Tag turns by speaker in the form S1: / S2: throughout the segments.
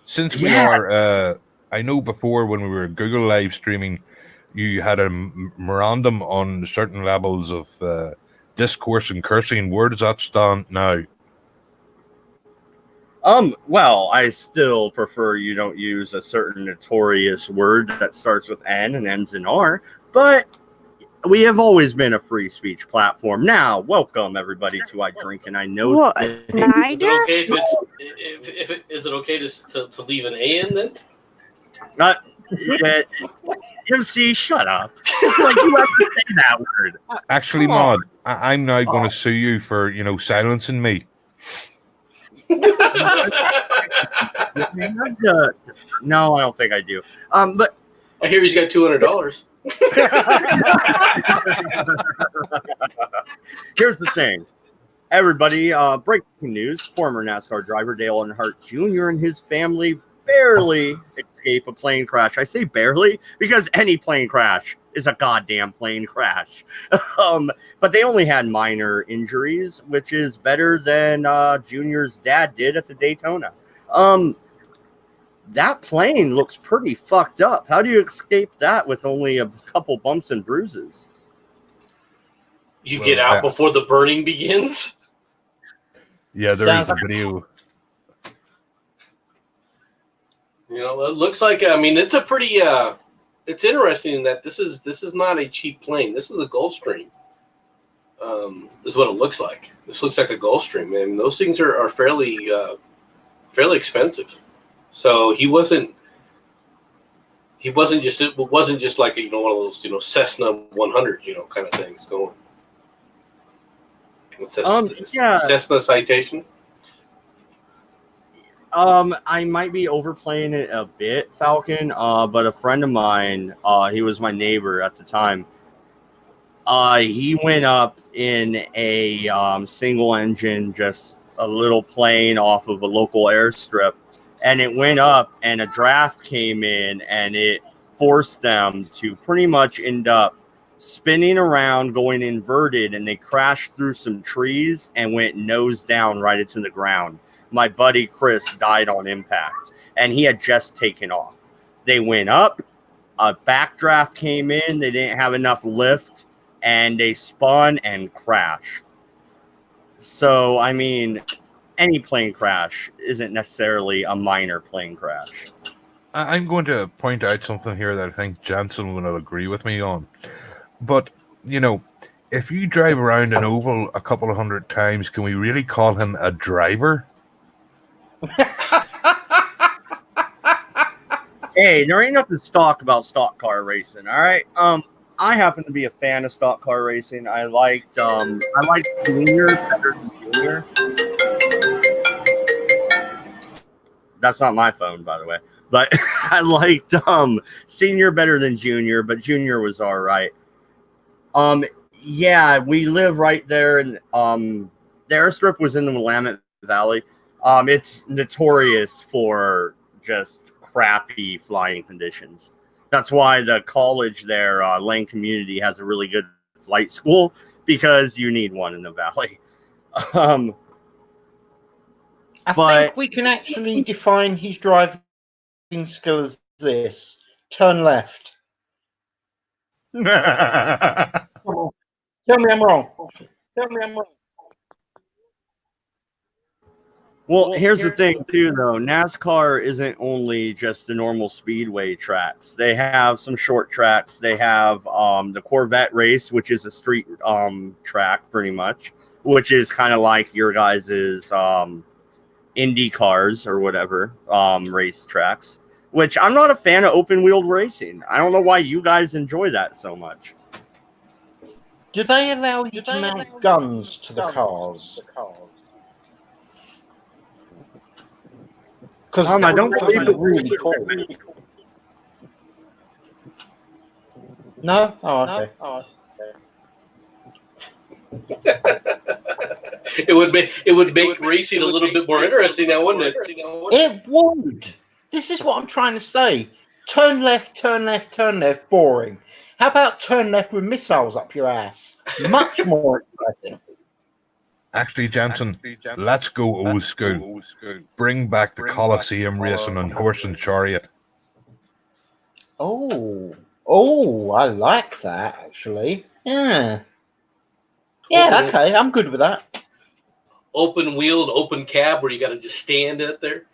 S1: Since we are, I know before when we were Google live streaming, you had a memorandum on certain levels of discourse and cursing. Where does that stand now?
S2: Well, I still prefer you don't use a certain notorious word that starts with N and ends in R, but we have always been a free speech platform. Now, welcome everybody to I Drink and I Know.
S3: What?
S4: Is it okay is it okay to leave an A in then?
S2: MC, shut up. Like, you have to say that word.
S1: Actually, Maud, I'm now going to sue you for, silencing me.
S2: No, I don't think I do. But
S4: I hear he's got $200.
S2: Here's the thing. Everybody, breaking news. Former NASCAR driver Dale Earnhardt Jr. and his family barely escape a plane crash. I say barely because any plane crash is a goddamn plane crash. But they only had minor injuries, which is better than Junior's dad did at the Daytona. That plane looks pretty fucked up. How do you escape that with only a couple bumps and bruises?
S4: You get out before the burning begins?
S1: Yeah, there is a video.
S4: It looks like, it's a pretty, it's interesting that this is not a cheap plane. This is a Gulfstream, is what it looks like. This looks like a Gulfstream, and those things are fairly expensive. So it wasn't just like one of those Cessna 100 kind of things going. Cessna Citation.
S2: I might be overplaying it a bit, Falcon. But a friend of mine, he was my neighbor at the time. He went up in a single engine, just a little plane off of a local airstrip, and it went up, and a draft came in, and it forced them to pretty much end up spinning around, going inverted, and they crashed through some trees and went nose down right into the ground. My buddy Chris died on impact, and he had just taken off. They went up, a backdraft came in, they didn't have enough lift, and they spun and crashed. So, any plane crash isn't necessarily a minor plane crash.
S1: I'm going to point out something here that I think Jensen will agree with me on. But, if you drive around an oval a couple of hundred times, can we really call him a driver?
S2: Hey, there ain't nothing stock about stock car racing, all right? I happen to be a fan of stock car racing. I liked Junior better than Junior. That's not my phone, by the way. But I liked Senior better than Junior, but Junior was all right. Yeah, we live right there, and the airstrip was in the Willamette Valley. It's notorious for just crappy flying conditions. That's why the college there, Lane Community, has a really good flight school, because you need one in the valley.
S5: I think we can actually define his driving skill as this: turn left. Tell me I'm wrong.
S2: Well, here's the thing, too, though. NASCAR isn't only just the normal speedway tracks. They have some short tracks. They have the Corvette race, which is a street track, pretty much, which is kind of like your guys' Indy cars or whatever race tracks, which I'm not a fan of open-wheeled racing. I don't know why you guys enjoy that so much.
S5: Do they allow you to mount guns to the cars? Because
S2: I don't think it's
S5: really cool. No? Oh, okay.
S4: It would make racing a little bit more interesting now, wouldn't it?
S5: It would. This is what I'm trying to say. Turn left, turn left, turn left. Boring. How about turn left with missiles up your ass? Much more exciting.
S1: Actually, Jensen, let's go old school. Bring back the Colosseum racing on horse and chariot.
S5: Oh, I like that actually. Yeah, okay, I'm good with that.
S4: Open wheeled, open cab, where you got to just stand out there.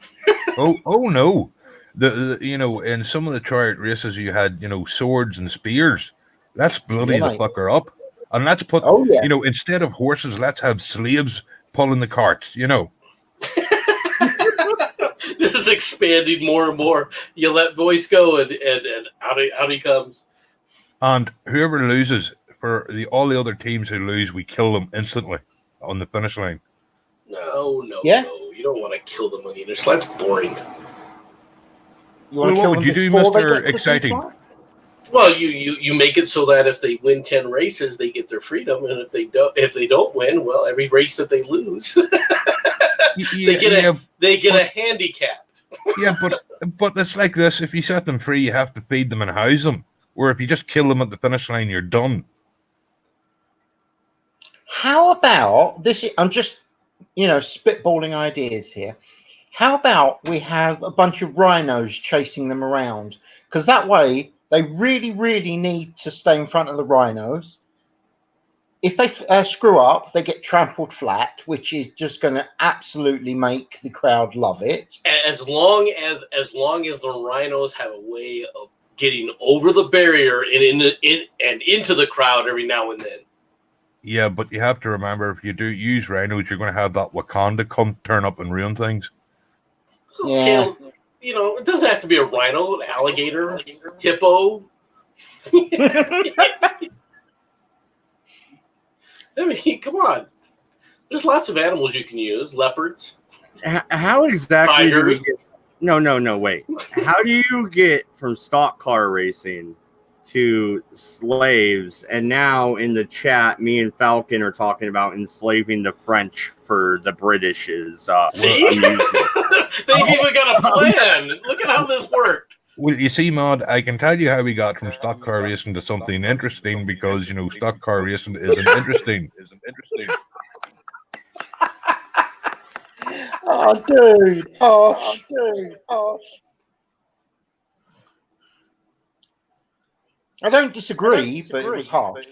S1: Oh no! The in some of the chariot races you had swords and spears. Let's bloody the fucker up, and let's put instead of horses, let's have slaves pulling the carts.
S4: This is expanding more and more. You let voice go, and out he comes.
S1: And whoever loses, for all the other teams who lose, we kill them instantly on the finish line.
S4: No. You don't want to kill them on the finish. That's boring.
S5: What
S1: would you do, Mr. Exciting?
S4: Well, you make it so that if they win 10 races, they get their freedom, and if they don't win, well, every race that they lose, they get a handicap.
S1: Yeah, but it's like this: if you set them free, you have to feed them and house them. Or if you just kill them at the finish line, you're done.
S5: How about this? I'm just spitballing ideas here. How about we have a bunch of rhinos chasing them around? Because that way they really, really need to stay in front of the rhinos. If they screw up, they get trampled flat, which is just going to absolutely make the crowd love it.
S4: As long as the rhinos have a way of getting over the barrier and into the crowd every now and then.
S1: Yeah, but you have to remember, if you do use rhinos, you're going to have that Wakanda turn up and ruin things.
S5: Yeah.
S4: It doesn't have to be a rhino, an alligator, hippo. I mean, come on. There's lots of animals you can use. Leopards.
S2: How exactly
S4: tigers.
S2: do we get... No, wait. How do you get from stock car racing to slaves? And now in the chat, me and Falcon are talking about enslaving the French for the British's amusement.
S4: They've even got a plan. Look at how this worked.
S1: Well, you see, Maud, I can tell you how we got from stock car racing to something interesting, because stock car racing isn't interesting.
S5: Oh, dude. I don't disagree, but it was harsh.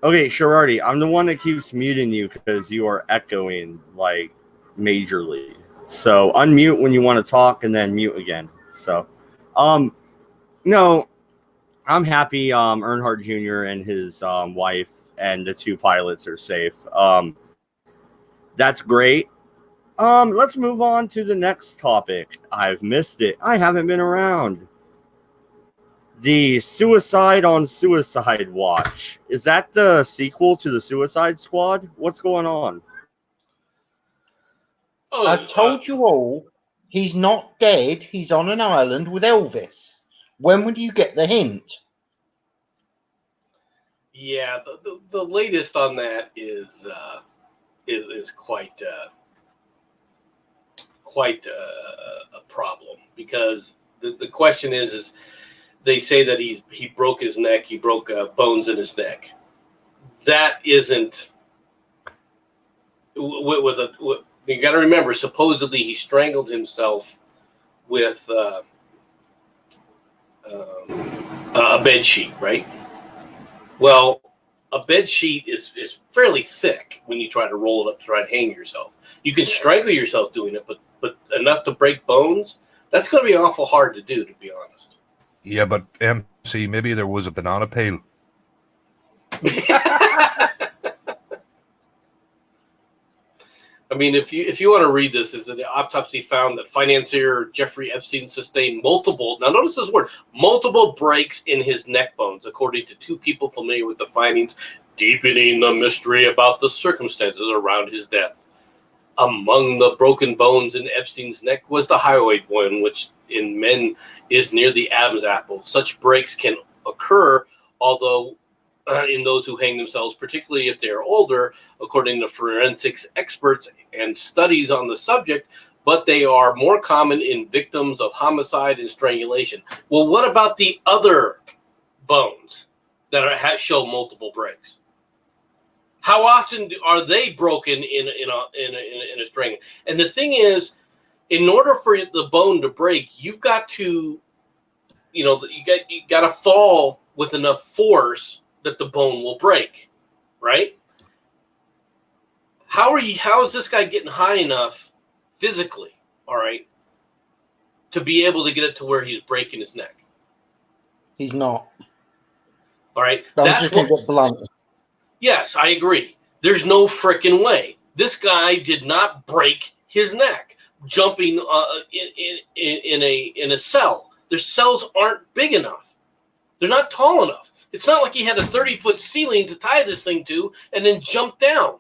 S2: Okay, Sherardi, I'm the one that keeps muting you because you are echoing like majorly. So unmute when you want to talk and then mute again. So, no, I'm happy. Earnhardt Jr. and his wife and the two pilots are safe. That's great. Let's move on to the next topic. I've missed it. I haven't been around. The Suicide on Suicide Watch. Is that the sequel to the Suicide Squad? What's going on?
S5: I told you all, he's not dead. He's on an island with Elvis. When would you get the hint?
S4: Yeah, the latest on that is quite a problem, because the question is they say that he broke his neck, he broke bones in his neck. That isn't you got to remember, supposedly he strangled himself with a bed sheet, right? Well, a bed sheet is fairly thick when you try to roll it up to try to hang yourself. You can strangle yourself doing it, but enough to break bones, that's going to be awful hard to do, to be honest.
S1: Yeah, but MC, maybe there was a banana peel.
S4: I mean, if you want to read this, is that the autopsy found that financier Jeffrey Epstein sustained multiple, now notice this word, multiple breaks in his neck bones, according to two people familiar with the findings, deepening the mystery about the circumstances around his death. Among the broken bones in Epstein's neck was the hyoid bone, which in men is near the Adam's apple. Such breaks can occur, although in those who hang themselves, particularly if they are older, according to forensics experts and studies on the subject, but they are more common in victims of homicide and strangulation. Well, what about the other bones that show multiple breaks? How often are they broken in a string? And the thing is, in order for the bone to break, you've got to, you got to fall with enough force that the bone will break, right? How is this guy getting high enough physically, all right, to be able to get it to where he's breaking his neck?
S5: He's not.
S4: All right.
S5: I'm
S4: That's
S5: just going to get blunt.
S4: Yes, I agree. There's no freaking way. This guy did not break his neck jumping in a cell. Their cells aren't big enough. They're not tall enough. It's not like he had a 30-foot ceiling to tie this thing to and then jump down.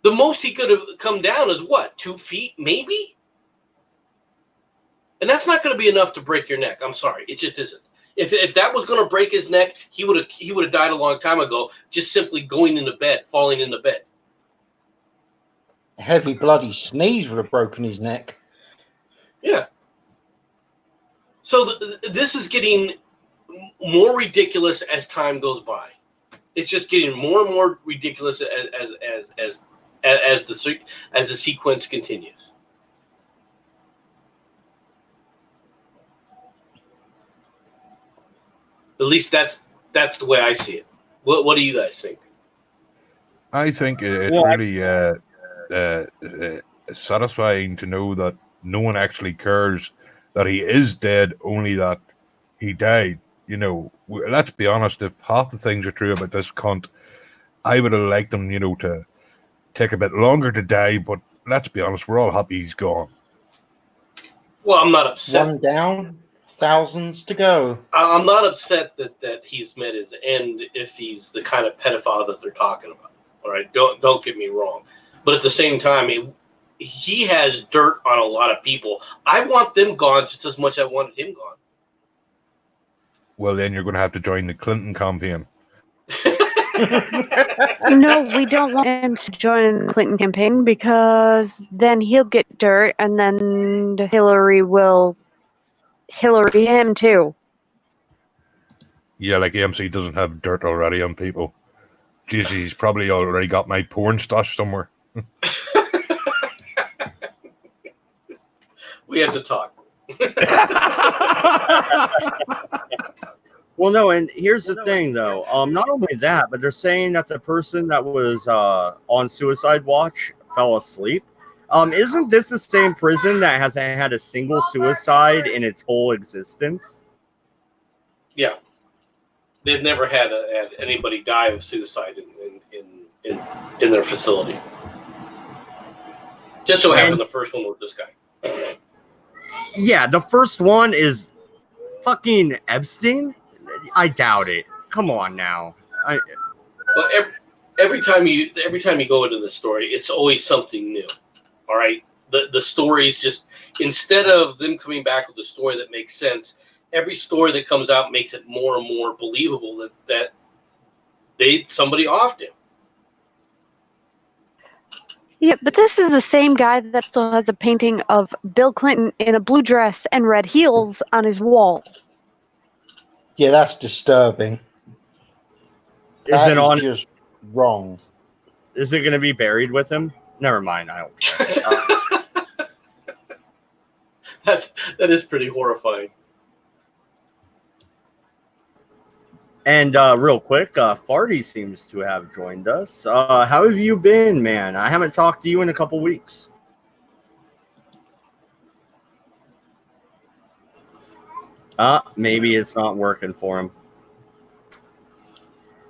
S4: The most he could have come down is what, 2 feet, maybe? And that's not going to be enough to break your neck. I'm sorry, it just isn't. If that was going to break his neck, he would have died a long time ago, just simply going into bed, falling into bed.
S5: A heavy bloody sneeze would have broken his neck.
S4: Yeah. So this is getting more ridiculous as time goes by. It's just getting more and more ridiculous as the sequence continues. At least that's the way I see it. What do you guys think?
S1: I think it's really satisfying to know that no one actually cares that he is dead, only that he died. You know, let's be honest, if half the things are true about this cunt, I would have liked him, to take a bit longer to die, but let's be honest, we're all happy he's gone.
S4: Well, I'm not upset.
S5: One down, thousands to go.
S4: I'm not upset that he's met his end if he's the kind of pedophile that they're talking about. All right, don't get me wrong, but at the same time, he has dirt on a lot of people. I want them gone just as much as I wanted him gone.
S1: Well, then you're going to have to join the Clinton campaign.
S3: No, we don't want him to join the Clinton campaign because then he'll get dirt and then Hillary will Hillary him too.
S1: Yeah, like AMC doesn't have dirt already on people. Jeez, he's probably already got my porn stash somewhere.
S4: We have to talk.
S2: Well, no, and here's the thing, though. Not only that, but they're saying that the person that was on suicide watch fell asleep. Isn't this the same prison that hasn't had a single suicide in its whole existence?
S4: Yeah, they've never had anybody die of suicide in their facility. Just so happened the first one was this guy.
S2: Yeah, the first one is fucking Epstein. I doubt it. Come on now.
S4: Well, every time you go into the story, it's always something new. All right, the stories just, instead of them coming back with a story that makes sense, every story that comes out makes it more and more believable that somebody offed him.
S3: Yeah, but this is the same guy that still has a painting of Bill Clinton in a blue dress and red heels on his wall.
S5: Yeah, that's disturbing.
S2: Is it on?
S5: Just wrong.
S2: Is it going to be buried with him? Never mind. I don't care.
S4: That is pretty horrifying.
S2: And real quick, Farty seems to have joined us. How have you been, man? I haven't talked to you in a couple weeks. Maybe it's not working for him.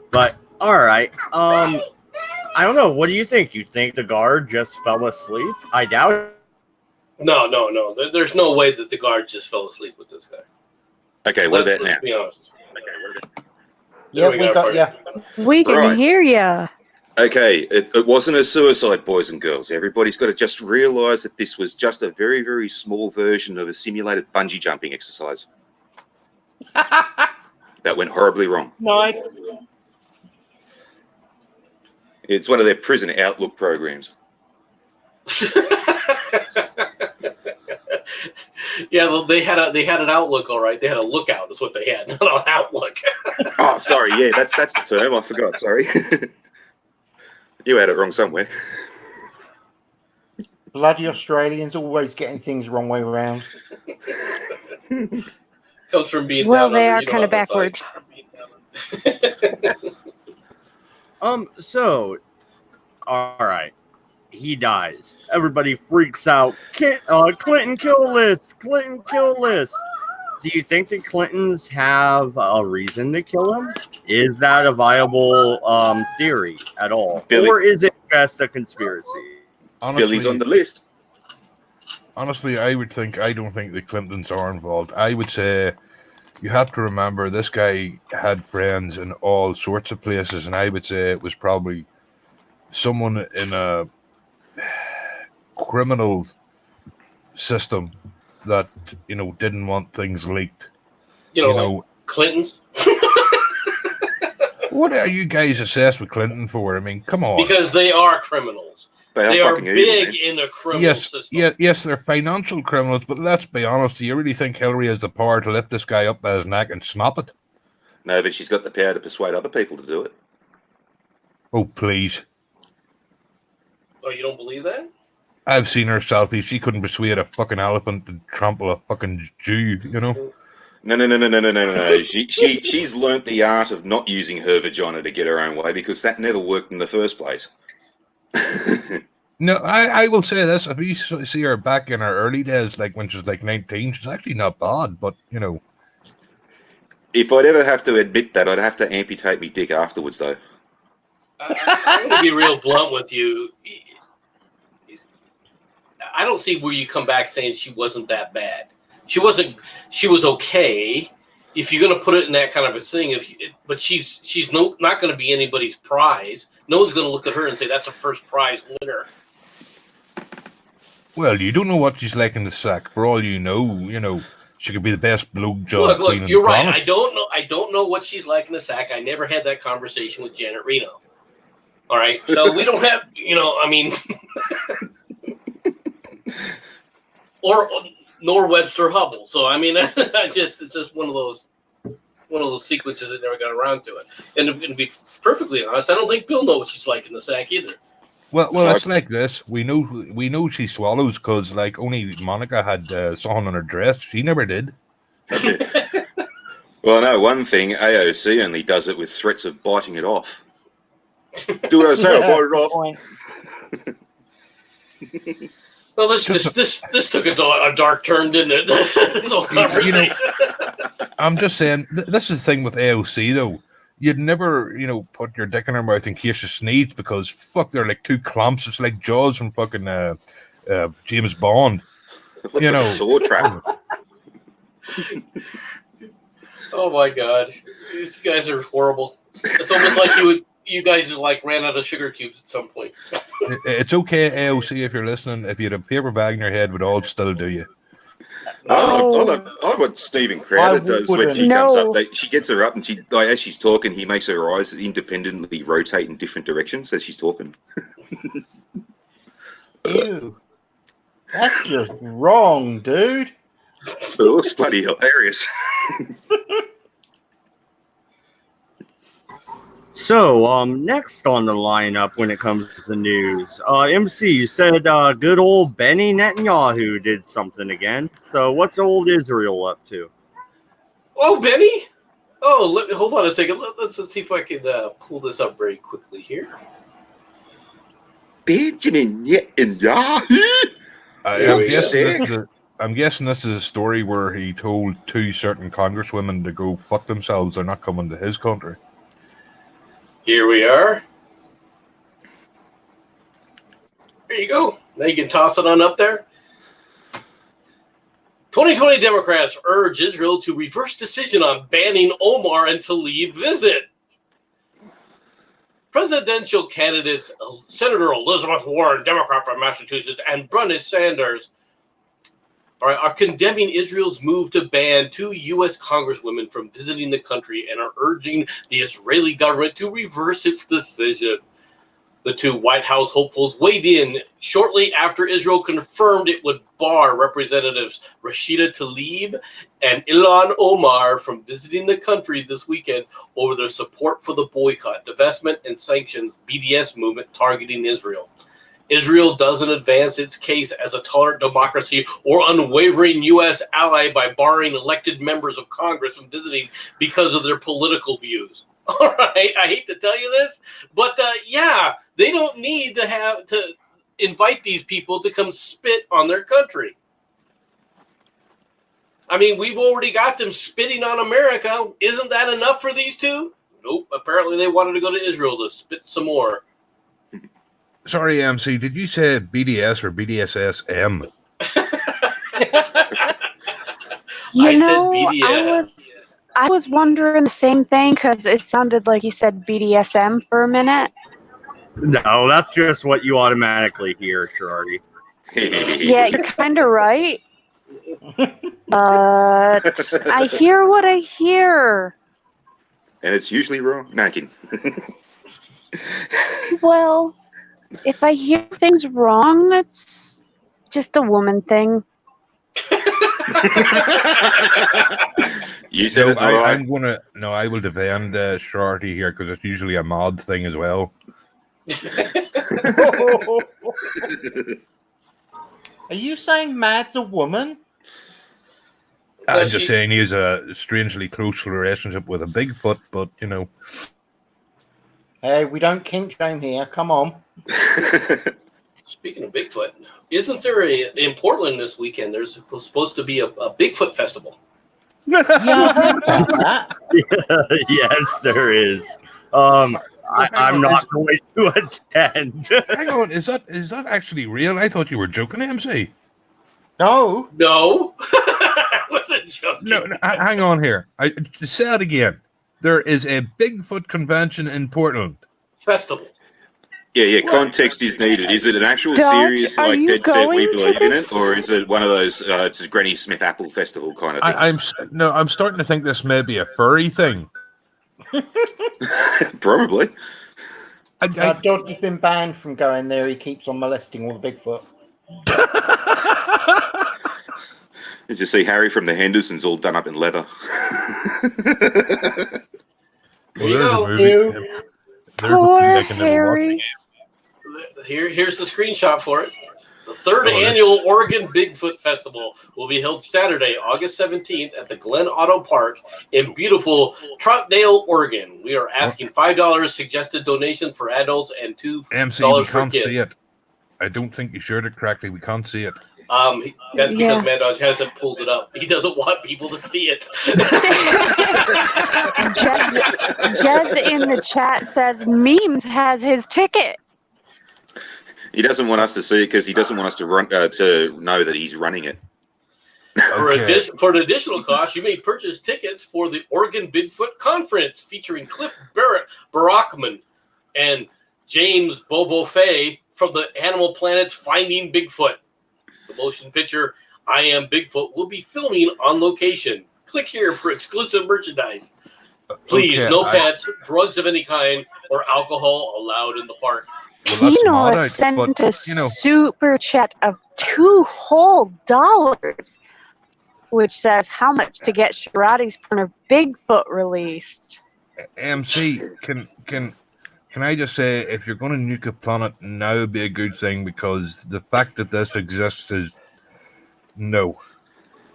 S2: But all right. I don't know. What do you think? You think the guard just fell asleep? I doubt it.
S4: No. There's no way that the guard just fell asleep with this guy.
S6: Okay, what about now?
S4: Let's be honest.
S5: Yeah, we got you.
S3: We can
S6: Right.
S3: hear ya.
S6: Okay, it wasn't a suicide, boys and girls. Everybody's got to just realize that this was just a very, very small version of a simulated bungee jumping exercise. That went horribly wrong.
S5: Nice.
S6: It's one of their prison outlook programs.
S4: Yeah, they had an outlook, all right. They had a lookout, is what they had, not an outlook.
S6: Oh, sorry. Yeah, that's the term. I forgot. Sorry. You had it wrong somewhere.
S5: Bloody Australians always getting things wrong way around.
S4: Comes from being
S3: Well,
S4: down
S3: they
S4: under.
S3: are
S4: You know
S3: kind of
S4: how that's like.
S3: backwards.
S2: So, all right. He dies. Everybody freaks out. Clinton kill list. Clinton kill list. Do you think the Clintons have a reason to kill him? Is that a viable theory at all?
S6: Billy.
S2: Or is it just a conspiracy?
S6: Billy's on the list.
S1: Honestly, I don't think the Clintons are involved. I would say you have to remember this guy had friends in all sorts of places, and I would say it was probably someone in a criminal system that didn't want things leaked.
S4: Like Clintons.
S1: What are you guys obsessed with Clinton for? I mean, come on.
S4: Because they are criminals. They are big in the criminal system.
S1: Yes, they're financial criminals, but let's be honest. Do you really think Hillary has the power to lift this guy up by his neck and snap it?
S6: No, but she's got the power to persuade other people to do it.
S1: Oh, please.
S4: Oh, you don't believe that?
S1: I've seen her selfie. She couldn't persuade a fucking elephant to trample a fucking Jew,
S6: No. She's learnt the art of not using her vagina to get her own way because that never worked in the first place.
S1: No, I will say this. If you see her back in her early days, like when she was like 19, she's actually not bad, but
S6: If I'd ever have to admit that, I'd have to amputate me dick afterwards, though.
S4: I'm going to be real blunt with you. I don't see where you come back saying she wasn't that bad. She was okay. If you're going to put it in that kind of a thing, but she's not going to be anybody's prize. No one's going to look at her and say that's a first prize winner.
S1: Well, you don't know what she's like in the sack. For all you know, she could be the best blowjob queen
S4: Look, you're right.
S1: planet.
S4: I don't know what she's like in the sack. I never had that conversation with Janet Reno. All right, so we don't have, I mean, nor Webster Hubble. So I mean, it's just one of those sequences that never got around to it. And to be perfectly honest, I don't think Bill knows what she's like in the sack either.
S1: Well, it's like this. We know she swallows because like only Monica had something on her dress. She never did.
S6: Well, no, one thing, AOC only does it with threats of biting it off. Do what I say, I'll bite it off.
S4: Well, this took a dark turn, didn't it? This whole conversation.
S1: I'm just saying, this is the thing with AOC, though. You'd never, put your dick in her mouth in case you sneeze because, fuck, they're like two clumps. It's like Jaws from fucking James Bond.
S6: It looks like a saw trap.
S4: Oh, my God. You guys are horrible. It's almost like you guys like ran out of sugar cubes at some point.
S1: It's okay, AOC, if you're listening. If you had a paper bag in your head, would all still do you.
S6: I like what Stephen Crowder does when she comes up. She gets her up and as she's talking, he makes her eyes independently rotate in different directions as she's talking.
S5: Ew. That's just wrong, dude.
S6: But it looks bloody hilarious.
S2: So, next on the lineup when it comes to news, MC, you said good old Benny Netanyahu did something again. So, what's old Israel up to?
S4: Oh, Benny? Oh, hold on a second. Let's see if I can pull this up very quickly here.
S6: Benjamin Netanyahu?
S1: I'm guessing this is a story where he told two certain congresswomen to go fuck themselves. They're not coming to his country.
S4: Here we are. There you go. Now you can toss it on up there. 2020 Democrats urge Israel to reverse decision on banning Omar and Tlaib visit. Presidential candidates Senator Elizabeth Warren, Democrat from Massachusetts, and Bernie Sanders are condemning Israel's move to ban two U.S. congresswomen from visiting the country and are urging the Israeli government to reverse its decision. The two White House hopefuls weighed in shortly after Israel confirmed it would bar Representatives Rashida Tlaib and Ilhan Omar from visiting the country this weekend over their support for the boycott, divestment, and sanctions BDS movement targeting Israel. Israel doesn't advance its case as a tolerant democracy or unwavering U.S. ally by barring elected members of Congress from visiting because of their political views. All right, I hate to tell you this, but yeah, they don't need to invite these people to come spit on their country. I mean, we've already got them spitting on America. Isn't that enough for these two? Nope. Apparently, they wanted to go to Israel to spit some more.
S1: Sorry, MC, did you say BDS or BDSSM?
S4: I said BDS.
S3: I was wondering the same thing because it sounded like he said BDSM for a minute.
S2: No, that's just what you automatically hear, Shardy.
S3: Yeah, you're kind of right. But I hear what I hear.
S6: And it's usually wrong. No, I'm kidding.
S3: Well, if I hear things wrong, it's just a woman thing.
S6: You said it right.
S1: I will defend Shorty here because it's usually a mod thing as well.
S5: Are you saying Mad's a woman?
S1: I'm just saying he has a strangely close relationship with a Bigfoot, but you know.
S5: Hey, we don't kink shame here. Come on.
S4: Speaking of Bigfoot, isn't there in Portland this weekend? There's supposed to be a Bigfoot festival.
S5: Yeah, I heard about that.
S2: Yes, there is. I'm not going to attend.
S1: Hang on, is that actually real? I thought you were joking, MC.
S5: No.
S4: I wasn't joking.
S1: No, hang on here. I say it again. There is a Bigfoot convention in Portland.
S4: Festival.
S6: Yeah. Context is needed. Is it an actual serious, like Dead Set We Believe in It, or is it one of those? It's a Granny Smith Apple Festival kind of thing?
S1: I'm starting to think this may be a furry thing.
S6: Probably.
S5: Dodge has been banned from going there. He keeps on molesting all the Bigfoot.
S6: Did you see Harry from the Hendersons all done up in leather?
S4: There you go.
S1: Movie.
S3: Poor Harry.
S4: Here's the screenshot for it. The third annual Oregon Bigfoot Festival will be held Saturday, August 17th at the Glen Auto Park in beautiful Troutdale, Oregon. We are asking $5 suggested donation for adults and $2
S1: MC, we
S4: for
S1: can't
S4: kids.
S1: see it. I don't think you shared it correctly. We can't see it.
S4: That's because Mad Dog hasn't pulled it up. He doesn't want people to see it.
S3: Jez in the chat says Memes has his ticket.
S6: He doesn't want us to see it because he doesn't want us to run to know that he's running it.
S1: Okay.
S4: For an additional cost, you may purchase tickets for the Oregon Bigfoot Conference featuring Cliff Barackman and James Bobo Fay from the Animal Planet's Finding Bigfoot. The motion picture I Am Bigfoot will be filming on location. Click here for exclusive merchandise. Please, no pets, drugs of any kind, or alcohol allowed in the park.
S1: Well,
S3: Keno sent a super chat of $2 whole, which says how much to get Shirati's print of Bigfoot released.
S1: MC, can I just say, if you're going to nuke a planet, now would be a good thing, because the fact that this exists is no.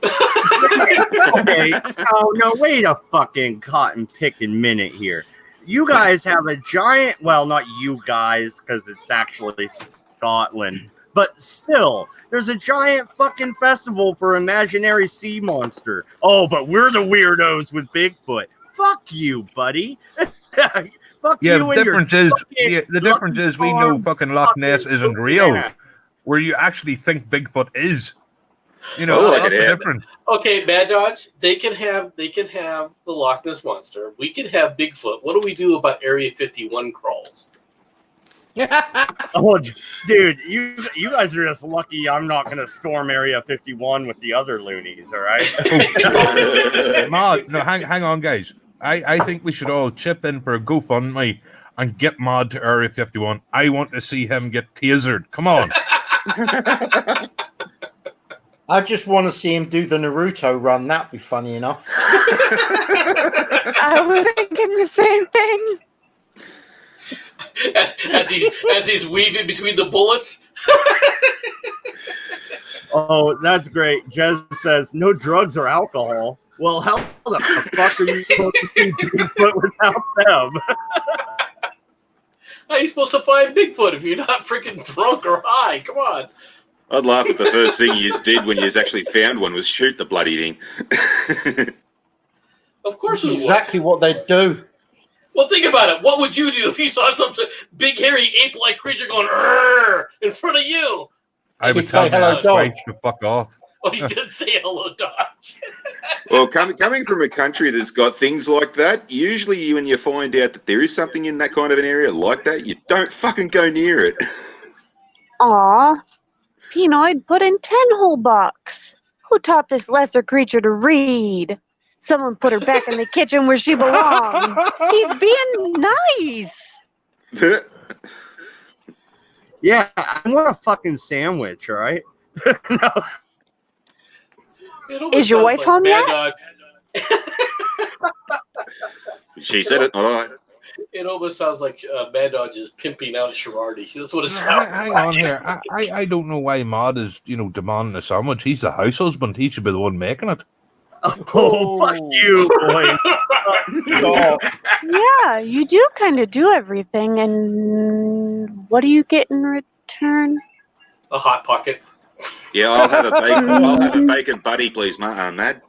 S2: Okay. Oh no! Wait a fucking cotton picking minute here. You guys have a giant. Well, not you guys, because it's actually Scotland. But still, there's a giant fucking festival for imaginary sea monster. Oh, but we're the weirdos with Bigfoot. Fuck you, buddy. Fuck
S1: Yeah,
S2: you.
S1: The difference is we know fucking Loch Ness isn't real. Where you actually think Bigfoot is. You know, that's the difference.
S4: Okay, Mad Dogs, they can have the Loch Ness Monster. We can have Bigfoot. What do we do about Area 51 crawls?
S2: Oh, dude, you guys are just lucky I'm not going to storm Area 51 with the other loonies, all right?
S1: No, hang on, guys. I think we should all chip in for a GoFundMe and get Mod to Area 51. I want to see him get tasered. Come on.
S5: I just want to see him do the Naruto run. That'd be funny enough.
S3: I was thinking the same thing.
S4: As he's weaving between the bullets.
S2: Oh, that's great. Jez says, no drugs or alcohol. Well, how the fuck are you supposed to see Bigfoot without them?
S4: How are you supposed to find Bigfoot if you're not freaking drunk or high? Come on.
S6: I'd laugh at the first thing you did when you actually found one was shoot the bloody thing.
S4: Of course it
S5: Exactly what they'd do.
S4: Well, think about it. What would you do if you saw some big, hairy, ape-like creature going "Arr!" in front of you?
S1: I would
S5: You'd
S1: tell
S5: say,
S1: my
S5: "Hello,
S1: ex-wife
S5: dog."
S1: to fuck off.
S4: Oh, you did say hello, Dodge.
S6: Well, coming from a country that's got things like that, usually when you find out that there is something in that kind of an area like that, you don't fucking go near it.
S3: Aw, Penoid put in 10 whole bucks. Who taught this lesser creature to read? Someone put her back in the kitchen where she belongs. He's being nice.
S2: Yeah, I want a fucking sandwich, right? No.
S3: Is your wife home yet?
S4: Dog.
S6: She said it, not I.
S4: It almost sounds like Mad Dog is pimping out Girardi. That's what it sounds like.
S1: Hang on here. I don't know why Mod is, demanding a sandwich. He's the house husband. He should be the one making it.
S2: Oh, fuck you, boy.
S5: Oh,
S3: Yeah, you do kind of do everything. And what do you get in return?
S4: A hot pocket.
S6: Yeah, I'll have a bacon buddy, please, Mad.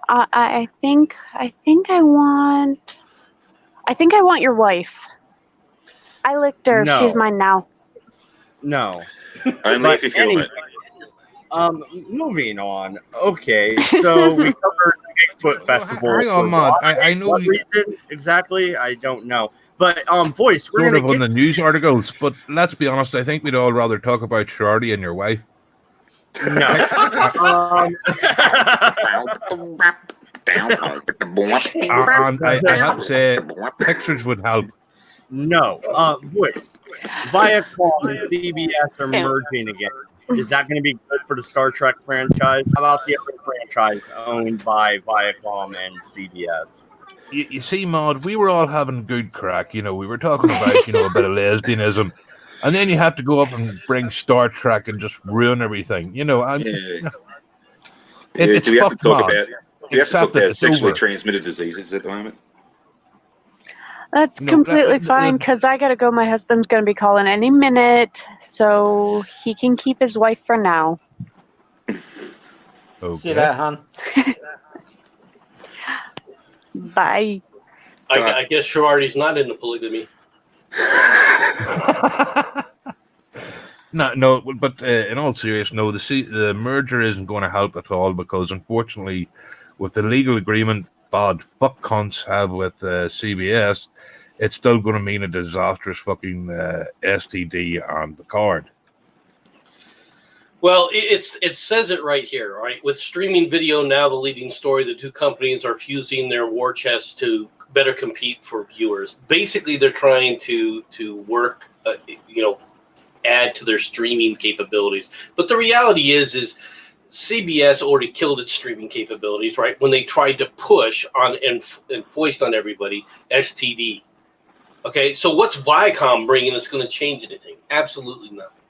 S3: I think I want your wife. I licked her.
S2: No.
S3: She's mine now.
S2: No.
S6: Only if you feel
S2: anyway,
S6: it.
S2: Moving on. Okay, so we covered the Bigfoot Festival.
S1: Hang on, Mod. I know
S2: what reason exactly. I don't know. But voice, we're
S1: sort
S2: gonna
S1: of on the news articles, but let's be honest. I think we'd all rather talk about Girardi and your wife.
S2: No.
S1: And I have to say, pictures would help.
S2: No. Voice. Viacom and CBS are merging again. Is that going to be good for the Star Trek franchise? How about the other franchise owned by Viacom and CBS?
S1: You see, Maud, we were all having good crack. We were talking about, a bit of lesbianism. And then you have to go up and bring Star Trek and just ruin everything.
S6: Do we have to talk about sexually transmitted diseases at the moment?
S3: That's completely fine because I gotta go. My husband's gonna be calling any minute, so he can keep his wife for now.
S1: Okay.
S5: see that, hon?
S3: Bye.
S4: I guess Girardi's not into polygamy.
S1: No, but in all seriousness, the merger isn't going to help at all because, unfortunately, with the legal agreement bad fuck cunts have with CBS, it's still going to mean a disastrous fucking STD on the card.
S4: Well, it says it right here, all right? With streaming video now the leading story, the two companies are fusing their war chests to better compete for viewers. Basically, they're trying to work, add to their streaming capabilities. But the reality is CBS already killed its streaming capabilities, right? When they tried to push on and foist on everybody STD. Okay, so what's Viacom bringing that's going to change anything? Absolutely nothing.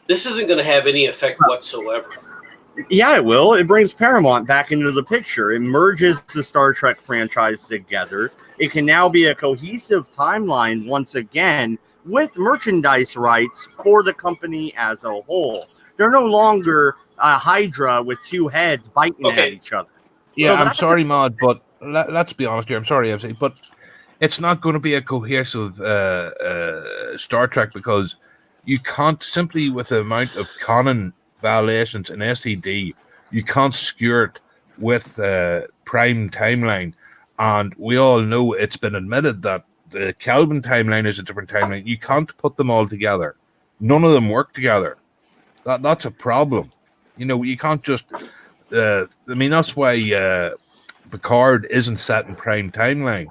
S4: This isn't going to have any effect whatsoever.
S2: Yeah, it will. It brings Paramount back into the picture. It merges the Star Trek franchise together. It can now be a cohesive timeline once again with merchandise rights for the company as a whole. They're no longer a Hydra with two heads biting at each other.
S1: Yeah, so I'm sorry, Maud, but let's be honest here. I'm sorry, MC, but it's not going to be a cohesive Star Trek because you can't simply, with the amount of canon violations in STD, you can't skewer it with Prime timeline. And we all know it's been admitted that the Kelvin timeline is a different timeline. You can't put them all together. None of them work together. That's a problem. You can't just... that's why Picard isn't set in Prime timeline.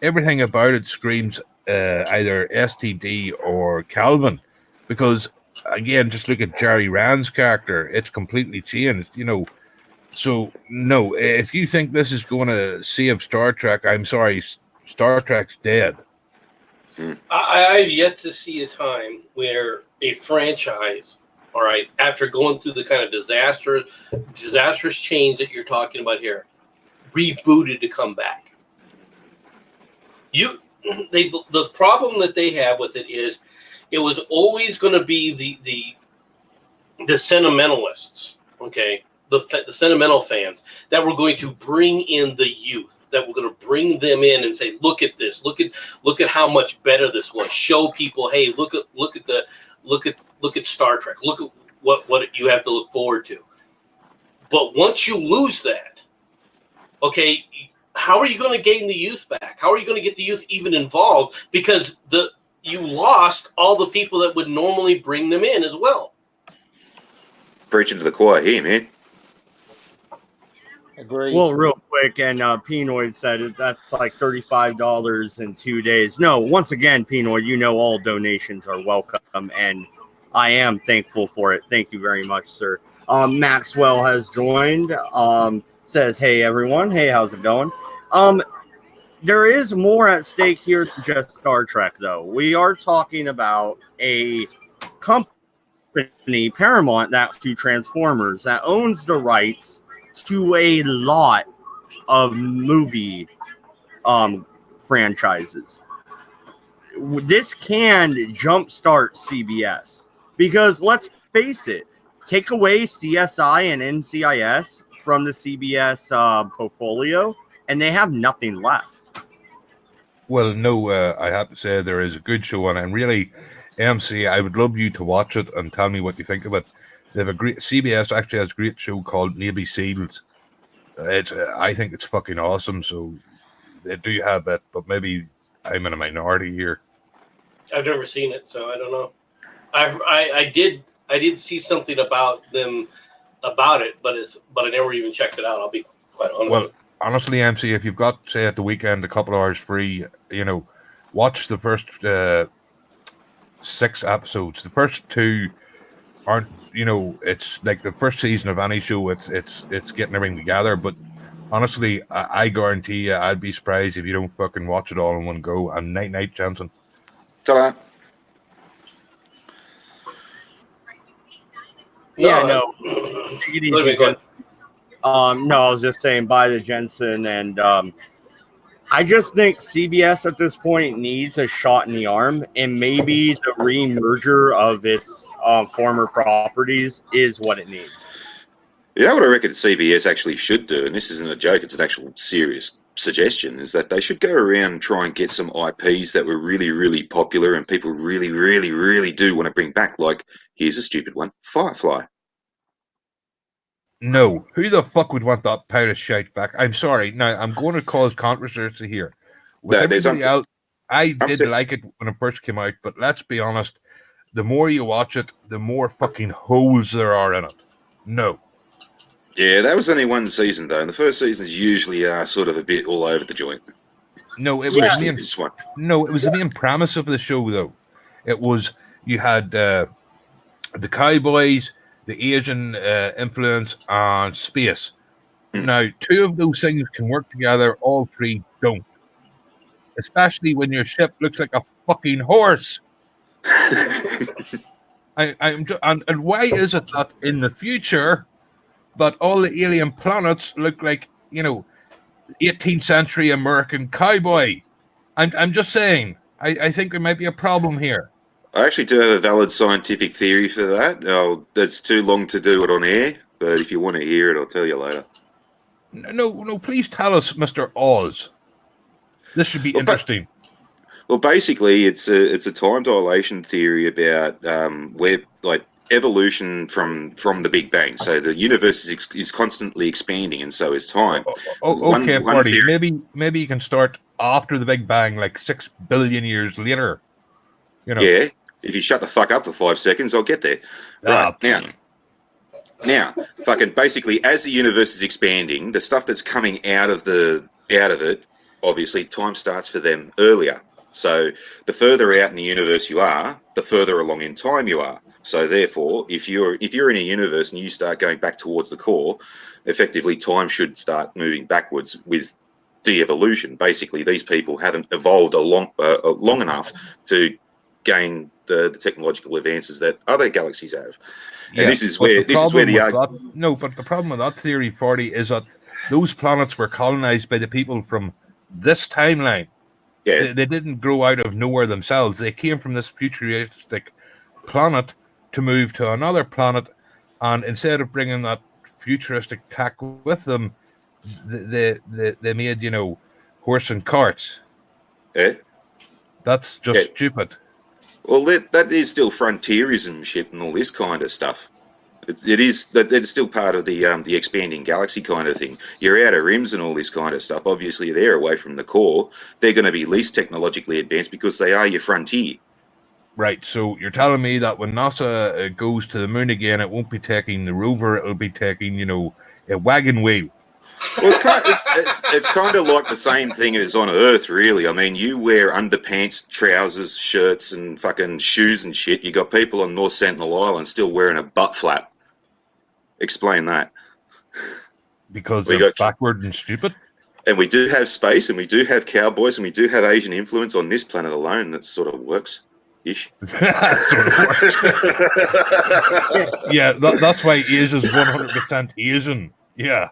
S1: everything about it screams either STD or Calvin, because again, just look at Jerry Rand's character; it's completely changed. So no, if you think this is going to save Star Trek, I'm sorry, Star Trek's dead.
S4: I've yet to see a time where a franchise, all right, after going through the kind of disastrous change that you're talking about here, rebooted to come back. The problem that they have with it is, it was always going to be the sentimentalists, okay, the sentimental fans that were going to bring in the youth, that were going to bring them in and say, look at this, look at how much better this was. Show people, hey, look at Star Trek, look at what you have to look forward to. But once you lose that, okay, how are you going to gain the youth back? How are you going to get the youth even involved? Because you lost all the people that would normally bring them in as well.
S6: Preaching to the choir here, man.
S5: Agreed.
S2: Well, real quick, and Pinoid said that's like $35 in 2 days. No, once again, Pinoid, all donations are welcome, and I am thankful for it. Thank you very much, sir. Maxwell has joined. Says, hey, everyone. Hey, how's it going? There is more at stake here than just Star Trek, though. We are talking about a company, Paramount, that's to Transformers, that owns the rights to a lot of movie franchises. This can jumpstart CBS because, let's face it, take away CSI and NCIS from the CBS portfolio, and they have nothing left.
S1: Well, no, I have to say there is a good show on it, and really, MC, I would love you to watch it and tell me what you think of it. They have CBS actually has a great show called Navy SEALs. I think it's fucking awesome. So they do have that, but maybe I'm in a minority here.
S4: I've never seen it, so I don't know. I did see something about them about it, but I never even checked it out. I'll be quite honest.
S1: Well, honestly, MC, if you've got, say, at the weekend a couple of hours free, watch the first 6 episodes. The first 2 aren't, it's like the first season of any show. It's getting everything together. But honestly, I guarantee you, I'd be surprised if you don't fucking watch it all in one go. And night, Jensen.
S6: Ta-da.
S2: Yeah, no. No, I was just saying bye to Jensen, and I just think CBS at this point needs a shot in the arm, and maybe the re-merger of its former properties is what it needs.
S6: You know what I reckon CBS actually should do, and this isn't a joke, it's an actual serious suggestion, is that they should go around and try and get some IPs that were really, really popular and people really, really, really do want to bring back. Like, here's a stupid one, Firefly.
S1: No, who the fuck would want that pile of shite back? I'm sorry. Now, I'm going to cause controversy here. With everybody else, I did like it when it first came out, but let's be honest, the more you watch it, the more fucking holes there are in it. No.
S6: Yeah, that was only one season, though, and the first seasons usually are sort of a bit all over the joint.
S1: No, it was
S6: this one.
S1: No, it was the main premise of the show, though. It was, you had the cowboys, the Asian influence, and space. Now, 2 of those things can work together, all 3 don't. Especially when your ship looks like a fucking horse. And why is it that in the future that all the alien planets look like, 18th century American cowboy? I'm just saying, I think there might be a problem here.
S6: I actually do have a valid scientific theory for that. That's too long to do it on air, but if you want to hear it, I'll tell you later.
S1: No, please tell us, Mr. Oz. This should be interesting.
S6: Well, basically, it's a time dilation theory about where, like, evolution from the Big Bang. So the universe is constantly expanding, and so is time.
S1: Okay, Marty. Maybe you can start after the Big Bang, like 6 billion years later.
S6: Yeah, if you shut the fuck up for 5 seconds, I'll get there. Right, now, fucking basically, as the universe is expanding, the stuff that's coming out of it obviously time starts for them earlier. So the further out in the universe you are, the further along in time you are. So therefore, if you're in a universe and you start going back towards the core, effectively time should start moving backwards with de-evolution. Basically, these people haven't evolved long enough to gain the technological advances that other galaxies have. And
S1: Yeah,
S6: this is
S1: but
S6: where
S1: but the problem with that theory, Forty, is that those planets were colonized by the people from this timeline.
S6: yeah.
S1: They didn't grow out of nowhere themselves. They came from this futuristic planet to move to another planet, and instead of bringing that futuristic tech with them, they made, you know, horse and carts.
S6: Yeah.
S1: That's just
S6: Yeah.
S1: stupid.
S6: Well, that is still frontierism shit and all this kind of stuff. It is that it's still part of the expanding galaxy kind of thing. Your outer rims and all this kind of stuff. Obviously, they're away from the core. They're going to be least technologically advanced because they are your frontier.
S1: Right, so you're telling me that when NASA goes to the moon again, it won't be taking the rover; it'll be taking, you know, a wagon wheel.
S6: Well, it's kind of like the same thing as on Earth, really. I mean, you wear underpants, trousers, shirts, and fucking shoes and shit. You got people on North Sentinel Island still wearing a butt flap. Explain that.
S1: Because
S6: We
S1: they're
S6: got,
S1: backward and stupid.
S6: and we do have space, and we do have cowboys, and we do have Asian influence on this planet alone. That sort of works, ish.
S1: That sort of works. Yeah, that's why Asia's 100% Asian. Yeah.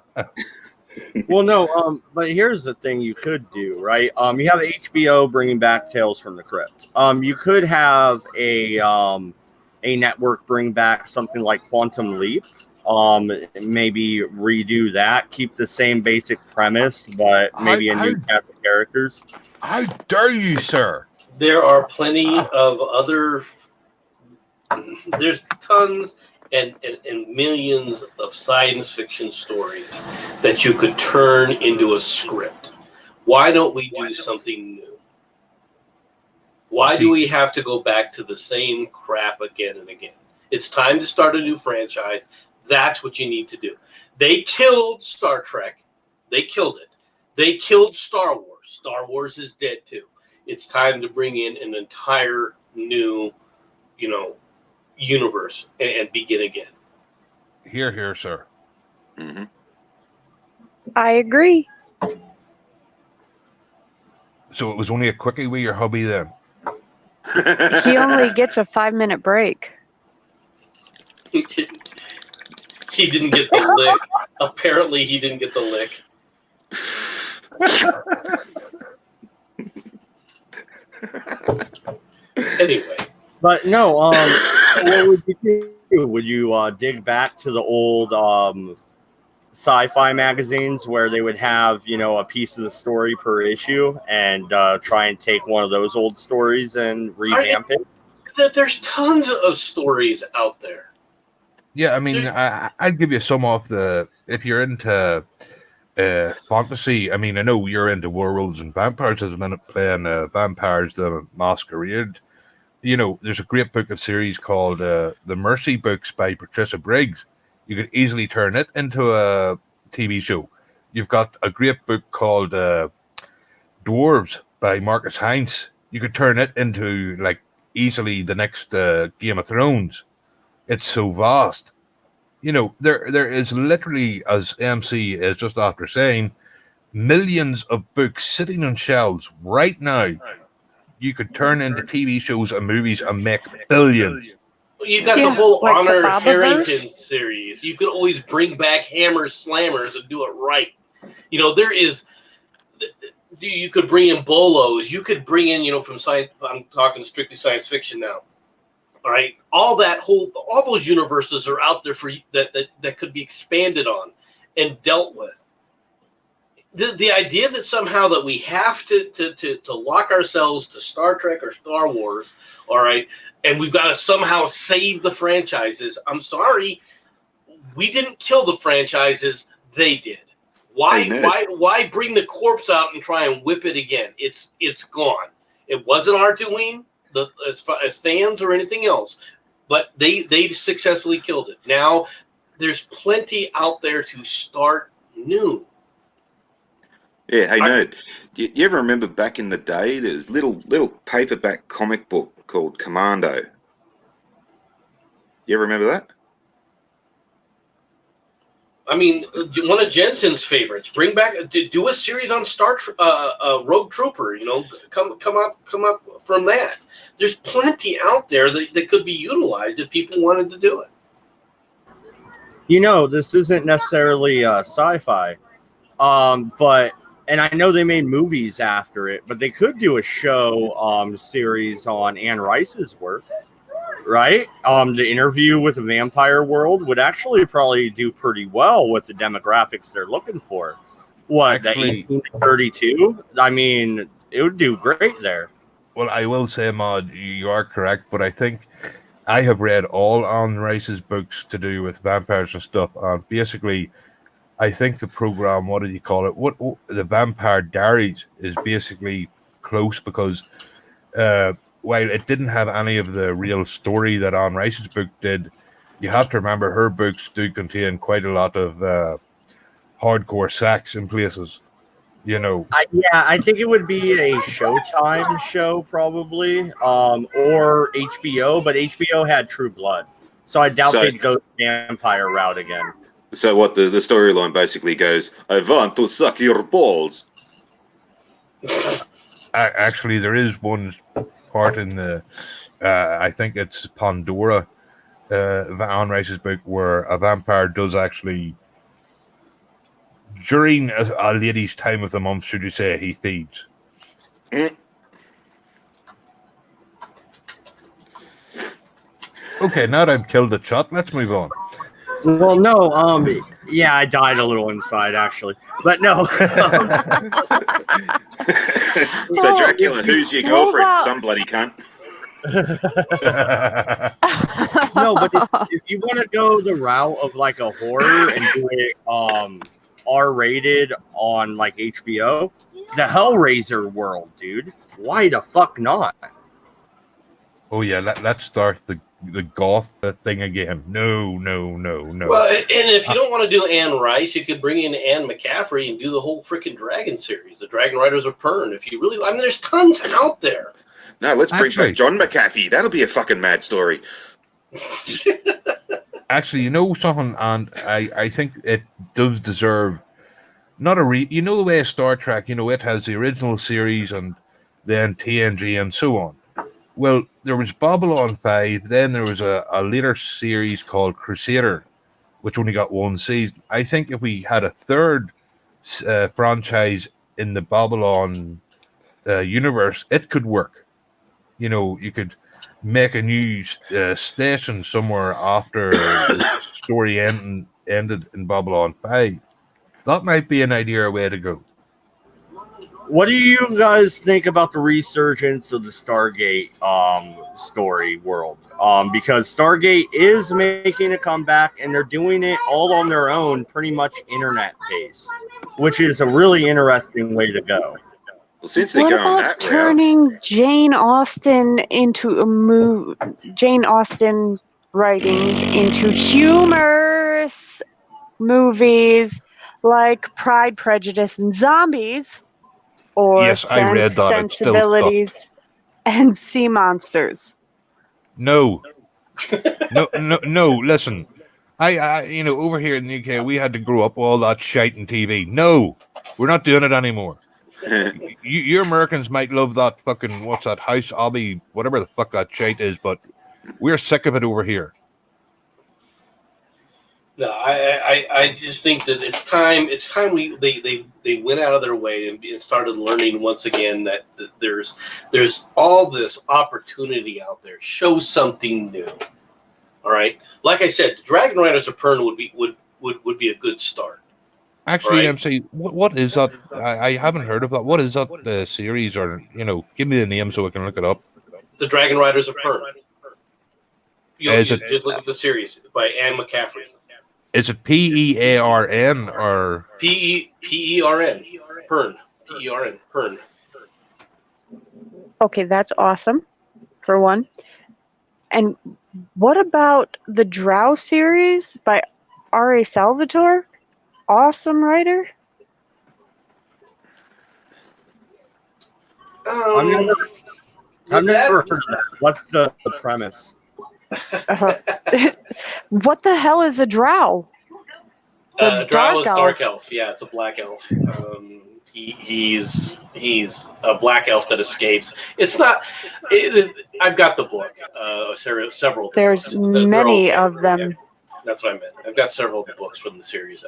S2: Well, no, but here's the thing you could do, right? You have HBO bringing back Tales from the Crypt. You could have a network bring back something like Quantum Leap. Maybe redo that, keep the same basic premise, but maybe a new cast of characters.
S1: How dare you, sir?
S4: There are plenty of other. There's tons and millions of science fiction stories that you could turn into a script. Why don't we do something new? Why do we have to go back to the same crap again and again? It's time to start a new franchise. That's what you need to do. They killed Star Trek. They killed it. They killed Star Wars. Star Wars is dead too. It's time to bring in an entire new, universe and begin again.
S1: Here, sir.
S6: Mm-hmm.
S3: I agree.
S1: So it was only a quickie with your hubby then?
S3: He only gets a 5-minute break.
S4: He didn't get the lick. Apparently, he didn't get the lick. Anyway.
S2: But no, what would you do? Would you dig back to the old sci-fi magazines where they would have, a piece of the story per issue and try and take one of those old stories and revamp it?
S4: There's tons of stories out there.
S1: Yeah, I mean, I'd give you some of the, if you're into fantasy. I mean, I know you're into werewolves and vampires at the minute, playing Vampires the Masquerade. There's a great book of series called The Mercy Books by Patricia Briggs. You could easily turn it into a TV show. You've got a great book called Dwarves by Marcus Heinz. You could turn it into, like, easily the next Game of Thrones. It's so vast. There is literally, as MC is just after saying, millions of books sitting on shelves right now. You could turn into TV shows and movies and make billions.
S4: You got the whole
S3: like
S4: Honor
S3: the
S4: Harrington series. You could always bring back Hammer Slammers and do it right. There is. You could bring in Bolos. You could bring in, from science. I'm talking strictly science fiction now. All right, all those universes are out there for that could be expanded on and dealt with. The idea that somehow that we have to lock ourselves to Star Trek or Star Wars, all right, and we've got to somehow save the franchises. I'm sorry, we didn't kill the franchises; they did. Why bring the corpse out and try and whip it again? It's gone. It wasn't our doing, as fans or anything else, but they successfully killed it. Now there's plenty out there to start new.
S6: Yeah, hey, Nerd, you ever remember back in the day, there was little paperback comic book called Commando? You ever remember that?
S4: I mean, one of Jensen's favorites. Bring back, do a series on Rogue Trooper. You know, come up from that. There's plenty out there that could be utilized if people wanted to do it.
S2: You know, this isn't necessarily sci-fi, but and I know they made movies after it, but they could do a show series on Anne Rice's work, right? The Interview with the Vampire World would actually probably do pretty well with the demographics they're looking for. What,
S1: Actually,
S2: the 1832? I mean, it would do great there.
S1: well, I will say, Maud, you are correct, but I think I have read all Anne Rice's books to do with vampires and stuff, and basically, I think the program, what did you call it? What the Vampire Diaries is basically close because while it didn't have any of the real story that Anne Rice's book did, you have to remember her books do contain quite a lot of hardcore sex in places. You know,
S2: I think it would be a Showtime show probably, or HBO, but HBO had True Blood, so I doubt
S6: So-
S2: they'd go vampire route again.
S6: So what the storyline basically goes, I want to suck your balls.
S1: actually, there is one part in the, I think it's Pandora, Anne Rice's book, where a vampire does actually, during a lady's time of the month, should you say, he feeds.
S6: Mm.
S1: Okay, now that I've killed the chat, let's move on.
S2: Well, no, yeah, I died a little inside actually, but no.
S6: So Dracula, who's your girlfriend? Some bloody cunt.
S2: No, but if you want to go the route of like a horror and do it R-rated on like HBO, the Hellraiser world, dude. Why the fuck not?
S1: Oh yeah, let's start the goth thing again. No.
S4: Well, and if you don't want to do Anne Rice, you could bring in Anne McCaffrey and do the whole freaking Dragon series, the Dragon Riders of Pern. If you really, I mean, there's tons out there.
S6: No, let's bring
S1: Actually-
S6: back John McAfee. That'll be a fucking mad story.
S1: Actually, you know something, and I think it does deserve not a you know the way Star Trek, you know, it has the original series and then TNG and so on. Well, there was Babylon 5, then there was a later series called Crusader, which only got one season. I think if we had a third franchise in the Babylon universe, it could work. You know, you could make a new station somewhere after the story ended in Babylon 5. That might be an idea way to go.
S2: What do you guys think about the resurgence of the Stargate story world? Because Stargate is making a comeback and they're doing it all on their own, pretty much internet based, which is a really interesting way to go.
S6: Well, since they're
S3: What
S6: going
S3: about
S6: that route,
S3: turning Jane Austen into a Jane Austen writings into humorous movies like Pride, Prejudice, and Zombies, or
S1: Yes, I read that. It's still
S3: Sensibilities and Sea Monsters?
S1: No. No. Listen, I, you know, over here in the UK, we had to grow up all that shite in TV. No, we're not doing it anymore. You Americans might love that fucking what's that House Abbey, whatever the fuck that shite is, but we're sick of it over here.
S4: No, I just think that it's time. It's time they went out of their way and started learning once again that there's all this opportunity out there. Show something new. All right, like I said, Dragon Riders of Pern would be a good start.
S1: Actually,
S4: Right.
S1: MC, what is that? I haven't heard of that. What is that series? Or, you know, give me the name so I can look it up.
S4: The Dragon Riders of Pern.
S1: Is it-
S4: Just look at the series by Anne McCaffrey.
S1: Is it PEARN or?
S4: PERN. Pern. PERN. Pern.
S3: Okay, that's awesome, for one. And what about the Drow series by R.A. Salvatore? Awesome writer.
S2: I've never heard of that. What's the premise?
S3: What the hell is a drow?
S4: Drow is dark elf. Yeah, it's a black elf. He's a black elf that escapes. It's not. I've got the book. Several.
S3: There's many of them.
S4: Yeah, that's what I meant. I've got several of the books from the series.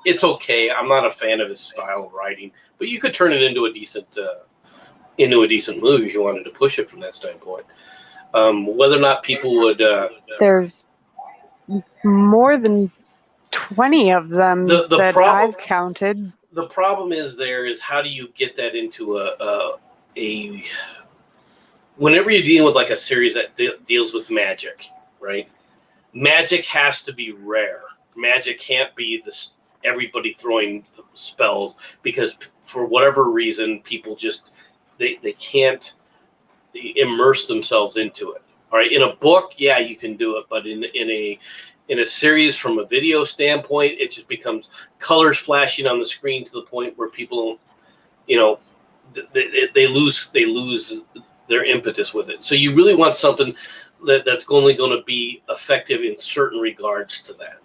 S4: It's okay. I'm not a fan of his style of writing, but you could turn it into a decent movie if you wanted to push it from that standpoint. Whether or not people would.
S3: There's more than 20 of them that I've counted.
S4: The problem is how do you get that into a whenever you're dealing with like a series that deals with magic, right? Magic has to be rare. Magic can't be this everybody throwing spells, because for whatever reason people just they can't immerse themselves into it. All right, in a book, yeah, you can do it, but in a series from a video standpoint, it just becomes colors flashing on the screen to the point where people don't, they lose their impetus with it. So you really want something that's only going to be effective in certain regards to that.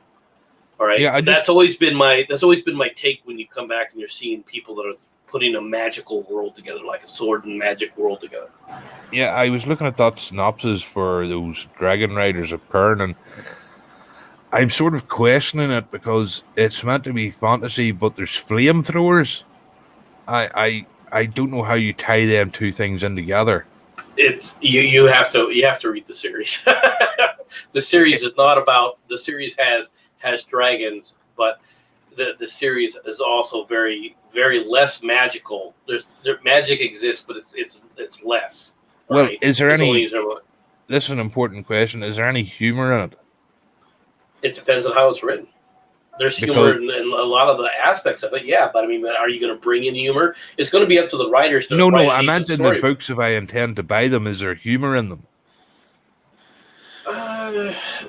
S4: All right, yeah, that's always been my take when you come back and you're seeing people that are putting a magical world together, like a sword and magic world together.
S1: Yeah, I was looking at that synopsis for those Dragon Riders of Pern, and I'm sort of questioning it because it's meant to be fantasy, but there's flamethrowers. I don't know how you tie them two things in together.
S4: It's you have to read the series. The series is not about. The series has dragons, but the series is also very, very less magical. Magic exists, but it's less.
S1: Well,
S4: right?
S1: Is there any? This is an important question. Is there any humor in it?
S4: It depends on how it's written. There's humor in a lot of the aspects of it, yeah. But I mean, are you going to bring in humor? It's going to be up to the writers to.
S1: No. I meant in the books. If I intend to buy them, is there humor in them?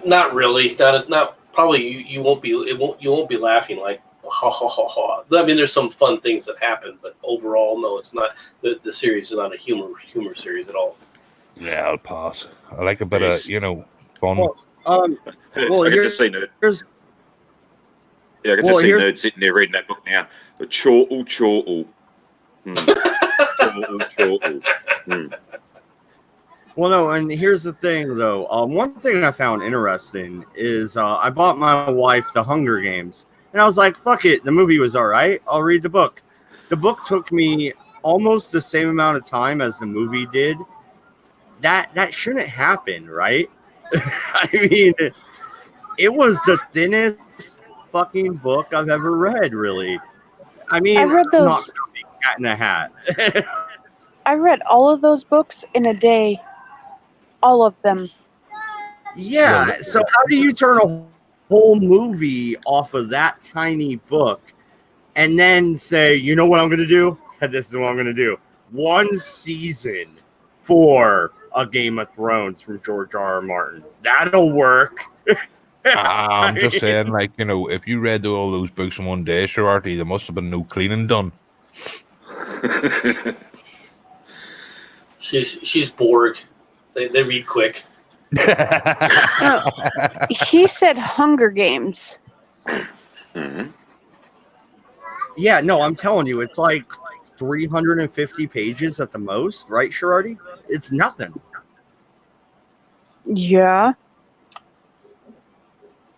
S4: Not really. That is not. Probably you won't be. You won't be laughing like ha ha ha ha. I mean, there's some fun things that happen, but overall, no, it's not. The series is not a humor series at all.
S1: Yeah, I'll pass. I like a bit of fun.
S6: I can just see Nerd. I can just see Nerd sitting there reading that book now. The chortle. Chortle.
S2: Well, no, and here's the thing, though. One thing I found interesting is I bought my wife The Hunger Games, and I was like, fuck it, the movie was all right. I'll read the book. The book took me almost the same amount of time as the movie did. That shouldn't happen, right? I mean, it was the thinnest fucking book I've ever read, really. I mean, I read those... not Cat in a Hat.
S3: I read all of those books in a day. All of them.
S2: Yeah, so how do you turn a whole movie off of that tiny book and then say, you know what I'm going to do? This is what I'm going to do. One season for a Game of Thrones from George R.R. Martin. That'll work.
S1: I'm just saying, if you read all those books in one day, sure, Artie, there must have been no cleaning done.
S4: She's Borg. They read quick.
S3: No, he said Hunger Games.
S6: Mm-hmm.
S2: Yeah, no, I'm telling you, it's like 350 pages at the most, right, Sharardi? It's nothing.
S3: Yeah.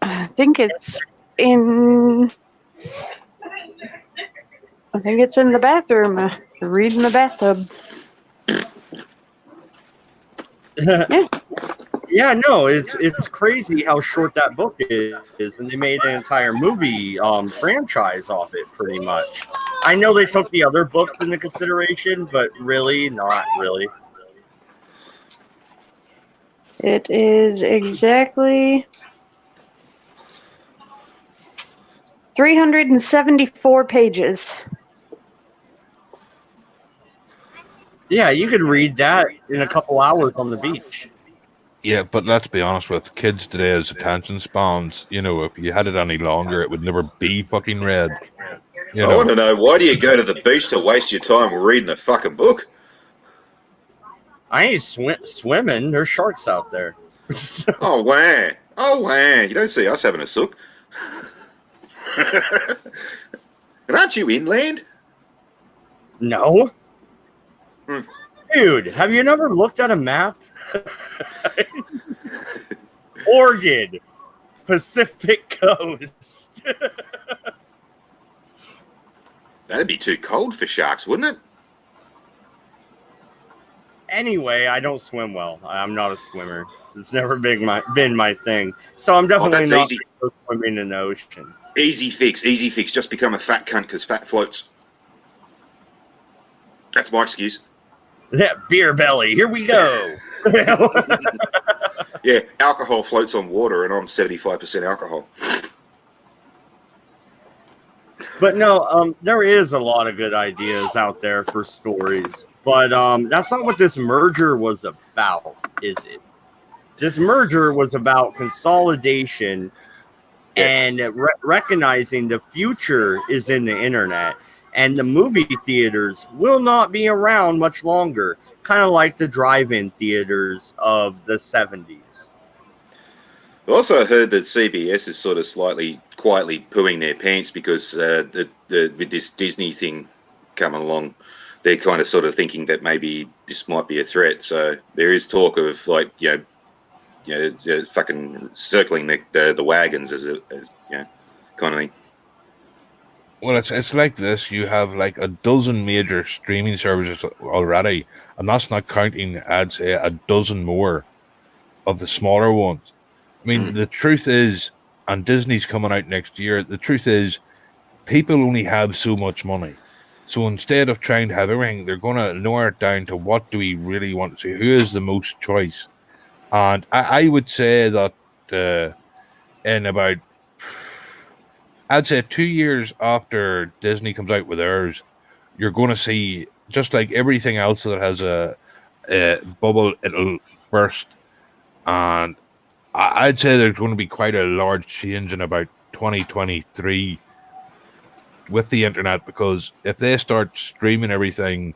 S3: I think it's in the bathroom. Read in the bathtub. Yeah.
S2: Yeah, no, it's crazy how short that book is, and they made an entire movie franchise off it, pretty much. I know they took the other books into consideration, but really, not really.
S3: It is exactly 374 pages.
S2: Yeah, you could read that in a couple hours on the beach.
S1: Yeah, but let's be honest with kids today's attention spans. If you had it any longer, it would never be fucking read.
S6: I want to know, why do you go to the beach to waste your time reading a fucking book?
S2: I ain't swimming. There's sharks out there.
S6: Oh, wow. Oh, wow. You don't see us having a sook. And aren't you inland?
S2: No.
S6: Hmm.
S2: Dude, have you never looked at a map? Oregon, Pacific Coast.
S6: That'd be too cold for sharks, wouldn't it?
S2: Anyway, I don't swim well. I'm not a swimmer. It's never been my thing. So I'm definitely
S6: that's
S2: not
S6: easy.
S2: gonna go swimming in the ocean.
S6: Easy fix, easy fix. Just become a fat cunt because fat floats. That's my excuse.
S2: Yeah, beer belly. Here we go.
S6: Yeah, alcohol floats on water, and I'm 75% alcohol.
S2: But no, there is a lot of good ideas out there for stories. But that's not what this merger was about, is it? This merger was about consolidation and recognizing the future is in the internet, and the movie theaters will not be around much longer, kind of like the drive-in theaters of the 70s.
S6: I also heard that CBS is sort of slightly quietly pooing their pants because with this Disney thing coming along, they're kind of sort of thinking that maybe this might be a threat. So there is talk of fucking circling the wagons as kind of thing.
S1: Well, it's like this. You have like a dozen major streaming services already, and that's not counting, I'd say, a dozen more of the smaller ones. I mean, the truth is, and Disney's coming out next year, the truth is, people only have so much money. So instead of trying to have everything, they're going to narrow it down to what do we really want to see? Who is the most choice? And I would say that in about, I'd say 2 years after Disney comes out with theirs, you're going to see, just like everything else that has a bubble, it'll burst. And I'd say there's going to be quite a large change in about 2023 with the internet, because if they start streaming everything,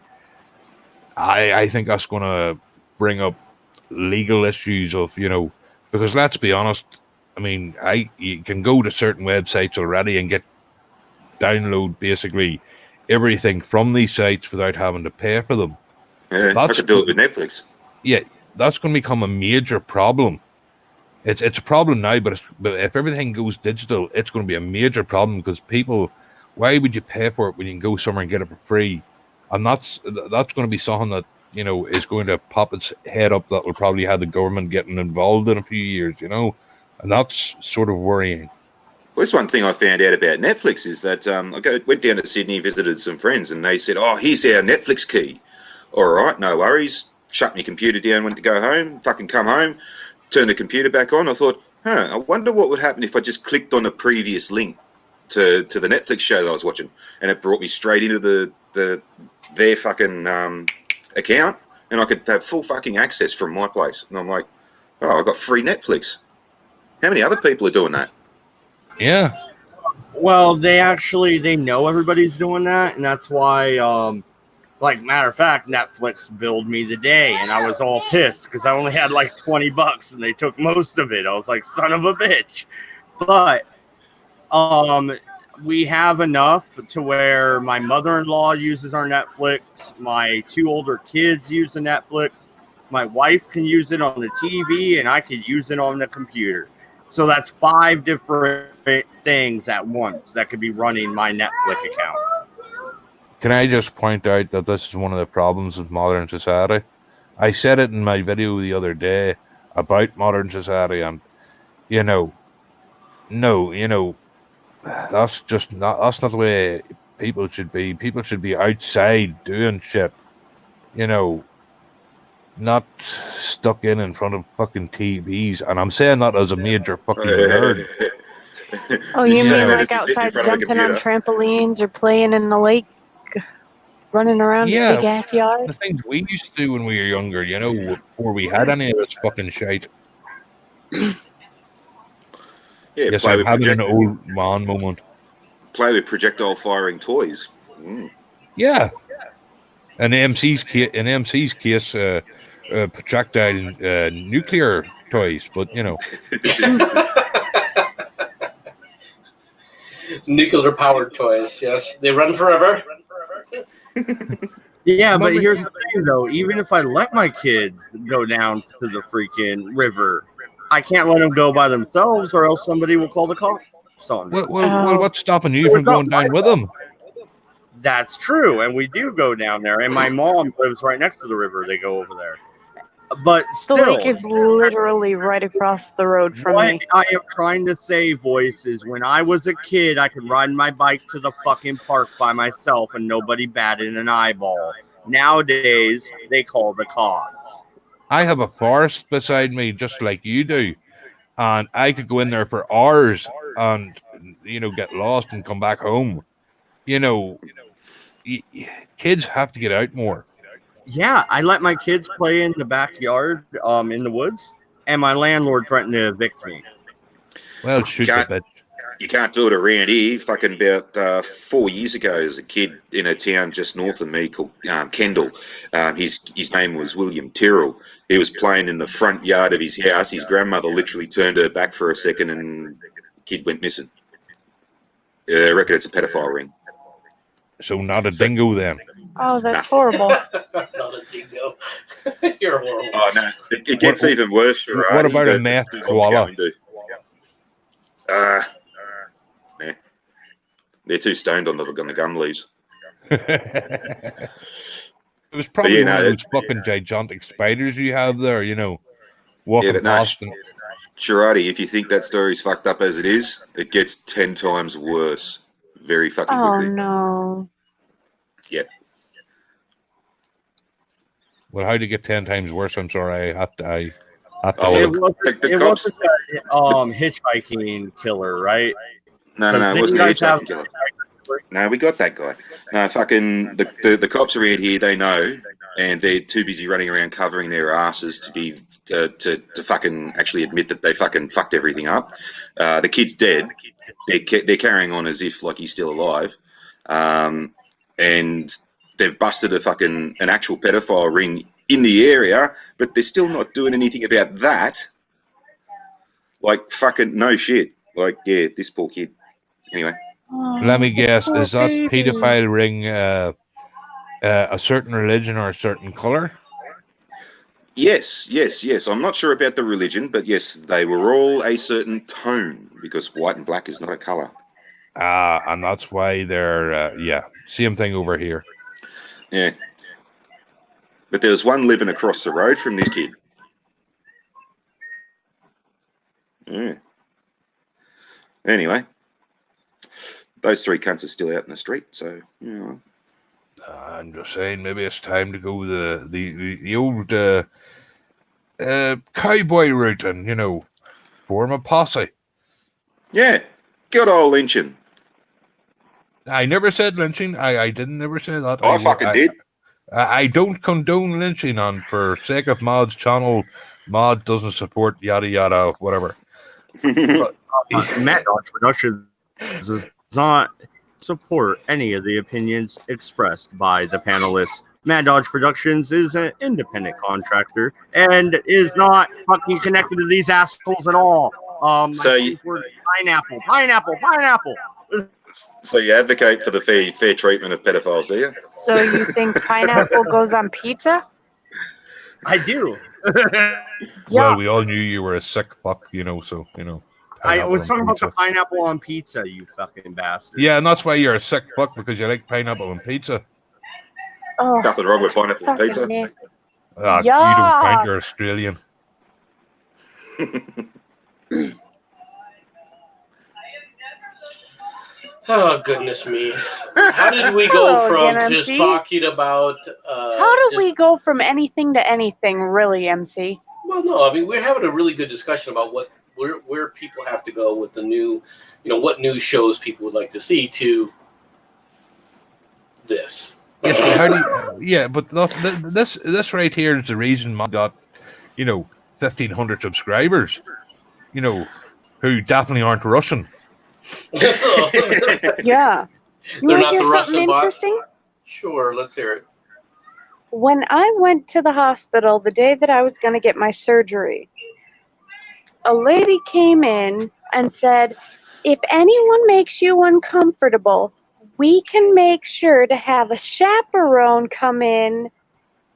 S1: I think that's going to bring up legal issues of, because let's be honest, I mean, you can go to certain websites already and download basically everything from these sites without having to pay for them.
S6: Yeah, I could do it with Netflix.
S1: Yeah, that's going to become a major problem. It's a problem now, but if everything goes digital, it's going to be a major problem, because people, why would you pay for it when you can go somewhere and get it for free? And that's going to be something that is going to pop its head up. That will probably have the government getting involved in a few years, and that's sort of worrying.
S6: Well, this one thing I found out about Netflix is that I went down to Sydney, visited some friends, and they said, "Oh, here's our Netflix key." All right, no worries. Shut my computer down, went to go home. Fucking come home, turn the computer back on. I thought, I wonder what would happen if I just clicked on a previous link to the Netflix show that I was watching, and it brought me straight into their fucking account, and I could have full fucking access from my place. And I'm like, oh, I got free Netflix. How many other people are doing that?
S1: Yeah.
S2: Well, they know everybody's doing that, and that's why, like, matter of fact, Netflix billed me today, and I was all pissed because I only had like $20 and they took most of it. I was like, son of a bitch. But we have enough to where my mother-in-law uses our Netflix, my 2 older kids use the Netflix, my wife can use it on the TV, and I could use it on the computer. So that's 5 different things at once that could be running my Netflix account.
S1: Can I just point out that this is one of the problems of modern society? I said it in my video the other day about modern society, and that's not the way people should be. People should be outside doing shit, not stuck in front of fucking TVs. And I'm saying that as a major fucking nerd.
S3: Oh, you
S6: So
S3: mean
S6: that
S3: like
S6: is to sit in
S3: outside
S6: front of a
S3: jumping on
S6: computer.
S3: trampolines or playing in the lake, running around
S1: Yeah,
S3: a big ass yard?
S1: the things we used to do when we were younger, before we had any of this fucking shite.
S6: Yeah,
S1: Yes, I'm having an old man moment.
S6: Play with projectile firing toys.
S1: Yeah. In MC's case, projectile nuclear toys, but
S4: Nuclear powered toys. Yes, they run forever.
S2: Yeah, but
S1: Mommy-
S2: here's the thing, though. Even if I let my kids go down to the freaking river, I can't let them go by themselves, or else somebody will call the cops on me.
S1: what's stopping you from going down with them?
S2: That's true, and we do go down there. And my mom lives right next to the river. They go over there. But
S3: The
S2: still,
S3: lake is literally right across the road from
S2: what
S3: me.
S2: I am trying to say, voice, is when I was a kid, I could ride my bike to the fucking park by myself and nobody batted an eyeball. Nowadays, they call the cops.
S1: I have a forest beside me, just like you do, and I could go in there for hours and get lost and come back home. Kids have to get out more.
S2: Yeah, I let my kids play in the backyard, in the woods, and my landlord threatened to evict me.
S1: Well, shoot the
S6: Can't-
S1: bit.
S6: You can't do it around here. Fucking about 4 years ago, there's a kid in a town just north of me called Kendall. His name was William Tyrrell. He was playing in the front yard of his house. His grandmother literally turned her back for a second, and the kid went missing. I reckon it's a pedophile ring.
S1: So not a dingo then.
S3: Oh, that's horrible.
S4: Not a dingo. You're horrible.
S6: Oh no, it gets even worse.
S1: What about a meth koala?
S6: Nah. They're too stoned on the gum leaves.
S1: It was probably one of those fucking gigantic spiders you have there, walking
S6: but no,
S1: past.
S6: Sharadi, if you think that story's fucked up as it is, it gets 10 times worse very fucking
S3: Oh
S6: quickly.
S3: no.
S6: Yeah.
S1: Well, how to get 10 times worse? I'm sorry, I have to.
S6: Oh,
S2: It
S6: look,
S2: wasn't,
S6: the
S2: it
S6: cops.
S2: wasn't a hitchhiking killer, right?
S6: No,
S2: Because
S6: it
S2: then
S6: wasn't
S2: you
S6: a
S2: guys have-
S6: hitchhiking killer. No, we got that guy. No, fucking the cops around here, they know, and they're too busy running around covering their asses to fucking actually admit that they fucking fucked everything up. The kid's dead. They're carrying on as if like he's still alive, and they've busted an actual pedophile ring in the area, but they're still not doing anything about that. Like fucking no shit. Like yeah, this poor kid. Anyway.
S3: Oh,
S1: Let me guess,
S3: poor
S1: is that
S3: baby.
S1: pedophile ring a certain religion or a certain color?
S6: Yes. I'm not sure about the religion, but yes, they were all a certain tone because white and black is not a color.
S1: And that's why they're same thing over here.
S6: Yeah. But there was one living across the road from this kid. Yeah. Anyway, those three cunts are still out in the street, so
S1: I'm just saying, maybe it's time to go the old cowboy route and form a posse.
S6: yeah, good old lynching.
S1: I never said lynching. I didn't never say that.
S6: I fucking did.
S1: I don't condone lynching on for sake of Mod's channel. Mod doesn't support yada yada whatever. But,
S2: Matt Dodge Productions does not support any of the opinions expressed by the panelists. Mad Dodge Productions is an independent contractor and is not fucking connected to these assholes at all.
S6: So
S2: pineapple.
S6: So you advocate for the fair treatment of pedophiles, do you?
S3: So you think pineapple goes on pizza?
S2: I do.
S1: Well, we all knew you were a sick fuck, so
S2: I was talking about the
S1: pizza.
S2: pineapple on pizza, you fucking bastard.
S1: Yeah, and that's why you're a sick fuck, because you like pineapple and pizza.
S3: Oh,
S6: Nothing wrong with pineapple and
S3: fucking
S6: pizza.
S3: nasty.
S1: You don't
S3: Yuck.
S1: count, you're Australian.
S4: Oh goodness me! How did we go
S3: Hello
S4: from
S3: again,
S4: just
S3: MC.
S4: talking about?
S3: How did we go from anything to anything, really, MC?
S4: Well, no, I mean we're having a really good discussion about where people have to go with the new, what new shows people would like to see to this.
S1: Yes, but how do you, but this right here is the reason Mod got 1,500 subscribers. Who definitely aren't Russian.
S3: Yeah. You
S4: They're
S3: want
S4: not
S3: to hear
S4: the
S3: something
S4: Russian bots?
S3: interesting?
S4: Sure, let's hear it.
S3: When I went to the hospital the day that I was going to get my surgery, a lady came in and said, if anyone makes you uncomfortable, we can make sure to have a chaperone come in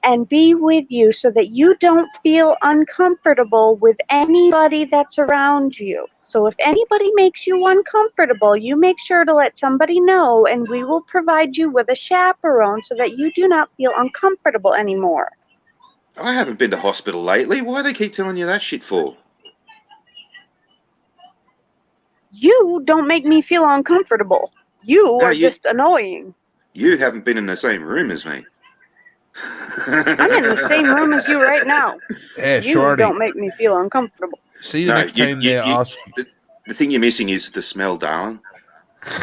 S3: and be with you so that you don't feel uncomfortable with anybody that's around you. So if anybody makes you uncomfortable, you make sure to let somebody know, and we will provide you with a chaperone so that you do not feel uncomfortable anymore.
S6: I haven't been to hospital lately. Why do they keep telling you that shit for?
S3: You don't make me feel uncomfortable. You
S6: No,
S3: are just annoying.
S6: You haven't been in the same room as me.
S3: I'm in the same room as you right now.
S1: Hey,
S3: You
S1: Shorty.
S3: don't make me feel uncomfortable.
S1: See, the next time they ask...
S6: The thing you're missing is the smell, darling.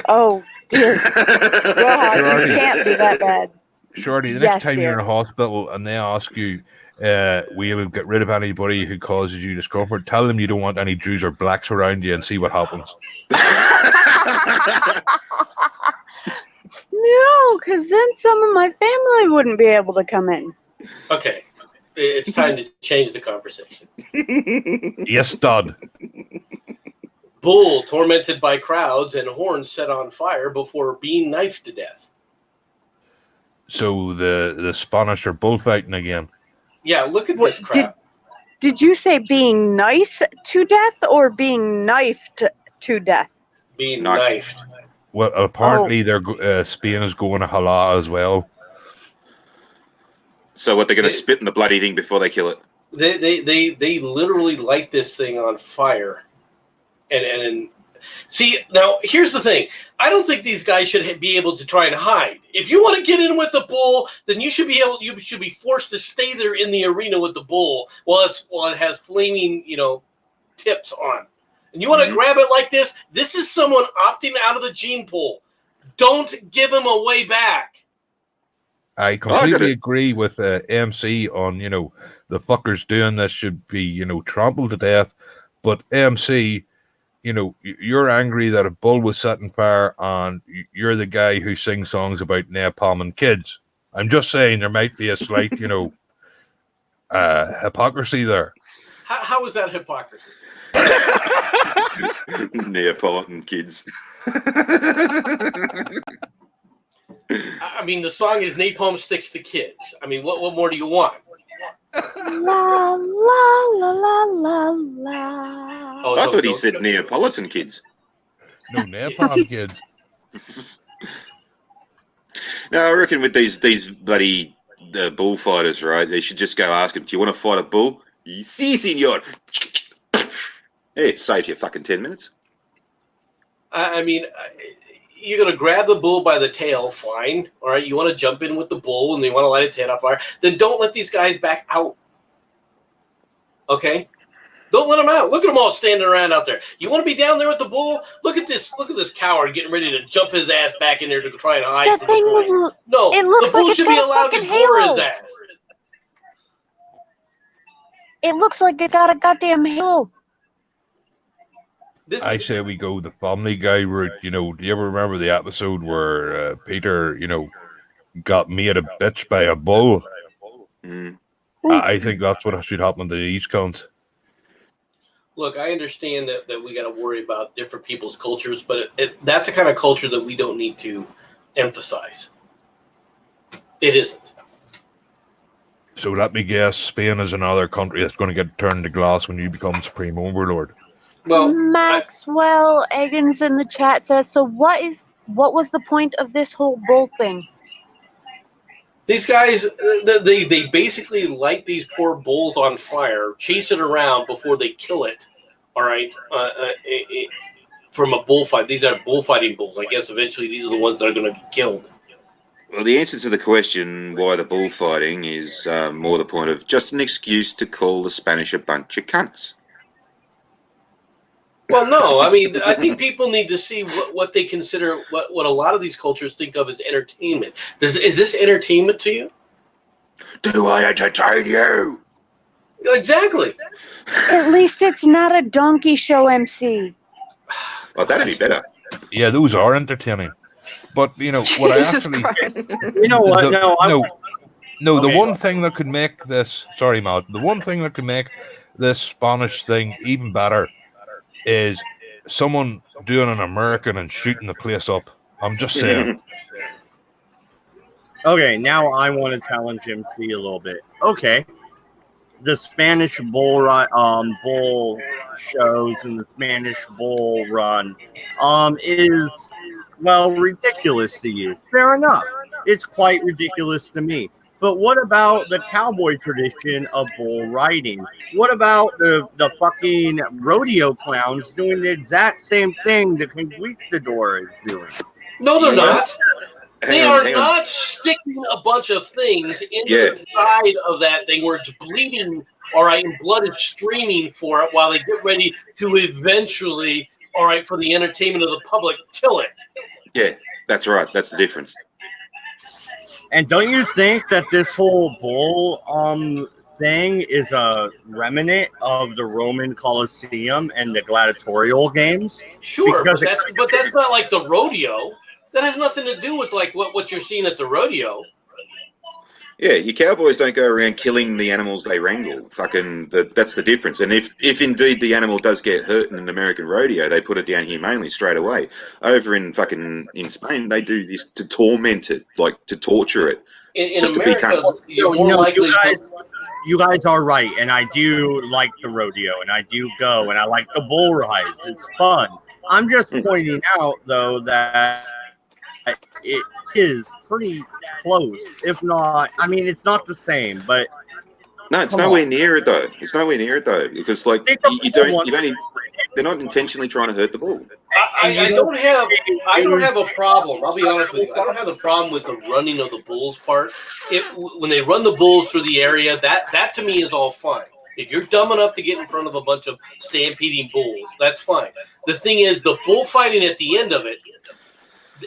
S3: Oh, dear God,
S1: Shorty.
S3: you can't be that bad.
S1: Shorty, the
S3: Yes,
S1: next time
S3: dear.
S1: you're in a hospital and they ask you, we'll get rid of anybody who causes you discomfort, tell them you don't want any Jews or blacks around you and see what happens.
S3: No, because then some of my family wouldn't be able to come in.
S4: Okay. It's time to change the conversation.
S1: Yes, Dad.
S4: Bull tormented by crowds and horns set on fire before being knifed to death.
S1: So the Spanish are bullfighting again.
S4: Yeah, look at this crap.
S3: Did you say being nice to death or being knifed to death?
S4: Being knifed.
S1: Well, apparently Spain is going to halal as well.
S6: So what, they're going to spit in the bloody thing before they kill it?
S4: They literally light this thing on fire. And see, now here's the thing. I don't think these guys should be able to try and hide. If you want to get in with the bull, then you should be forced to stay there in the arena with the bull while it has flaming, tips on. And you want to grab it like this? This is someone opting out of the gene pool. Don't give him a way back.
S1: I completely agree with MC on, the fuckers doing this should be, trampled to death. But MC, you're angry that a bull was set on fire and you're the guy who sings songs about napalm and kids. I'm just saying there might be a slight, hypocrisy there.
S4: How is that hypocrisy?
S6: Neapolitan kids.
S4: I mean, the song is Napalm Sticks to Kids. I mean, what more do you want?
S3: La, la, la, la, la, la.
S6: Oh, I thought he said Neapolitan kids.
S1: No, napalm kids.
S6: No, I reckon with these bloody bullfighters, right, they should just go ask them, do you want to fight a bull? Si, senor. Hey, save you fucking 10 minutes.
S4: I mean, you're going to grab the bull by the tail, fine. All right, you want to jump in with the bull and you want to light its head on fire, then don't let these guys back out. Okay? Don't let them out. Look at them all standing around out there. You want to be down there with the bull? Look at this coward getting ready to jump his ass back in there to try and hide from the bull. No, the bull should be allowed to gore his ass.
S3: It looks like it's got a goddamn halo.
S1: I say we go the Family Guy route. Do you ever remember the episode where Peter, got made a bitch by a bull? I think that's what should happen to these cunts.
S4: Look, I understand that we got to worry about different people's cultures, but that's the kind of culture that we don't need to emphasize. It isn't.
S1: So let me guess, Spain is another country that's going to get turned to glass when you become Supreme Overlord.
S3: Well, Maxwell Eggins in the chat says, so what was the point of this whole bull thing?
S4: These guys, they basically light these poor bulls on fire, chase it around before they kill it, all right, from a bullfight. These are bullfighting bulls. I guess eventually these are the ones that are going to be killed.
S6: Well, the answer to the question why the bullfighting is more the point of just an excuse to call the Spanish a bunch of cunts.
S4: Well, no, I mean, I think people need to see what they consider, what a lot of these cultures think of as entertainment. Is this entertainment to you?
S6: Do I entertain you?
S4: Exactly.
S3: At least it's not a donkey show, MC.
S6: Well, that'd be better.
S1: Yeah, those are entertaining. But, what I actually...
S2: You know what?
S1: No, the
S2: Okay.
S1: one thing that could make this, sorry, Matt, the one thing that could make this Spanish thing even better is someone doing an American and shooting the place up. I'm just saying.
S2: Okay, now I want to challenge MC a little bit. Okay, the Spanish bull shows and the Spanish bull run is, well, ridiculous to you. Fair enough. It's quite ridiculous to me. But what about the cowboy tradition of bull riding? What about the fucking rodeo clowns doing the exact same thing the conquistador is doing?
S4: No, they're not. They are
S6: hang on.
S4: not sticking a bunch of things into
S6: Yeah.
S4: the side of that thing where it's bleeding, all right, and blood is streaming for it while they get ready to eventually, all right, for the entertainment of the public, kill it.
S6: Yeah, that's right. That's the difference.
S2: And don't you think that this whole bull thing is a remnant of the Roman Colosseum and the gladiatorial games?
S4: Sure,
S2: Because
S4: but that's not like the rodeo. That has nothing to do with like what you're seeing at the rodeo.
S6: Yeah, your cowboys don't go around killing the animals they wrangle. That's the difference. And if indeed the animal does get hurt in an American rodeo, they put it down humanely straight away. Over in Spain, they do this to torment it, like to torture it.
S4: In
S6: just
S4: America,
S6: to
S4: you're more likely.
S2: You guys are right, and I do like the rodeo, and I do go, and I like the bull rides. It's fun. I'm just pointing out, though, that it is pretty close, if not. I mean, it's not the same, but
S6: No, it's nowhere near it though. It's nowhere near it though, because like they're not intentionally trying to hurt the bull.
S4: I don't have a problem. I'll be honest with you. I don't have a problem with the running of the bulls part. When they run the bulls through the area, that to me is all fine. If you're dumb enough to get in front of a bunch of stampeding bulls, that's fine. The thing is, the bullfighting at the end of it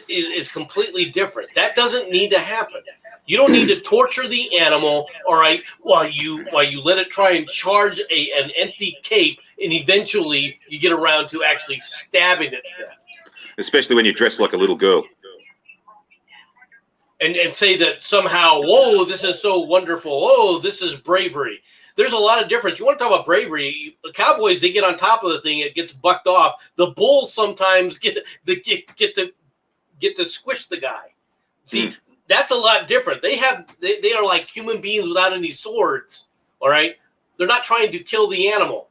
S4: is completely different. That doesn't need to happen. You don't need to torture the animal, all right, while you let it try and charge an empty cape, and eventually you get around to actually stabbing it to death.
S6: Especially when you're dressed like a little girl.
S4: And say that somehow, whoa, this is so wonderful. Oh, this is bravery. There's a lot of difference. You want to talk about bravery? The cowboys, they get on top of the thing, it gets bucked off. The bulls sometimes get to squish the guy. See, that's a lot different. They are like human beings without any swords. All right, they're not trying to kill the animal.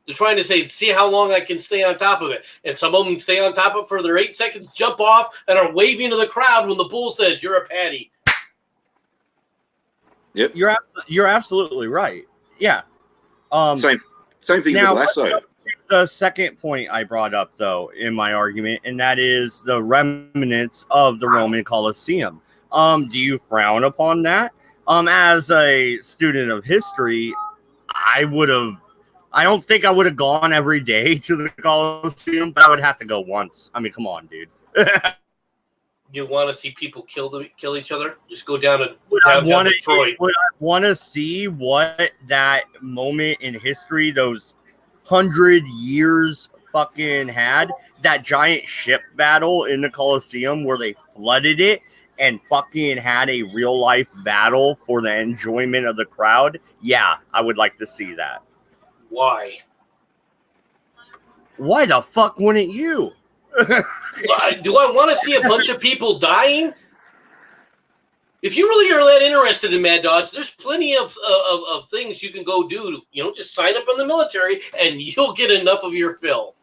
S4: They're trying to see how long I can stay on top of it. And some of them stay on top of it for their 8 seconds, jump off, and are waving to the crowd when the bull says, "You're a patty."
S6: Yep,
S2: you're absolutely right. Yeah.
S6: Same thing with lasso.
S2: The second point I brought up, though, in my argument, and that is the remnants of the Roman Colosseum. Do you frown upon that? As a student of history, I don't think I would have gone every day to the Colosseum, but I would have to go once. I mean, come on, dude.
S4: You want to see people kill each other? Just go down to
S2: Detroit. Would I want to see what that moment in history, those 100 years fucking had? That giant ship battle in the Colosseum where they flooded it and fucking had a real life battle for the enjoyment of the crowd? Yeah, I would like to see that.
S4: Why?
S2: Why the fuck wouldn't you?
S4: Do I want to see a bunch of people dying? If you really are that interested in Mad Dogs, there's plenty of things you can go do. Just sign up in the military and you'll get enough of your fill.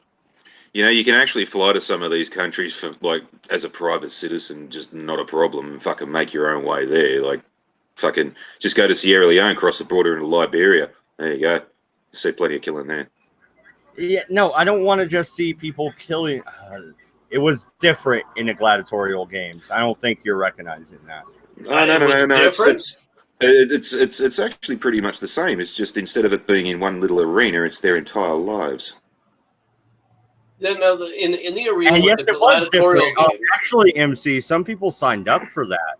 S6: You can actually fly to some of these countries for as a private citizen, just not a problem, and fucking make your own way there. Like, fucking just go to Sierra Leone, cross the border into Liberia. There you go. You see plenty of killing there.
S2: Yeah, no, I don't want to just see people killing. It was different in the gladiatorial games. I don't think you're recognizing that.
S6: No. It's actually pretty much the same. It's just instead of it being in one little arena, it's their entire lives.
S4: In the arena,
S2: and yes,
S4: with the
S2: it was
S4: gladiatorial
S2: different.
S4: game.
S2: Actually, MC, some people signed up for that.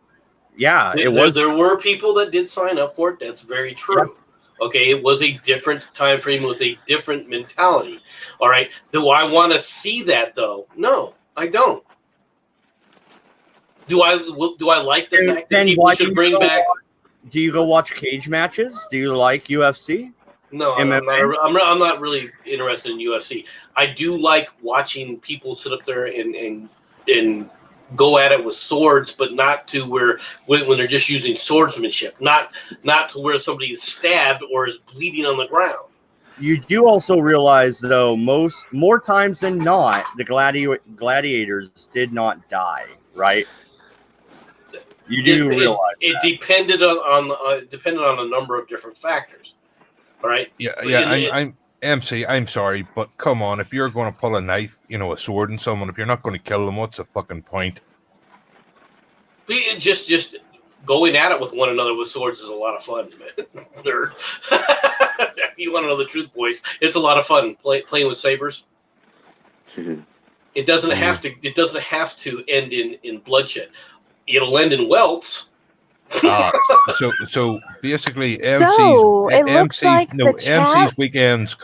S2: Yeah,
S4: There were people that did sign up for it. That's very true. Yep. Okay, it was a different time frame with a different mentality. All right. Do I want to see that though? No, I don't. Do I like the fact that people should bring back?
S2: Do you go watch cage matches? Do you like UFC?
S4: No, I'm not really interested in UFC. I do like watching people sit up there and go at it with swords, but not to where when they're just using swordsmanship, not to where somebody is stabbed or is bleeding on the ground.
S2: You do also realize, though, more times than not, the gladiators did not die, right? You do realize
S4: it depended on a number of different factors. All right.
S1: Yeah. I'm MC. I'm sorry, but come on. If you're going to pull a knife, a sword in someone, if you're not going to kill them, what's the fucking point?
S4: Just going at it with one another with swords is a lot of fun, man. Nerd. You want to know the truth, boys? It's a lot of fun playing with sabers. It doesn't have to. It doesn't have to end in bloodshed. It'll end in welts.
S1: So basically,
S3: MC's
S1: weekends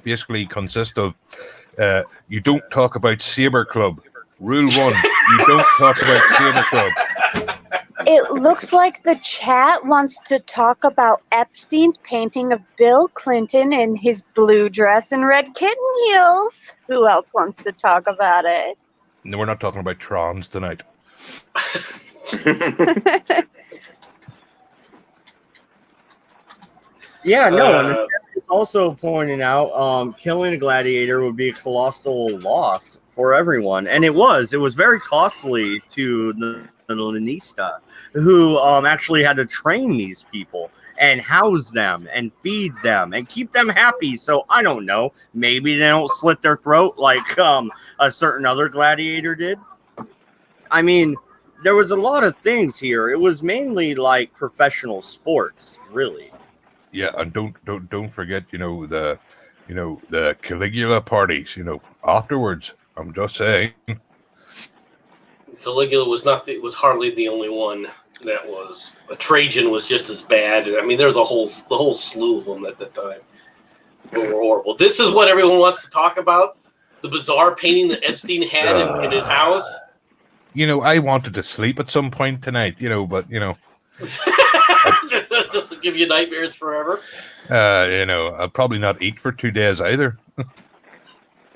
S1: basically consist of you don't talk about Saber Club. Rule 1: you don't talk about Saber Club.
S3: It looks like the chat wants to talk about Epstein's painting of Bill Clinton in his blue dress and red kitten heels. Who else wants to talk about it?
S1: No, we're not talking about trans tonight.
S2: Yeah, no, and it's also pointing out killing a gladiator would be a colossal loss for everyone. And it was very costly to the Lanista, who actually had to train these people and house them and feed them and keep them happy. So I don't know, maybe they don't slit their throat like a certain other gladiator did. I mean, there was a lot of things here. It was mainly like professional sports, really.
S1: Yeah, and don't forget, the Caligula parties, afterwards. I'm just saying.
S4: Caligula was hardly the only one that was. Trajan was just as bad. I mean, there was the whole slew of them at the time. They were horrible. This is what everyone wants to talk about: the bizarre painting that Epstein had in his house.
S1: I wanted to sleep at some point tonight, but
S4: This will give you nightmares forever.
S1: I'll probably not eat for 2 days either.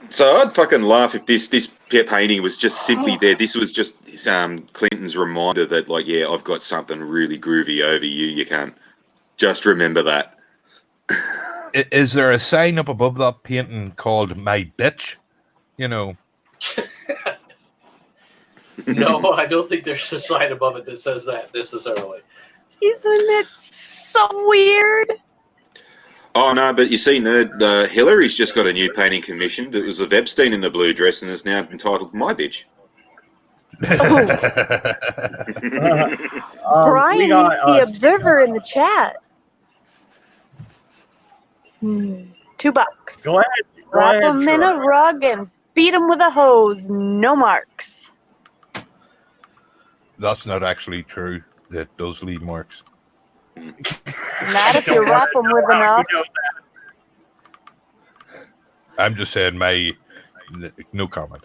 S6: So I'd fucking laugh if this painting was just simply there. This was just Clinton's reminder that, like, yeah, I've got something really groovy over you. You can't just remember that.
S1: Is there a sign up above that painting called "My Bitch"?
S4: No, I don't think there's a sign above it that says that necessarily.
S3: Isn't it so weird?
S6: Oh, no, but you see, nerd, Hillary's just got a new painting commissioned. It was of Epstein in the blue dress and is now entitled "My Bitch."
S3: Brian, the observer in the chat. $2.
S2: Go ahead.
S3: Wrap him in a rug and beat him with a hose. No marks.
S1: That's not actually true. That does leave marks.
S3: Not if you wrap them with enough.
S1: I'm just saying no comment.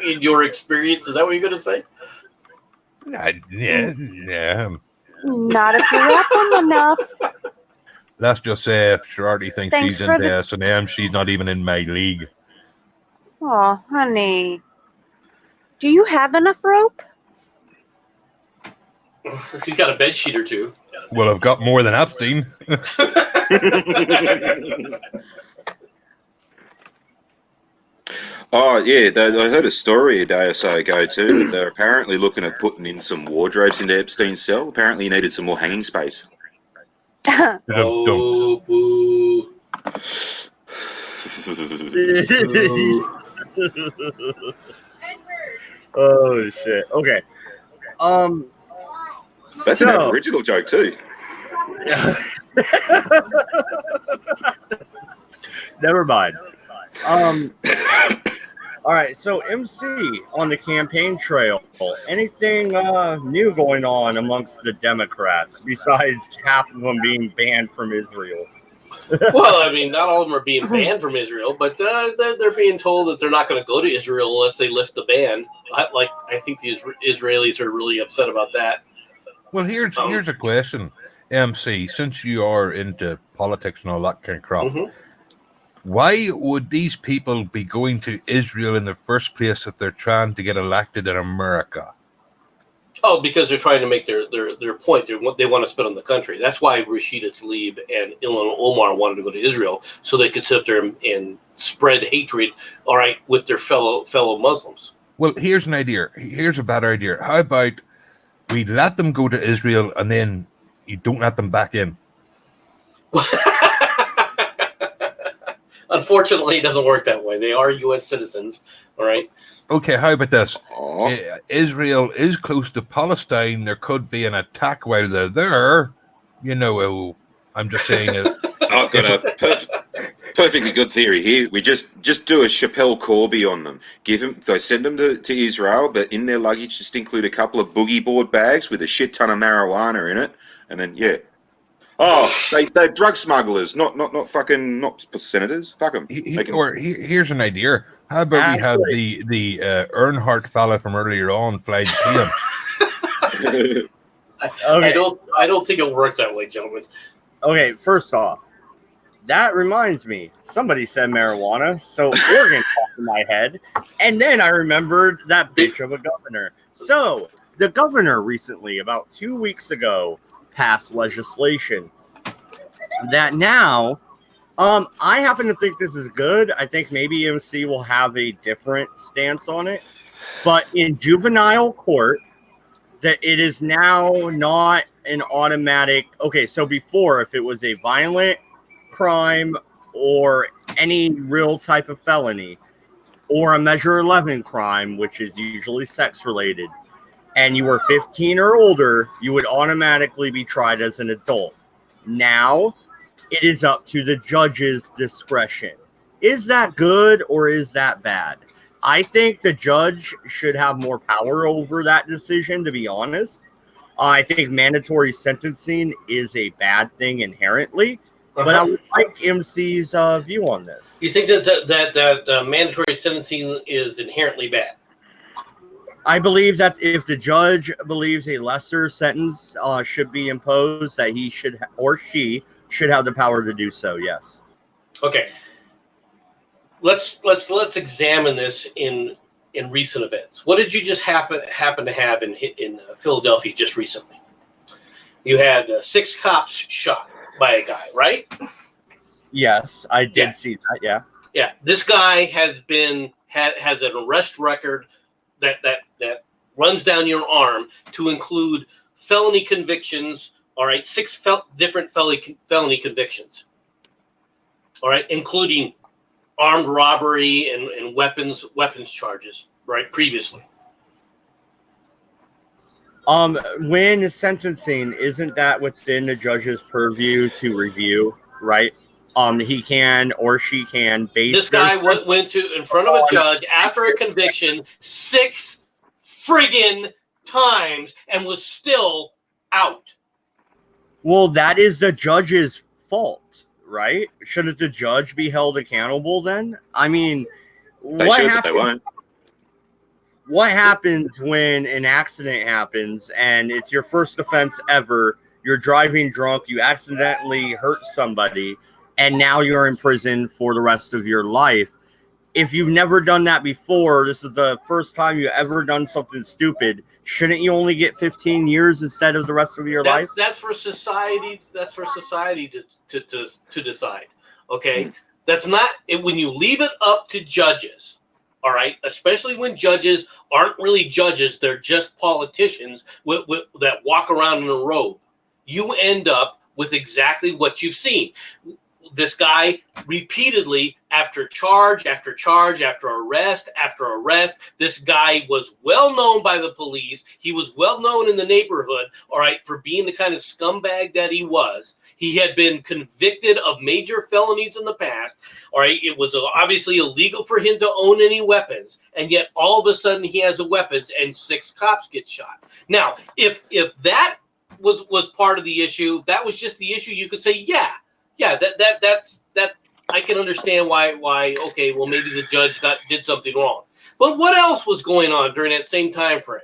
S4: In your experience, is that what you're going to say?
S1: Yeah.
S3: Not if you wrap them enough.
S1: Let's just say if Shirley thinks
S3: Thanks
S1: she's
S3: for
S1: in
S3: the-
S1: S&M, she's not even in my league.
S3: Oh, honey. Do you have enough rope?
S4: He's got a bed sheet or two.
S1: Well, I've got more than Epstein.
S6: Oh, yeah, I heard a story a day or so ago, too, that they're apparently looking at putting in some wardrobes into Epstein's cell. Apparently he needed some more hanging space.
S4: Oh, boo.
S2: Oh, shit. Okay.
S6: That's an Aboriginal joke, too.
S2: Never mind. All right, so MC on the campaign trail. Anything new going on amongst the Democrats besides half of them being banned from Israel?
S4: Well, I mean, not all of them are being banned from Israel, but they're being told that they're not going to go to Israel unless they lift the ban. I think the Israelis are really upset about that.
S1: Well, here's a question, MC. Since you are into politics and all that kind of crap,
S4: Mhm.
S1: why would these people be going to Israel in the first place if they're trying to get elected in America?
S4: Oh, because they're trying to make their point. They want to spit on the country. That's why Rashida Tlaib and Ilhan Omar wanted to go to Israel, so they could sit up there and spread hatred, all right, with their fellow Muslims.
S1: Well, here's an idea. Here's a better idea. How about we let them go to Israel and then you don't let them back in?
S4: Unfortunately, it doesn't work that way. They are U.S. citizens, all right?
S1: Okay, how about this?
S6: Oh,
S1: Israel is close to Palestine. There could be an attack while they're there. You know, I'm just saying it.
S6: I've got a perfectly good theory here. We just do a Chappelle Corby on them. Send them to Israel, but in their luggage just include a couple of boogie board bags with a shit ton of marijuana in it, and then oh, they're drug smugglers, not senators. Fuck them.
S1: Here's an idea. How about we have the Earnhardt fella from earlier on fly to him?
S4: I don't think it works that way, gentlemen.
S2: Okay, first off, that reminds me. Somebody said marijuana, so Oregon popped in my head, and then I remembered that bitch of a governor. So the governor recently, about 2 weeks ago, passed legislation that now, I happen to think this is good. I think maybe MC will have a different stance on it, but in juvenile court, that it is now not an automatic. Okay, so before, if it was a violent crime or any real type of felony or a Measure 11 crime, which is usually sex related, and you were 15 or older, you would automatically be tried as an adult. Now, it is up to the judge's discretion. Is that good or is that bad? I think the judge should have more power over that decision, to be honest. I think mandatory sentencing is a bad thing inherently, but I would like MC's view on this.
S4: You think that mandatory sentencing is inherently bad?
S2: I believe that if the judge believes a lesser sentence should be imposed, that he should or she should have the power to do so. Yes.
S4: Okay. Let's examine this in recent events. What did you just happen to have in Philadelphia just recently? You had 6 cops shot by a guy, right?
S2: Yes, I did see that. Yeah.
S4: Yeah. This guy has an arrest record that runs down your arm to include felony convictions. All right, 6 different felony convictions. All right, including armed robbery and weapons charges. Right, previously.
S2: When sentencing, isn't that within the judge's purview to review? Right. He can or she can base.
S4: This guy went to in front of a judge after a conviction 6 friggin' times and was still out.
S2: Well, that is the judge's fault, right? Shouldn't the judge be held accountable then? I mean,
S6: they should, but they won't.
S2: What happens when an accident happens and it's your first offense ever? You're driving drunk, you accidentally hurt somebody, and now you're in prison for the rest of your life. If you've never done that before, this is the first time you've ever done something stupid, shouldn't you only get 15 years instead of the rest of your life?
S4: That's for society. That's for society to decide. Okay, that's not when you leave it up to judges. All right, especially when judges aren't really judges; they're just politicians that walk around in a robe. You end up with exactly what you've seen. This guy repeatedly, after charge, after charge, after arrest, this guy was well known by the police. He was well known in the neighborhood, all right, for being the kind of scumbag that he was. He had been convicted of major felonies in the past, all right. It was obviously illegal for him to own any weapons, and yet all of a sudden he has a weapons and 6 cops get shot. Now, if that was part of the issue, that was just the issue, you could say, yeah, that I can understand why. Okay, well maybe the judge did something wrong. But what else was going on during that same time frame?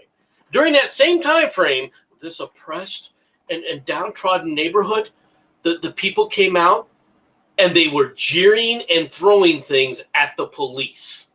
S4: During that same time frame, this oppressed and downtrodden neighborhood, the people came out and they were jeering and throwing things at the police.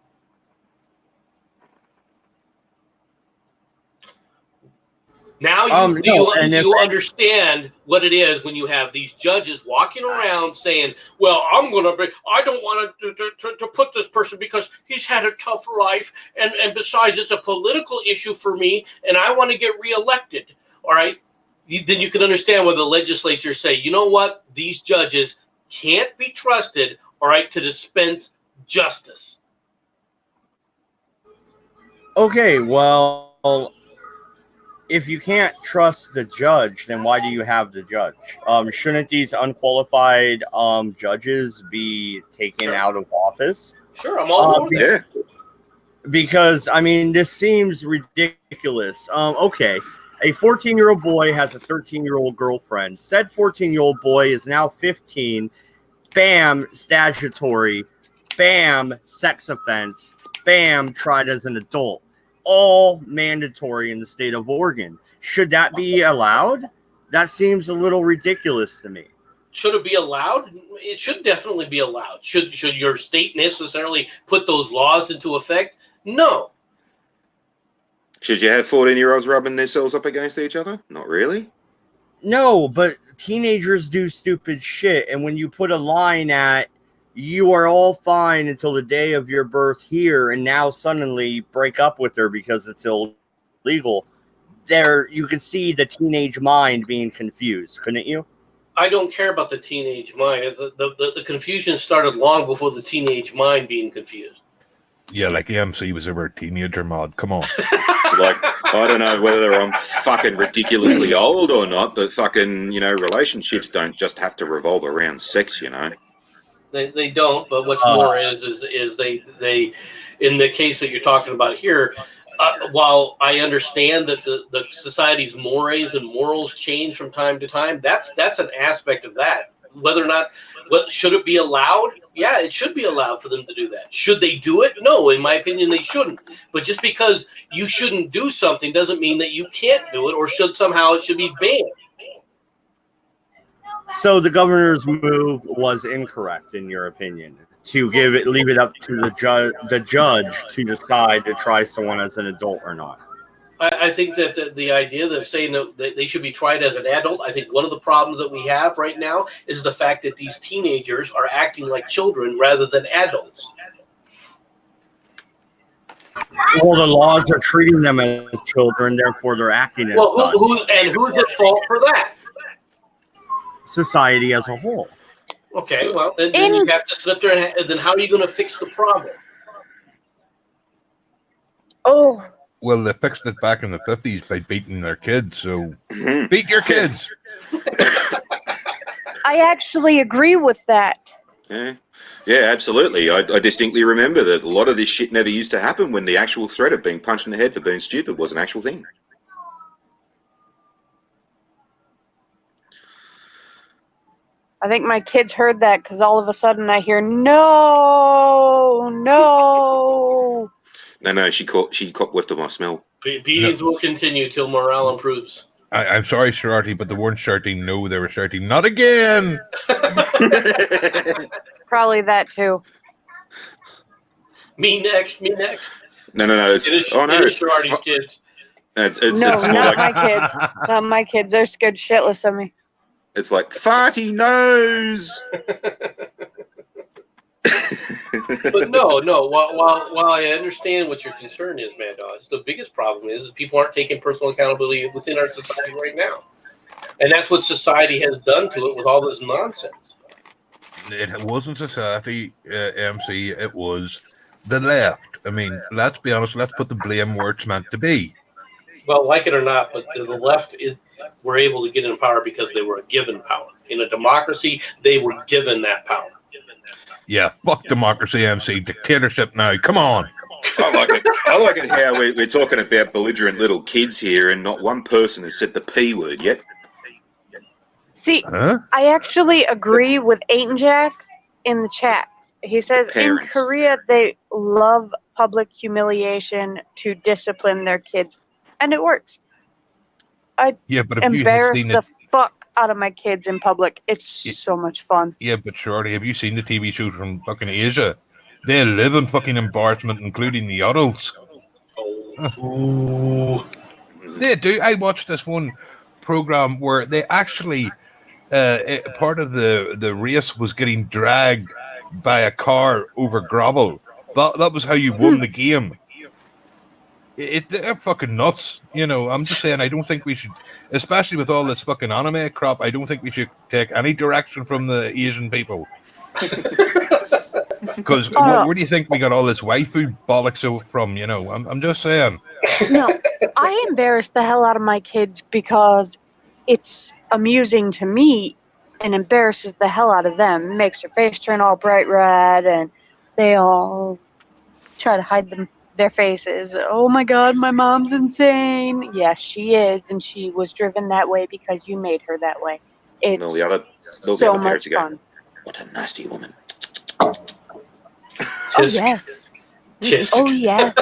S4: Now you understand what it is when you have these judges walking around saying, well, I don't want to put this person because he's had a tough life. And besides, it's a political issue for me and I want to get reelected. All right. Then you can understand why the legislature say, you know what? These judges can't be trusted, all right, to dispense justice.
S2: Okay, well, if you can't trust the judge, then why do you have the judge? Shouldn't these unqualified judges be taken out of office?
S4: Sure, I'm all for that.
S6: Yeah.
S2: Because, I mean, this seems ridiculous. Okay, a 14-year-old boy has a 13-year-old girlfriend. Said 14-year-old boy is now 15. Bam, statutory. Bam, sex offense. Bam, tried as an adult. All mandatory in the state of Oregon. Should that be allowed? That seems a little ridiculous to me.
S4: Should it be allowed? It should definitely be allowed. Should your state necessarily put those laws into effect? No.
S6: Should you have 14-year-olds rubbing themselves up against each other? Not really.
S2: No, but teenagers do stupid shit. And when you put a line at, you are all fine until the day of your birth here, and now suddenly break up with her because it's illegal, there you can see the teenage mind being confused, couldn't you?
S4: I don't care about the teenage mind. The confusion started long before the teenage mind being confused.
S1: Yeah, like AMC was ever a teenager mod. Come on.
S6: It's like, I don't know whether I'm fucking ridiculously old or not, but fucking, relationships don't just have to revolve around sex,
S4: They don't, but what's more is they in the case that you're talking about here, while I understand that the society's mores and morals change from time to time, that's an aspect of that. Whether or not, should it be allowed? Yeah, it should be allowed for them to do that. Should they do it? No, in my opinion, they shouldn't. But just because you shouldn't do something doesn't mean that you can't do it, or it should be banned.
S2: So the governor's move was incorrect, in your opinion, to leave it up to the judge to decide to try someone as an adult or not.
S4: I think that the idea of saying that they should be tried as an adult, I think one of the problems that we have right now is the fact that these teenagers are acting like children rather than adults.
S2: Well, the laws are treating them as children, therefore they're acting as
S4: who's at fault for that?
S2: Society as a whole.
S4: Okay, well, then you have to sit up there, and then how are you going to fix the problem?
S3: Oh.
S1: Well, they fixed it back in the 50s by beating their kids, so beat your kids.
S3: I actually agree with that.
S6: Yeah, absolutely. I distinctly remember that a lot of this shit never used to happen when the actual threat of being punched in the head for being stupid was an actual thing.
S3: I think my kids heard that because all of a sudden I hear, no.
S6: No, she whiffed of my smell.
S4: Beatings will continue till morale improves.
S1: I'm sorry, Shirati, but they weren't shouting no, they were shouting, not again!
S3: Probably that too.
S4: Me next.
S6: No. It's
S4: Shirati's kids.
S3: It's not my kids. Not my kids. They're scared shitless of me.
S6: It's like, farty nose!
S4: But no. While I understand what your concern is, Mad Dodge, the biggest problem is people aren't taking personal accountability within our society right now, and that's what society has done to it with all this nonsense.
S1: It wasn't society, MC. It was the left. I mean, let's be honest. Let's put the blame where it's meant to be.
S4: Well, like it or not, but the left were able to get in power because they were given power. In a democracy, they were given that power.
S1: Yeah, fuck democracy, MC. Dictatorship now. Come on.
S6: I like it how we're talking about belligerent little kids here and not one person has said the P word yet.
S3: See, I actually agree with 8 and Jack in the chat. He says
S6: Parents.
S3: In Korea, they love public humiliation to discipline their kids. And it works. I
S1: Yeah, but if you have
S3: embarrass
S1: seen
S3: the
S1: it,
S3: fuck out of my kids in public. It's so much fun.
S1: yeah, but Shorty, have you seen the TV shows from fucking Asia? They live in fucking embarrassment, including the adults.
S4: Ooh.
S1: They do. I watched this one program where they actually part of the race was getting dragged by a car over gravel. That was how you won the game. They're fucking nuts. You know, I'm just saying, I don't think we should, especially with all this fucking anime crap, I don't think we should take any direction from the Asian people. Because where do you think we got all this waifu bollocks from? You know, I'm just saying.
S3: No, I embarrass the hell out of my kids because it's amusing to me and embarrasses the hell out of them. It makes their face turn all bright red and they all try to hide their faces. Oh my god, my mom's insane. Yes, she is, and she was driven that way because you made her that way. It's
S6: all the other
S3: so
S6: parents
S3: much
S6: who go,
S3: fun.
S6: "What a nasty woman."
S3: Oh yes.
S4: Tisk.
S3: Oh yes.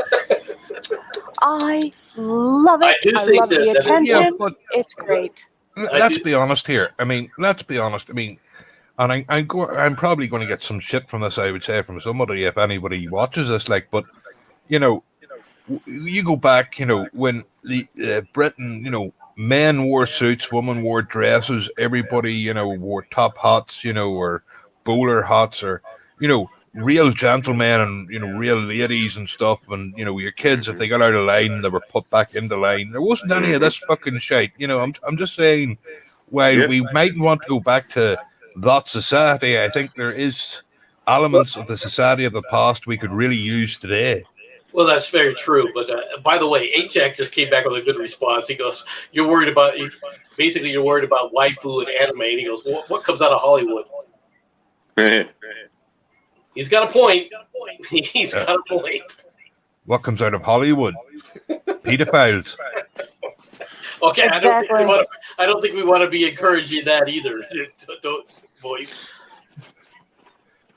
S3: I love
S4: I
S3: it.
S4: do
S3: I
S4: think
S3: love the
S4: that
S3: attention.
S1: Yeah, but
S3: It's great.
S1: let's be honest here. I mean, let's be honest. I mean, and I'm probably going to get some shit from this. I would say from somebody if anybody watches this. Like, but you know, you go back. You know, when the Britain, you know, men wore suits, women wore dresses. Everybody, you know, wore top hats. You know, or bowler hats, or you know, real gentlemen and you know, real ladies and stuff. And you know, your kids, if they got out of line, they were put back into line. There wasn't any of this fucking shit. You know, I'm just saying. While
S6: Yep.
S1: we mightn't want to go back to that society, I think there is elements of the society of the past we could really use today.
S4: Well, that's very true. But by the way, Jack just came back with a good response. He goes, "You're worried about basically you're worried about waifu and anime." And he goes, "What comes out of Hollywood?" He's got a point. He's got a point.
S1: What comes out of Hollywood? Pedophiles.
S4: Okay,
S3: Exactly.
S4: I don't think we want to be encouraging that either, boys.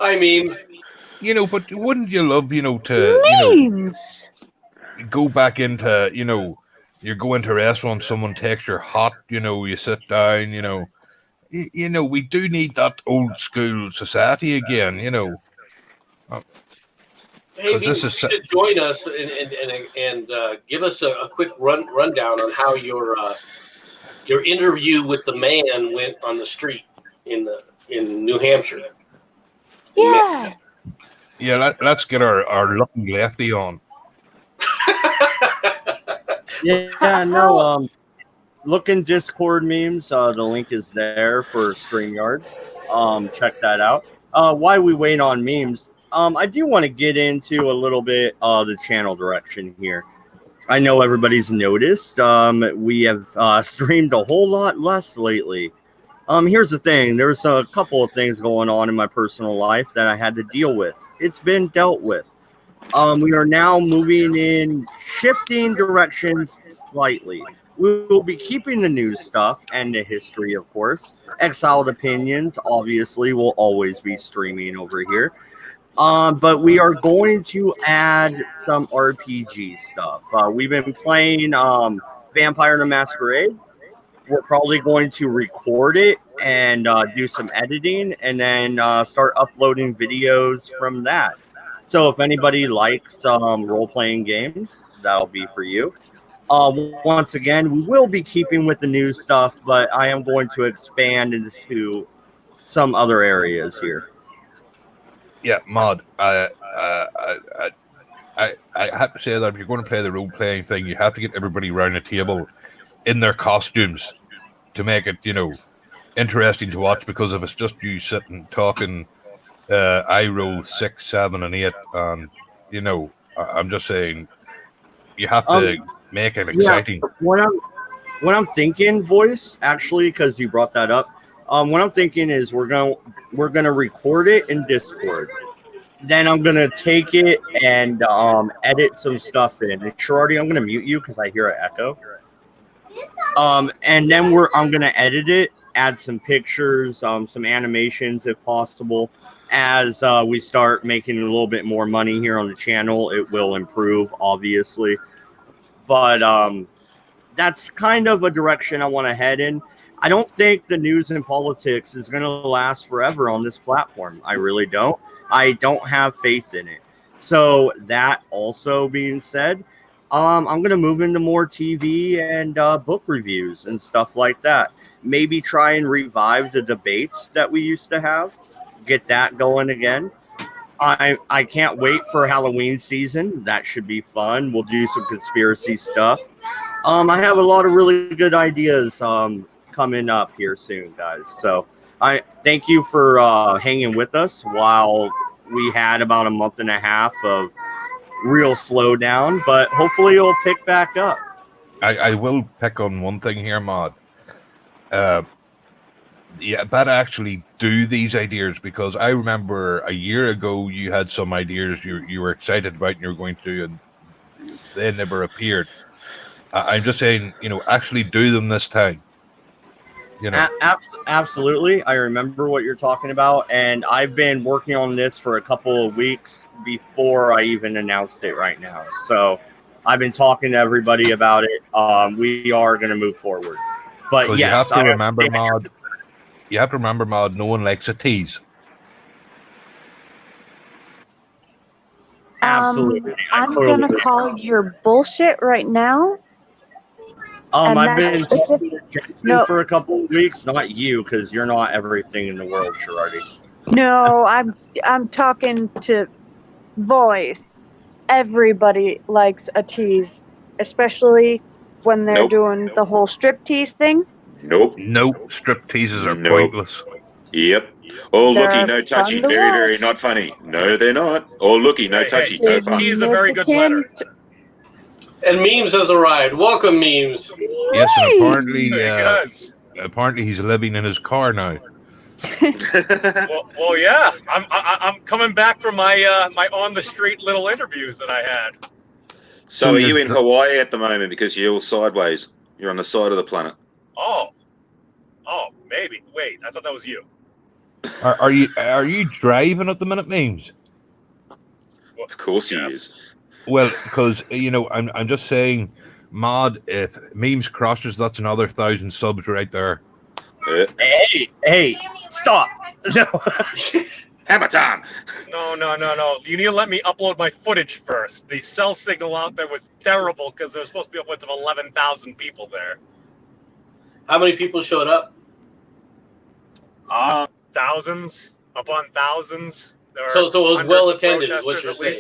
S4: I mean,
S1: You know, but wouldn't you love, you know, to you know
S3: Memes.
S1: go back into, you know, you go into a restaurant, someone takes your hot, you know, you sit down, you know. You know, we do need that old school society again, you know.
S4: hey,
S1: Because
S4: maybe
S1: this
S4: you
S1: is
S4: should join us and give us a quick rundown on how your interview with the man went on the street in New Hampshire.
S3: Yeah.
S1: yeah. Let's get our lucky lefty on.
S2: Yeah, no. Look in Discord memes. The link is there for StreamYard. Check that out. While we wait on memes, I do want to get into a little bit the channel direction here. I know everybody's noticed. We have streamed a whole lot less lately. Here's the thing. There's a couple of things going on in my personal life that I had to deal with. It's been dealt with. We are now moving in shifting directions slightly. We will be keeping the news stuff and the history, of course. Exiled Opinions, obviously, will always be streaming over here. But we are going to add some RPG stuff. We've been playing Vampire the Masquerade. We're probably going to record it and do some editing and then start uploading videos from that. So if anybody likes role-playing games, that'll be for you. Once again, we will be keeping with the new stuff, but I am going to expand into some other areas here.
S1: Yeah, Mod. I have to say that if you're going to play the role playing thing, you have to get everybody around the table in their costumes to make it, you know, interesting to watch. Because if it's just you sitting talking, I roll 6, 7, and 8, and you know, I'm just saying, you have to make it exciting.
S2: Yeah, what I'm thinking, voice, actually, because you brought that up. What I'm thinking is we're gonna record it in Discord. Then I'm gonna take it and edit some stuff in. And Shorty, I'm gonna mute you because I hear an echo. And then I'm gonna edit it, add some pictures, some animations if possible. As we start making a little bit more money here on the channel, it will improve, obviously. But that's kind of a direction I want to head in. I don't think the news and politics is going to last forever on this platform. I really don't. I don't have faith in it. So that also being said, I'm going to move into more TV and book reviews and stuff like that. Maybe try and revive the debates that we used to have. Get that going again. I can't wait for Halloween season. That should be fun. We'll do some conspiracy stuff. I have a lot of really good ideas coming up here soon, guys. So I thank you for hanging with us while we had about a month and a half of real slowdown, but hopefully it'll pick back up.
S1: I will pick on one thing here, Maud. Yeah, that actually do these ideas, because I remember a year ago you had some ideas you were excited about and you were going to do, and they never appeared. I'm just saying, actually do them this time.
S2: Absolutely. I remember what you're talking about, and I've been working on this for a couple of weeks before I even announced it right now. So I've been talking to everybody about it. We are going to move forward. But yes,
S1: you have to remember, Maud. You have to remember, Maud, no one likes a tease.
S2: Absolutely.
S3: I'm going to call your bullshit right now.
S2: I've been talking to Jensen for a couple of weeks, not you, because you're not everything in the world, Sherardi.
S3: No, I'm talking to voice. Everybody likes a tease, especially when they're doing the whole strip tease thing.
S6: Nope.
S1: Strip teases are pointless.
S6: Yep. Oh, looky, no touchy. Very, very not funny. No, they're not. Oh, looky, no touchy. No fun.
S7: T is a very good letter.
S4: And Memes has arrived. Welcome, Memes.
S1: Yes, and apparently he's living in his car now.
S7: well, yeah. I'm coming back from my my on the street little interviews that I had.
S6: So are you in Hawaii at the moment because you're all sideways? You're on the side of the planet.
S7: Oh, maybe. Wait, I thought that was you.
S1: Are you driving at the minute, Memes?
S6: Well, of course he is.
S1: Well, because I'm just saying, Maud, if Memes crosses, that's another 1,000 subs right there.
S2: Hey, stop! No.
S6: Hammer time!
S7: No. You need to let me upload my footage first. The cell signal out there was terrible because there was supposed to be upwards of 11,000 people there.
S4: How many people showed up?
S7: Thousands upon thousands.
S4: So it was well attended, is what you're saying.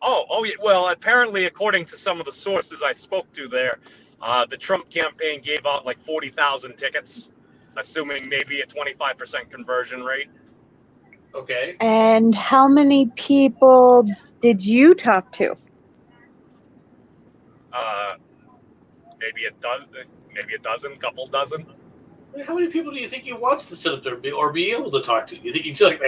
S7: Oh, yeah. Well, apparently, according to some of the sources I spoke to there, the Trump campaign gave out like 40,000 tickets, assuming maybe a 25% conversion rate.
S4: Okay.
S3: And how many people did you talk to?
S7: Maybe a dozen, couple dozen.
S4: How many people do you think he wants to sit up there or be able to talk to? You think he'd like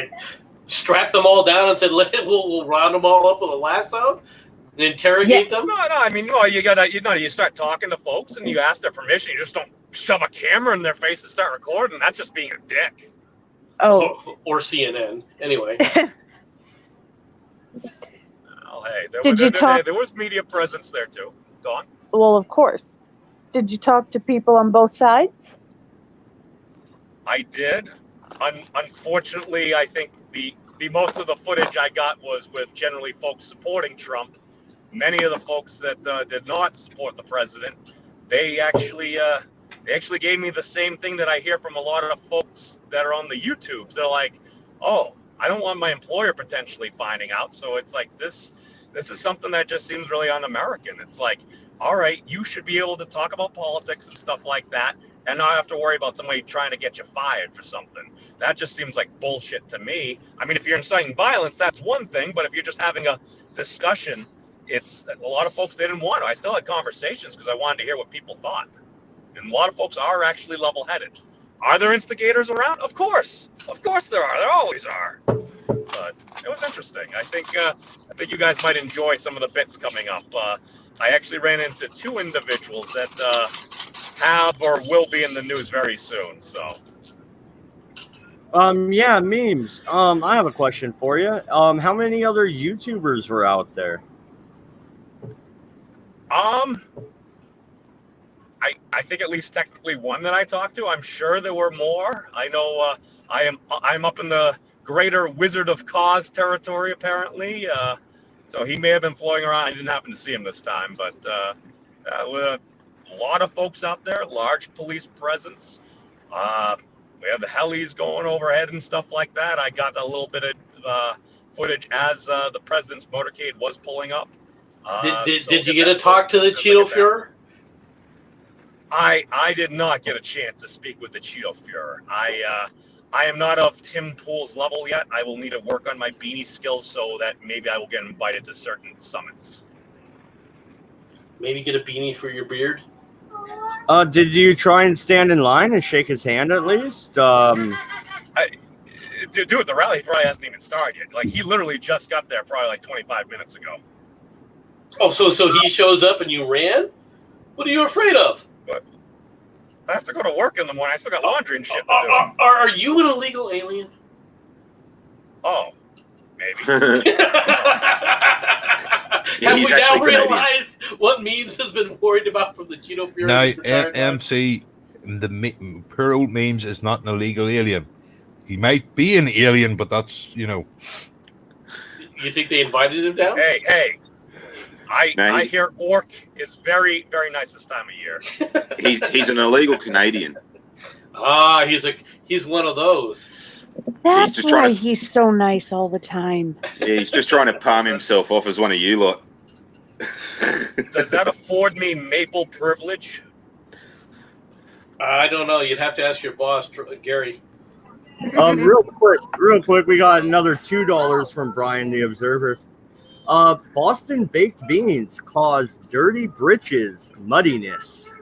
S4: strap them all down and said, we'll round them all up with a lasso and interrogate them?
S7: No. I mean, well, you start talking to folks and you ask their permission. You just don't shove a camera in their face and start recording. That's just being a dick.
S3: Oh.
S4: Or CNN. Anyway.
S7: Well, hey, there was media presence there too. Go on.
S3: Well, of course. Did you talk to people on both sides?
S7: I did. Unfortunately, I think the most of the footage I got was with generally folks supporting Trump. Many of the folks that did not support the president, they actually gave me the same thing that I hear from a lot of folks that are on the YouTubes. They're like, "Oh, I don't want my employer potentially finding out." So it's like this is something that just seems really un-American. It's like, all right, you should be able to talk about politics and stuff like that and not have to worry about somebody trying to get you fired for something. That just seems like bullshit to me. I mean, if you're inciting violence, that's one thing, but if you're just having a discussion, it's a lot of folks, they didn't want to. I still had conversations because I wanted to hear what people thought. And a lot of folks are actually level-headed. Are there instigators around? Of course there are. There always are. But it was interesting. I think you guys might enjoy some of the bits coming up. I actually ran into two individuals that have or will be in the news very soon. So,
S2: yeah, Memes. I have a question for you. How many other YouTubers were out there?
S7: I think at least technically one that I talked to. I'm sure there were more. I know I'm up in the greater Wizard of Cause territory apparently. So he may have been floating around. I didn't happen to see him this time, but with a lot of folks out there, large police presence. We have the helis going overhead and stuff like that. I got a little bit of footage as the president's motorcade was pulling up.
S4: Did you get to talk to the Cheeto Fuhrer?
S7: I did not get a chance to speak with the Cheeto Fuhrer. I am not of Tim Pool's level yet. I will need to work on my beanie skills so that maybe I will get invited to certain summits.
S4: Maybe get a beanie for your beard?
S2: Did you try and stand in line and shake his hand at least?
S7: Dude, the rally probably hasn't even started yet. Like, he literally just got there probably like 25 minutes ago.
S4: Oh, so he shows up and you ran? What are you afraid of?
S7: I have to go to work in the morning. I still got laundry and shit to do.
S4: Are you an illegal alien?
S7: Oh, maybe.
S4: Have
S6: he's
S4: we now
S6: actually Canadian.
S4: realized what memes has been worried about from the Cheeto Fuhrer?
S1: Now, MC, the poor old memes is not an illegal alien. He might be an alien, but that's,
S4: You think they invited him down?
S7: Hey. I hear orc is very, very nice this time of year.
S6: He's an illegal Canadian.
S4: Ah, he's one of those.
S3: That's
S6: just trying
S3: why
S6: to-
S3: he's so nice all the time.
S6: Yeah, he's just trying to palm himself off as one of you lot.
S7: Does that afford me maple privilege?
S4: I don't know. You'd have to ask your boss, Gary.
S2: Real quick, we got another $2 from Brian the Observer. Boston baked beans cause dirty britches muddiness.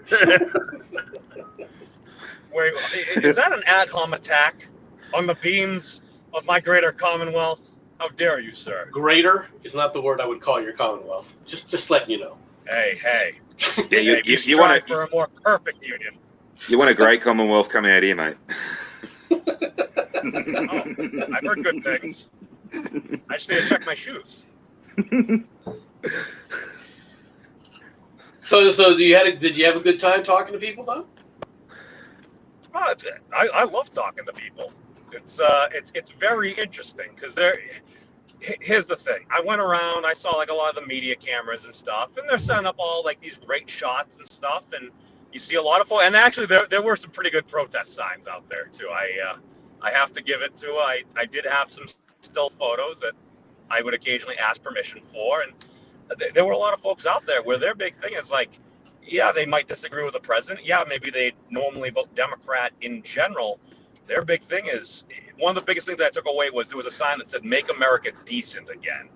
S7: Wait, is that an ad hom attack on the beans of my greater Commonwealth? How dare you, sir?
S4: Greater is not the word I would call your Commonwealth. Just letting you know.
S7: Hey.
S6: Yeah,
S7: you
S6: you want
S7: for a more perfect union.
S6: You want a great Commonwealth coming out here, mate.
S7: Oh, I've heard good things. I just need to check my shoes.
S4: So did you have a good time talking to people though?
S7: Oh, I love talking to people. It's very interesting because here's the thing. I went around, I saw like a lot of the media cameras and stuff, and they're setting up all like these great shots and stuff, and you see a lot of folks. And actually, there were some pretty good protest signs out there too. I have to give it to. I did have some still photos that I would occasionally ask permission for, and there were a lot of folks out there where their big thing is like, yeah, they might disagree with the president. Yeah, maybe they normally vote Democrat in general. Their big thing is, one of the biggest things that I took away was there was a sign that said, "Make America decent again."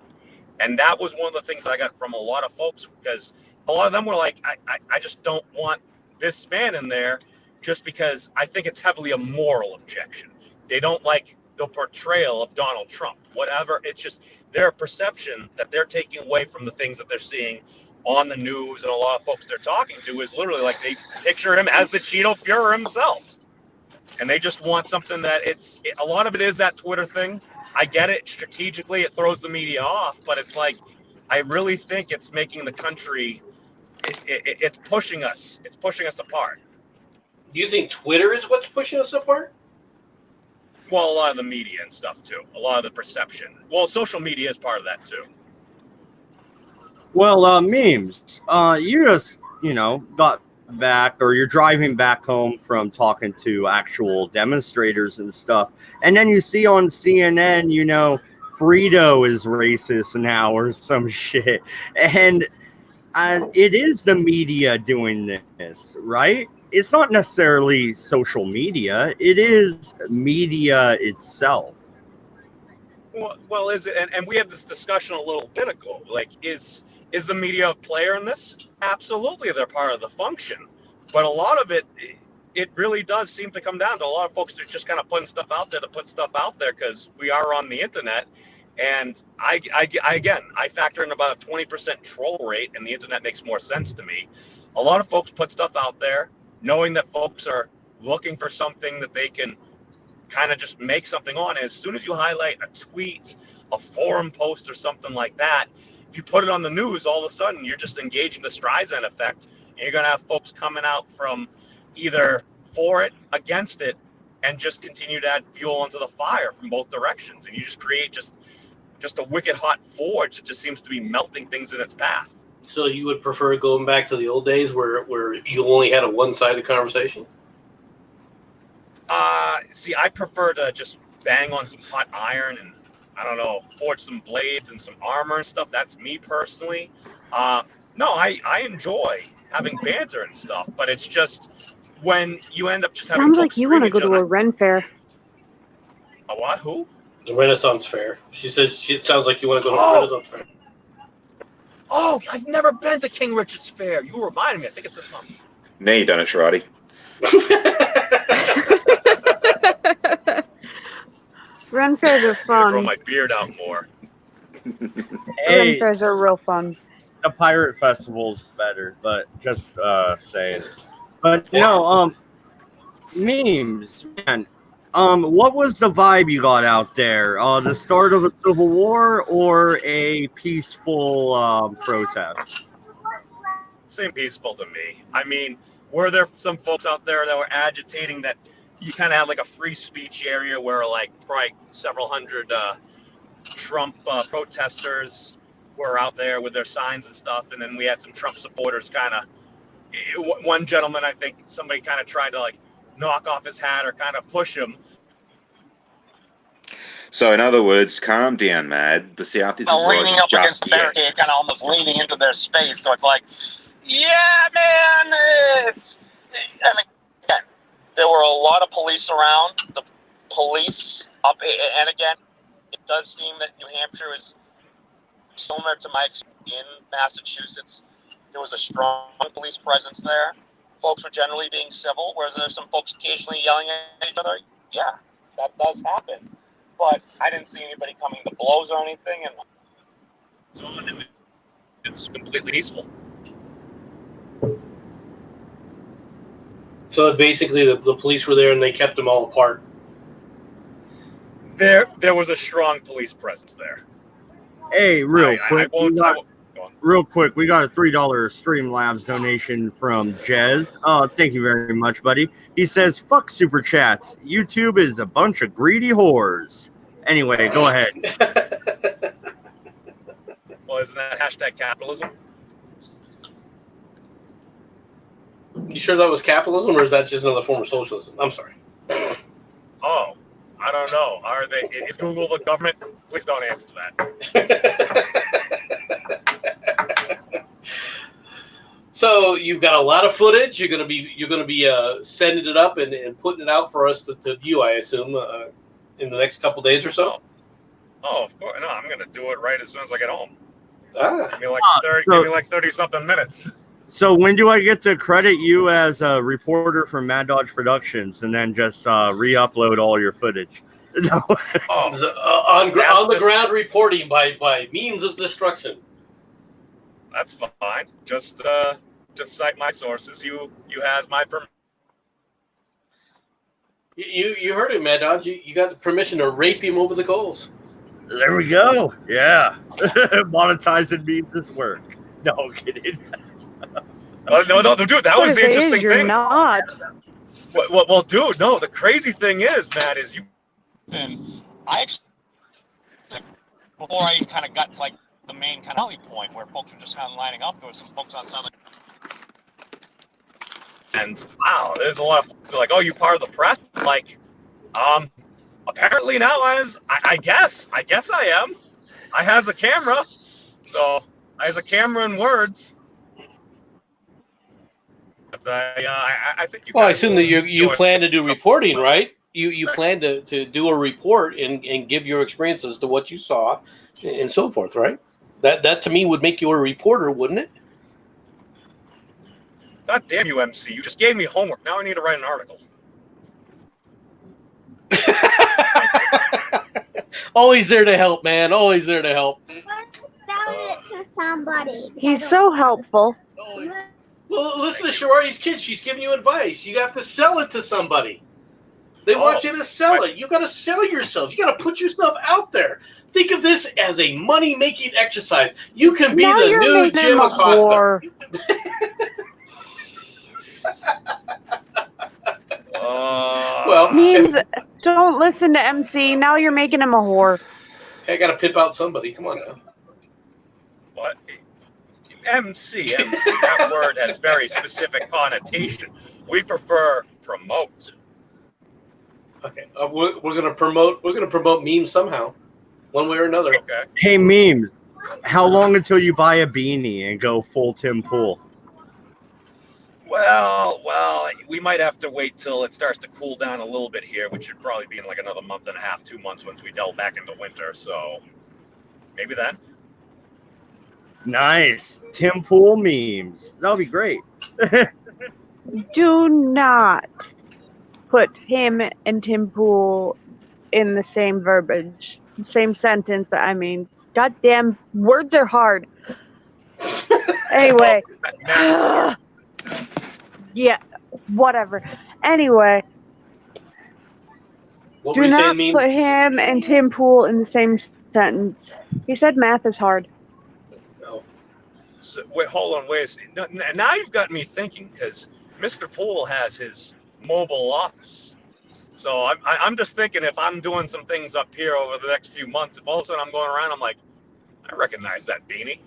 S7: And that was one of the things I got from a lot of folks, because a lot of them were like, I just don't want this man in there just because I think it's heavily a moral objection. They don't like the portrayal of Donald Trump, whatever. It's just their perception that they're taking away from the things that they're seeing on the news, and a lot of folks they're talking to is literally like they picture him as the Cheeto Fuhrer himself. And they just want something that a lot of it is that Twitter thing. I get it. Strategically, it throws the media off, but it's like, I really think it's making the country, it's pushing us. It's pushing us apart.
S4: Do you think Twitter is what's pushing us apart?
S7: Well, a lot of the media and stuff too. A lot of the perception. Well, social media is part of that too.
S2: Well, memes. You just, got back, or you're driving back home from talking to actual demonstrators and stuff, and then you see on CNN, Frito is racist now or some shit, and it is the media doing this, right? It's not necessarily social media; it is media itself.
S7: Well, is it? And we had this discussion a little bit ago. Like, is the media a player in this? Absolutely, they're part of the function. But a lot of it really does seem to come down to a lot of folks that are just kind of putting stuff out there to put stuff out there because we are on the internet. And I factor in about a 20% troll rate, and the internet makes more sense to me. A lot of folks put stuff out there knowing that folks are looking for something that they can kind of just make something on. And as soon as you highlight a tweet, a forum post, or something like that, if you put it on the news, all of a sudden you're just engaging the Streisand effect. You're going to have folks coming out from either for it, against it, and just continue to add fuel onto the fire from both directions. And you just create just a wicked hot forge that just seems to be melting things in its path.
S4: So you would prefer going back to the old days where you only had a one-sided conversation?
S7: See, I prefer to just bang on some hot iron and, I don't know, forge some blades and some armor and stuff. That's me personally. No, I enjoy having banter and stuff, but it's just when you end up just having
S3: Sounds
S7: folks
S3: like you want to
S7: scream
S3: go
S7: each
S3: to a Ren fair.
S7: A what? Who?
S4: The Renaissance Fair. She says it sounds like you want to go to the Renaissance Fair.
S7: Oh, I've never been to King Richard's Fair. You reminded me. I think it's this month.
S6: Now you done it, Shroddy.
S3: Ren fairs are
S7: Grow
S3: fun.
S7: my beard out more.
S3: Ren
S2: Hey,
S3: fairs are real fun.
S2: the pirate festival's better, but just saying. But no, memes, man. What was the vibe you got out there? The start of a civil war or a peaceful protest?
S7: Seemed peaceful to me. I mean, were there some folks out there that were agitating that you kind of had like a free speech area where like probably several hundred Trump protesters were out there with their signs and stuff, and then we had some Trump supporters kind of. One gentleman, I think somebody kind of tried to like knock off his hat or kind of push him.
S6: So, in other words, calm down, Mad. The South isn't
S8: leaning
S6: rising
S8: up
S6: just
S8: against the
S6: yet.
S8: barricade, kind of almost leaning into their space. So it's like, yeah, man, it's. And again, there were a lot of police around. The police up, and again, it does seem that New Hampshire is similar to my experience in Massachusetts. There was a strong police presence there. Folks were generally being civil, whereas there's some folks occasionally yelling at each other. Yeah, that does happen. But I didn't see anybody coming to blows or anything, and
S7: It's completely peaceful.
S4: So basically, the police were there and they kept them all apart.
S7: There was a strong police presence there.
S2: Hey, real quick, we got a $3 Streamlabs donation from Jez. Thank you very much, buddy. He says, "Fuck super chats. YouTube is a bunch of greedy whores." Anyway, go ahead.
S7: Well, isn't that hashtag capitalism?
S4: You sure that was capitalism, or is that just another form of socialism? I'm sorry.
S7: Oh, I don't know. Are they? Is Google the government? Please don't answer that.
S4: So you've got a lot of footage. You're gonna be sending it up and putting it out for us to view, I assume, in the next couple days or so.
S7: Oh, of course. No, I'm going to do it right as soon as I get home.
S4: Ah.
S7: Give me like 30-something minutes.
S2: So when do I get to credit you as a reporter from Mad Dodge Productions and then just re-upload all your footage? No.
S4: On the ground reporting by means of destruction.
S7: That's fine. Just cite my sources. You has my permission.
S4: You heard him, Mad Dodge. You got the permission to rape him over the coals.
S2: There we go. Yeah. Monetizing means this work. No, I'm kidding.
S7: No, dude, that was the interesting
S3: you're
S7: thing.
S3: Not.
S7: Well, dude, no, the crazy thing is, Matt, is you.
S8: then before I kind of got to like the main kind of point where folks were just kind of lining up, there was some folks on southern.
S7: And wow, there's a lot of folks that are like, oh, you part of the press? Like, apparently now I guess I am. I has a camera, so I has a camera and words. But I think you.
S4: Well, I assume that you plan to do reporting, right? You plan to do a report and give your experience as to what you saw and so forth, right? That to me would make you a reporter, wouldn't it?
S7: God damn you, MC! You just gave me homework. Now I need to write an article.
S4: Always there to help, man. Always there to help.
S9: Sell it to somebody.
S3: He's so helpful.
S4: Well, listen to Sharardi's kid. She's giving you advice. You have to sell it to somebody. They want you to sell it. You got to sell yourself. You got to put yourself out there. Think of this as a money-making exercise. You can be
S3: Now
S4: the
S3: you're
S4: new
S3: making
S4: Jim
S3: him a
S4: Acosta.
S3: whore.
S4: Well,
S3: Memes, don't listen to MC. Now you're making him a whore.
S4: I got to pimp out somebody. Come on now.
S7: What? MC. That word has very specific connotation. We prefer promote.
S4: Okay, we're gonna promote. We're gonna promote memes somehow, one way or another.
S7: Okay.
S2: Hey, memes. How long until you buy a beanie and go full Tim Pool?
S7: Well, we might have to wait till it starts to cool down a little bit here, which should probably be in like another month and a half, 2 months once we delve back into winter. So maybe then.
S2: Nice. Tim Pool memes. That'll be great.
S3: Do not put him and Tim Pool in the same verbiage, same sentence. I mean, goddamn, words are hard. Anyway. Yeah, whatever. Anyway.
S4: What
S3: Do not put him and Tim Pool in the same sentence. He said math is hard.
S4: No.
S7: So, wait, hold on, wait. Now you've got me thinking, because Mr. Poole has his mobile office. So I'm just thinking, if I'm doing some things up here over the next few months, if all of a sudden I'm going around, I'm like, I recognize that beanie.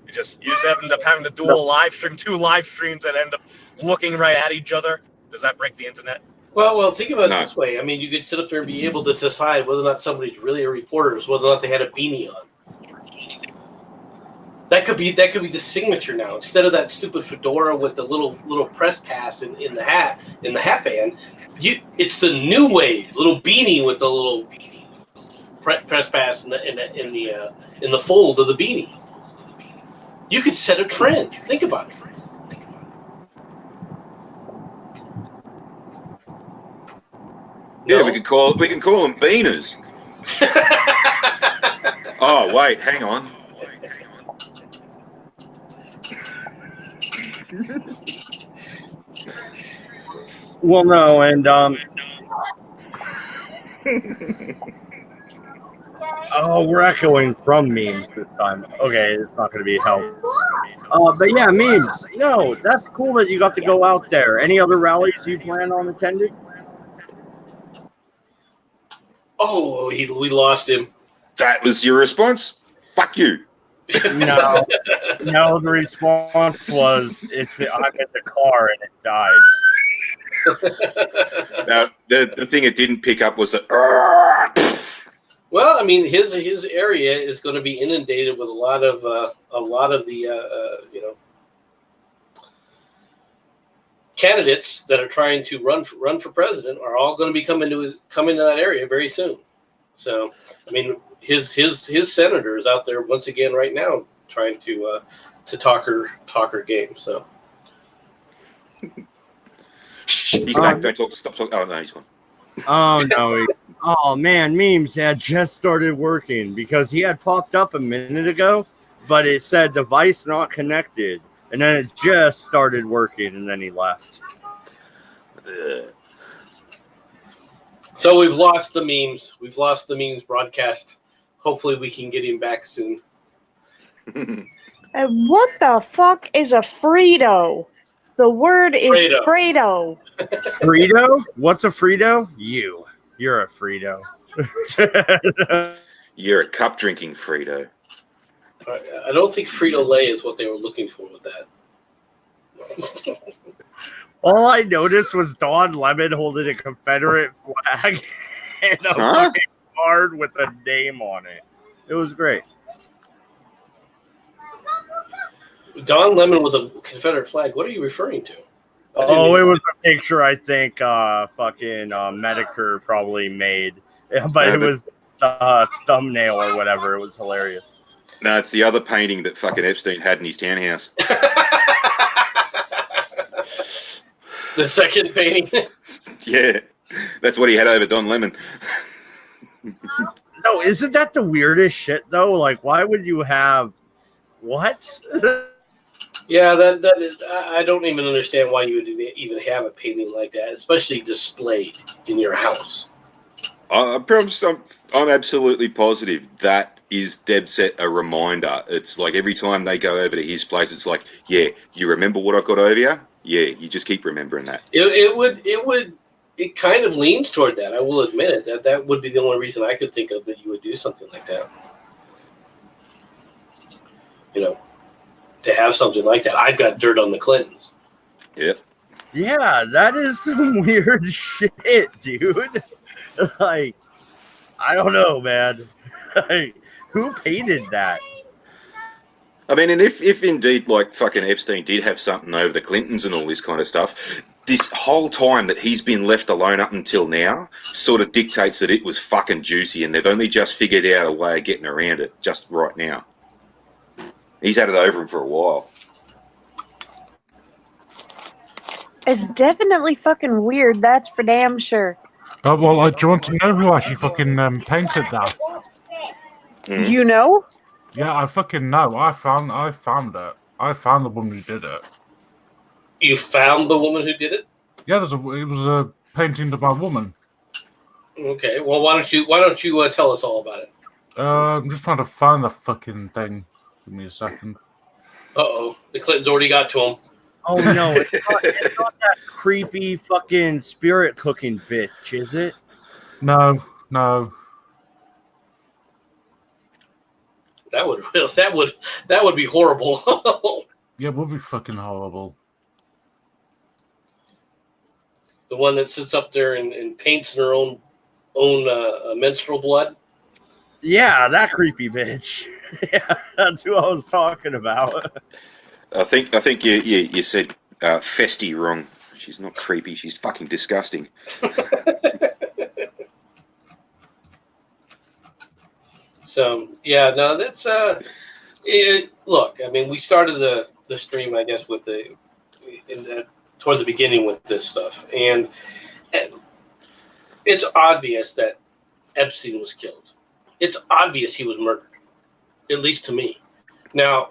S7: You just end up having to do a live stream, 2 live streams that end up looking right at each other. Does that break the internet?
S4: Well, think about it this way. I mean, you could sit up there and be able to decide whether or not somebody's really a reporter, whether or not they had a beanie on. That could be the signature now. Instead of that stupid fedora with the little press pass in the hat band, it's the new wave little beanie with the little press pass in the fold of the beanie. You could set a trend. Think about it.
S6: Yeah, we can call them beaners. Oh wait, hang on.
S2: Well, no, and oh, we're echoing from memes this time. Okay, it's not going to be helpful. But yeah, memes. No, that's cool that you got to go out there. Any other rallies you plan on attending?
S4: Oh, we lost him.
S6: That was your response? Fuck you.
S2: No, the response was, I'm in the car and it died.
S6: Now, the thing it didn't pick up was the.
S4: Well, I mean, his area is going to be inundated with a lot of the candidates that are trying to run for president are all going to be coming to that area very soon. So, I mean, his senators out there once again right now trying to talk her game. So.
S6: He's back. Don't talk. Stop talking. Oh no, he's gone.
S2: Oh no! Oh man, memes had just started working because he had popped up a minute ago, but it said device not connected, and then it just started working, and then he left.
S4: So we've lost the memes. We've lost the memes broadcast. Hopefully, we can get him back soon.
S3: What the fuck is a Frito? The word is Fredo.
S2: Frito? What's a Frito? You're a Frito.
S6: You're a cup drinking Frito.
S4: I don't think Frito-Lay is what they were looking for with that.
S2: All I noticed was Don Lemon holding a Confederate flag and a fucking card with a name on it. It was great.
S4: Don Lemon with a Confederate flag. What are you referring to?
S2: Oh, it was a picture I think fucking Medicare probably made. But it was a thumbnail or whatever. It was hilarious.
S6: No, it's the other painting that fucking Epstein had in his townhouse.
S4: The second painting?
S6: Yeah. That's what he had over Don Lemon.
S2: No, isn't that the weirdest shit, though? Like, why would you have... What?
S4: Yeah, that is. I don't even understand why you would even have a painting like that, especially displayed in your house.
S6: I'm absolutely positive that is dead set a reminder. It's like every time they go over to his place, it's like, yeah, you remember what I've got over you? Yeah, you just keep remembering that.
S4: It kind of leans toward that. I will admit it. That would be the only reason I could think of that you would do something like that. You know, to have something like that. I've got dirt on the Clintons.
S6: Yep.
S2: Yeah, that is some weird shit, dude. Like, I don't know, man. Like, who painted that?
S6: I mean, and if indeed, like, fucking Epstein did have something over the Clintons and all this kind of stuff, this whole time that he's been left alone up until now sort of dictates that it was fucking juicy, and they've only just figured out a way of getting around it just right now. He's had it over him for a while.
S3: It's definitely fucking weird, that's for damn sure.
S10: Oh, well, do you want to know who actually fucking painted that?
S6: Mm.
S3: You know?
S10: Yeah, I fucking know. I found it. I found the woman who did it.
S4: You found the woman who did it?
S10: Yeah, it was a painting of my woman.
S4: Okay. Well, why don't you tell us all about it?
S10: I'm just trying to find the fucking thing. Give me a second.
S4: Uh-oh. The Clintons already got to him.
S2: Oh no, it's not that creepy fucking spirit cooking bitch, is it?
S10: No.
S4: That would be horrible.
S10: Yeah, it would be fucking horrible.
S4: The one that sits up there and paints in her own menstrual blood.
S2: Yeah, that creepy bitch. Yeah, that's who I was talking about.
S6: I think you said festy wrong. She's not creepy. She's fucking disgusting.
S4: So yeah, no, that's look. I mean, we started the stream, I guess, with toward the beginning with this stuff, and it's obvious that Epstein was killed. It's obvious he was murdered, at least to me. Now,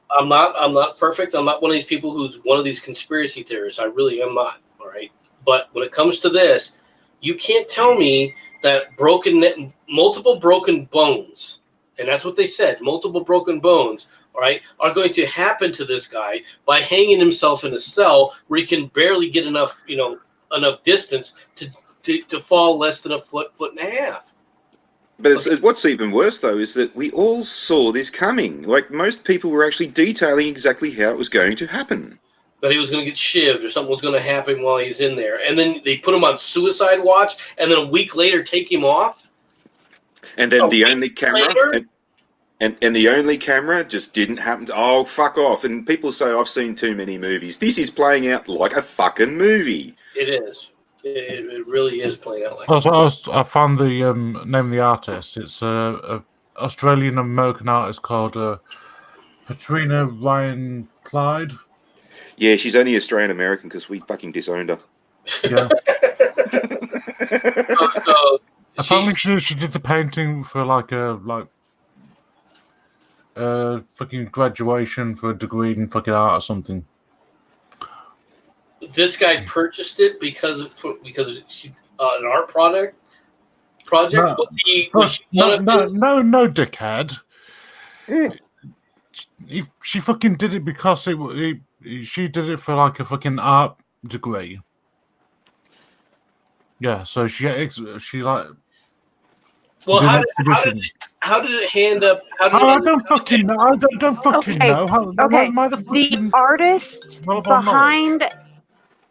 S4: I'm not perfect. I'm not one of these people who's one of these conspiracy theorists. I really am not. All right, but when it comes to this, you can't tell me that multiple broken bones, and that's what they said, multiple broken bones, all right, are going to happen to this guy by hanging himself in a cell where he can barely get enough distance to fall less than a foot and a half.
S6: But what's even worse, though, is that we all saw this coming. Like, most people were actually detailing exactly how it was going to happen.
S4: That he was going to get shivved or something was going to happen while he's in there. And then they put him on suicide watch, and then a week later take him off.
S6: And then the only camera... And the only camera just didn't happen to... Oh, fuck off. And people say, I've seen too many movies. This is playing out like a fucking movie.
S4: It is. It really is playing out like
S10: I found the name of the artist. It's a Australian-American artist called Patrina Ryan Clyde.
S6: Yeah, she's only Australian-American because we fucking disowned her.
S10: Yeah.
S4: so
S10: apparently she did the painting for fucking graduation for a degree in fucking art or something.
S4: This guy purchased it because she, an art project.
S10: No, dickhead. She fucking did it because she did it for like a fucking art degree. Yeah, so she like.
S4: Well, how did it hand up?
S10: I don't fucking know. I don't fucking know.
S3: The artist behind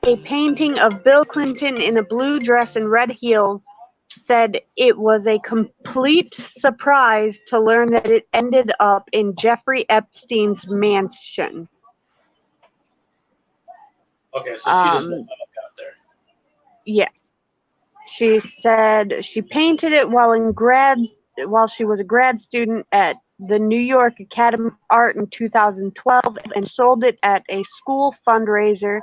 S3: a painting of Bill Clinton in a blue dress and red heels said it was a complete surprise to learn that it ended up in Jeffrey Epstein's mansion.
S4: Okay, so she doesn't know how it got there.
S3: Yeah. She said she painted it while she was a grad student at the New York Academy of Art in 2012 and sold it at a school fundraiser.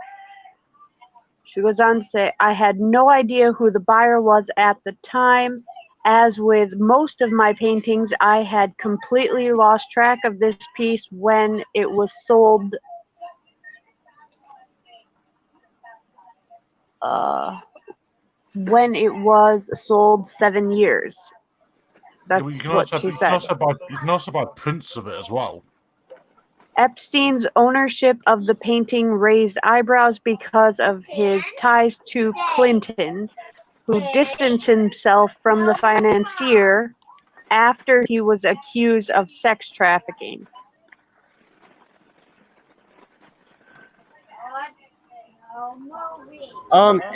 S3: She goes on to say, I had no idea who the buyer was at the time. As with most of my paintings, I had completely lost track of this piece when it was sold. when it was sold 7 years. That's
S10: You can
S3: what
S10: also
S3: she
S10: you can
S3: said.
S10: also buy prints of it as well.
S3: Epstein's ownership of the painting raised eyebrows because of his ties to Clinton, who distanced himself from the financier after he was accused of sex trafficking.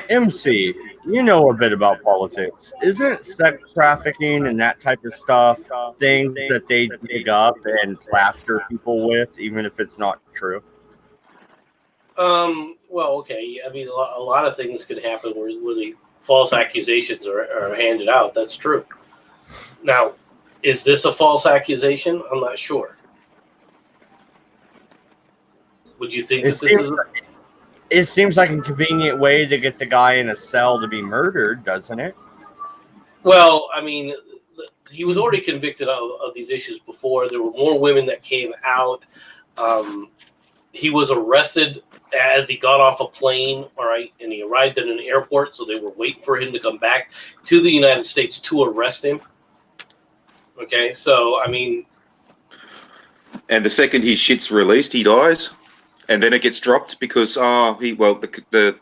S2: MC, you know a bit about politics. Isn't sex trafficking and that type of stuff things that they dig up and plaster people with, even if it's not true?
S4: Well, okay. I mean, a lot of things can happen where the false accusations are handed out. That's true. Now, is this a false accusation? I'm not sure. Would you think that this is?
S2: It seems like a convenient way to get the guy in a cell to be murdered, doesn't it?
S4: Well, I mean, he was already convicted of these issues before. There were more women that came out. He was arrested as he got off a plane, all right, and he arrived at an airport, so they were waiting for him to come back to the United States to arrest him. Okay, so, I mean...
S6: And the second his shit's released, he dies, and then it gets dropped because, the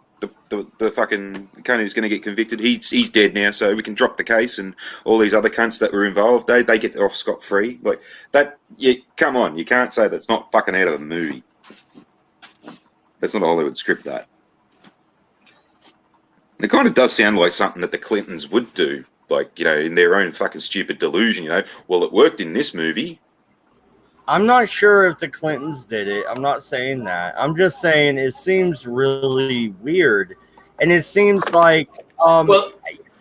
S6: fucking cunt who's going to get convicted, he's dead now, so we can drop the case, and all these other cunts that were involved, they get off scot-free. Like, that, come on, you can't say that's not fucking out of the movie. That's not a Hollywood script, that. And it kind of does sound like something that the Clintons would do, like, in their own fucking stupid delusion, Well, it worked in this movie.
S2: I'm not sure if the Clintons did it. I'm not saying that. I'm just saying it seems really weird. And it seems like, MC,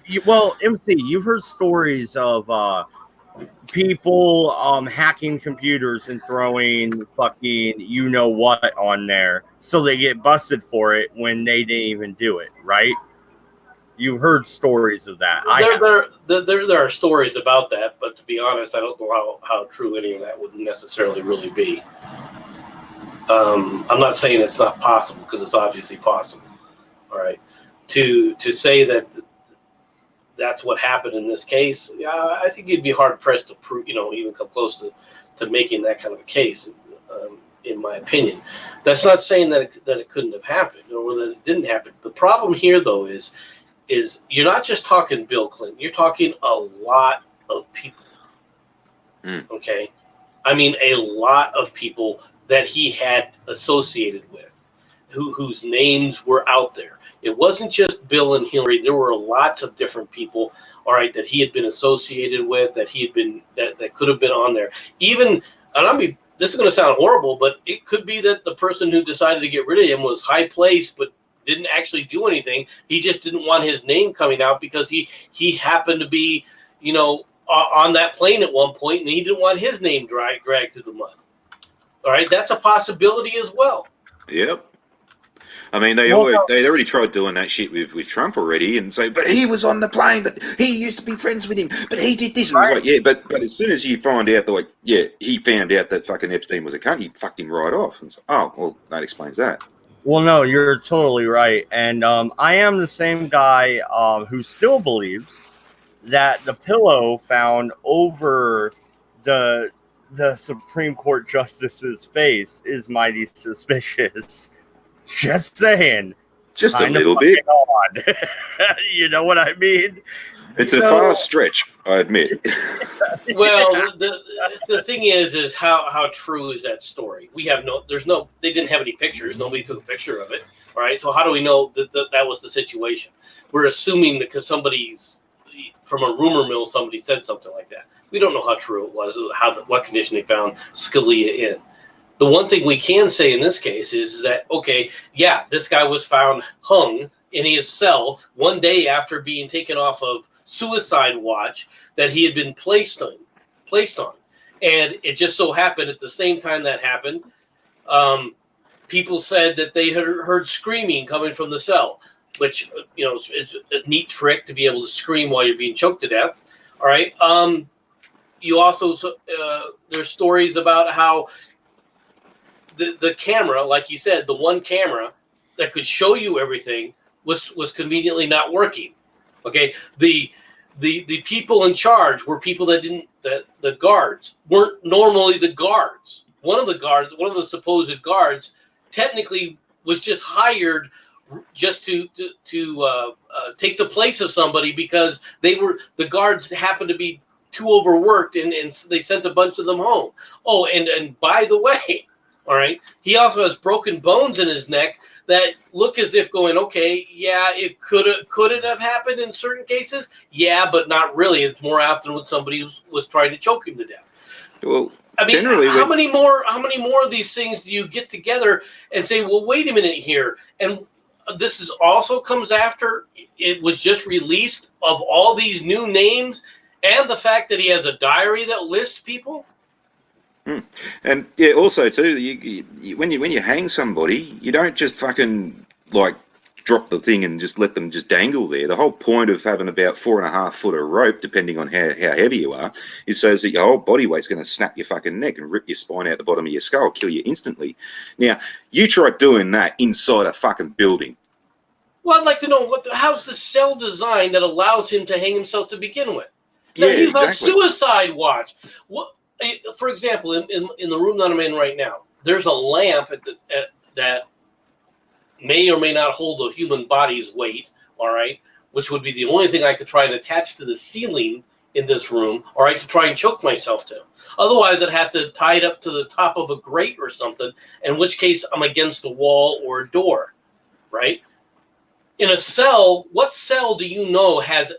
S2: you've heard stories of people hacking computers and throwing fucking you-know-what on there so they get busted for it when they didn't even do it, right? You've heard stories of that.
S4: There are stories about that, but to be honest, I don't know how true any of that would necessarily really be. I'm not saying it's not possible, because it's obviously possible. All right, to say that that's what happened in this case, I think you'd be hard pressed to prove, even come close to making that kind of a case. In my opinion, that's not saying that it couldn't have happened or that it didn't happen. The problem here, though, is you're not just talking Bill Clinton. You're talking a lot of people. Okay, I mean a lot of people that he had associated with, whose names were out there. It wasn't just Bill and Hillary. There were lots of different people, all right, that he had been associated with, that he had been that could have been on there. Even, and this is going to sound horrible, but it could be that the person who decided to get rid of him was high placed, but didn't actually do anything. He just didn't want his name coming out because he happened to be, on that plane at one point, and he didn't want his name dragged through the mud. All right, that's a possibility as well.
S6: Yep. I mean, they already tried doing that shit with Trump already, and say, but he was on the plane, but he used to be friends with him, but he did this. And it's like, yeah, but as soon as you find out that, he found out that fucking Epstein was a cunt, he fucked him right off. And so, well, that explains that.
S2: Well, no, you're totally right. And I am the same guy who still believes that the pillow found over the Supreme Court justice's face is mighty suspicious. Just saying.
S6: Just a little bit.
S2: Odd. You know what I mean?
S6: It's a far stretch, I admit.
S4: Well, the thing is how true is that story? We have they didn't have any pictures. Nobody took a picture of it. All right. So how do we know that was the situation? We're assuming that because from a rumor mill, somebody said something like that. We don't know how true it was, what condition they found Scalia in. The one thing we can say in this case is that, okay, yeah, this guy was found hung in his cell one day after being taken off of suicide watch that he had been placed on. And it just so happened at the same time that happened, people said that they had heard screaming coming from the cell, which, it's a neat trick to be able to scream while you're being choked to death. All right. You also, there's stories about how the camera, like you said, the one camera that could show you everything was conveniently not working. Okay, the people in charge were people that the guards weren't normally the guards. One of the supposed guards, technically was just hired just to take the place of somebody because the guards happened to be too overworked and they sent a bunch of them home. Oh, and by the way, all right, he also has broken bones in his neck that look as if going, okay, yeah, could it have happened in certain cases? Yeah, but not really. It's more often when somebody was trying to choke him to death.
S6: Well,
S4: I mean,
S6: generally,
S4: how many more of these things do you get together and say, well, wait a minute here, and this is also comes after it was just released of all these new names and the fact that he has a diary that lists people.
S6: And yeah, also too, when you hang somebody, you don't just fucking like drop the thing and just let them just dangle there. The whole point of having about 4.5 foot of rope, depending on how heavy you are, is so that your whole body weight's going to snap your fucking neck and rip your spine out the bottom of your skull, kill you instantly. Now, you try doing that inside a fucking building.
S4: Well, I'd like to know how's the cell design that allows him to hang himself to begin with? Now,
S6: Yeah,
S4: he's
S6: exactly.
S4: on suicide watch. What? For example, in the room that I'm in right now, there's a lamp that may or may not hold a human body's weight, all right, which would be the only thing I could try and attach to the ceiling in this room, all right, to try and choke myself to. Otherwise, I'd have to tie it up to the top of a grate or something, in which case I'm against a wall or a door, right? In a cell, what cell do you know has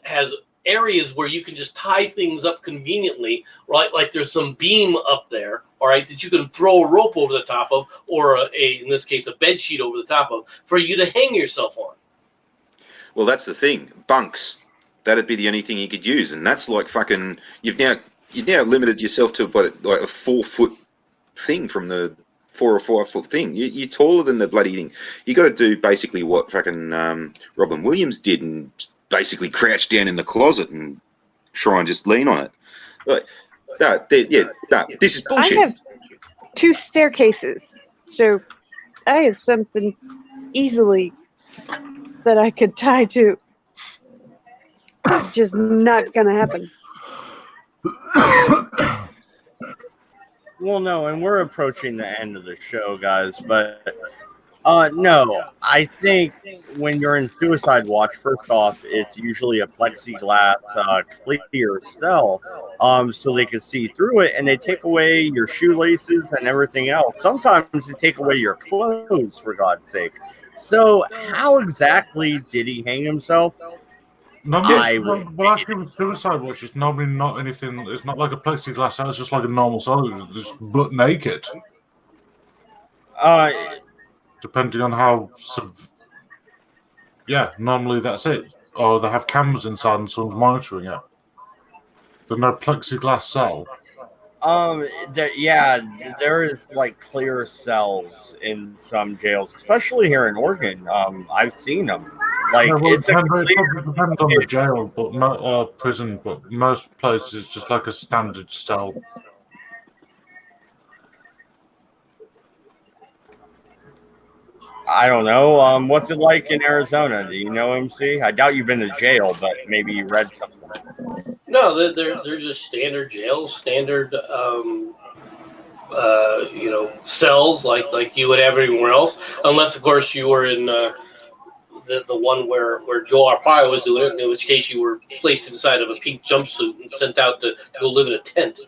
S4: areas where you can just tie things up conveniently, right? Like there's some beam up there, all right, that you can throw a rope over the top of, or in this case, a bed sheet over the top of, for you to hang yourself on.
S6: Well, that's the thing. Bunks. That'd be the only thing you could use, and that's like fucking. You've now limited yourself to like a 4 foot thing from the 4 or 5 foot thing. You're taller than the bloody thing. You got to do basically what fucking Robin Williams did and basically crouch down in the closet and try and just lean on it. Like, this is bullshit.
S3: I have 2 staircases, so I have something easily that I could tie to. Just not gonna happen.
S2: Well, no, and we're approaching the end of the show, guys, but no, I think when you're in suicide watch, first off, it's usually a plexiglass clear cell, so they can see through it, and they take away your shoelaces and everything else. Sometimes they take away your clothes, for God's sake. So, how exactly did he hang himself?
S10: Well, actually, with suicide watch, it's normally not anything. It's not like a plexiglass cell. It's just like a normal cell. It's just butt naked. Depending on how. Yeah, normally that's it. Or they have cameras inside and someone's monitoring it. There's no plexiglass cell.
S2: There is like clear cells in some jails, especially here in Oregon. I've seen them. Like
S10: it depends on the jail, but prison. But most places it's just like a standard cell.
S2: I don't know. What's it like in Arizona? Do you know, MC? I doubt you've been to jail, but maybe you read something.
S4: No, they're just standard jails, standard cells like you would have everywhere else, unless of course you were in the one where Joe Arpaio was doing it, in which case you were placed inside of a pink jumpsuit and sent out to go live in a tent.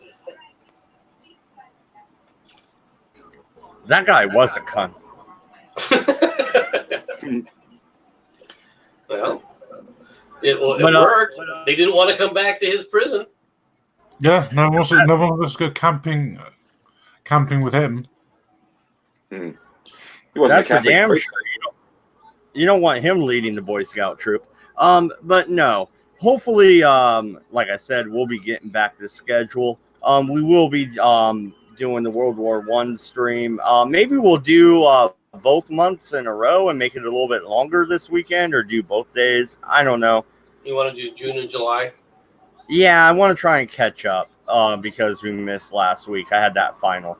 S2: That guy was a cunt.
S4: Well, it worked. They didn't want to come back to his prison.
S10: Yeah, no one wants to go camping with him.
S2: That's for damn sure. You don't want him leading the Boy Scout troop. But no. Hopefully, like I said, we'll be getting back to the schedule. We will be doing the World War I stream. Maybe we'll do both months in a row and make it a little bit longer this weekend, or do both days. I don't know.
S4: You want to do June and July?
S2: Yeah, I want to try and catch up because we missed last week. I had that final.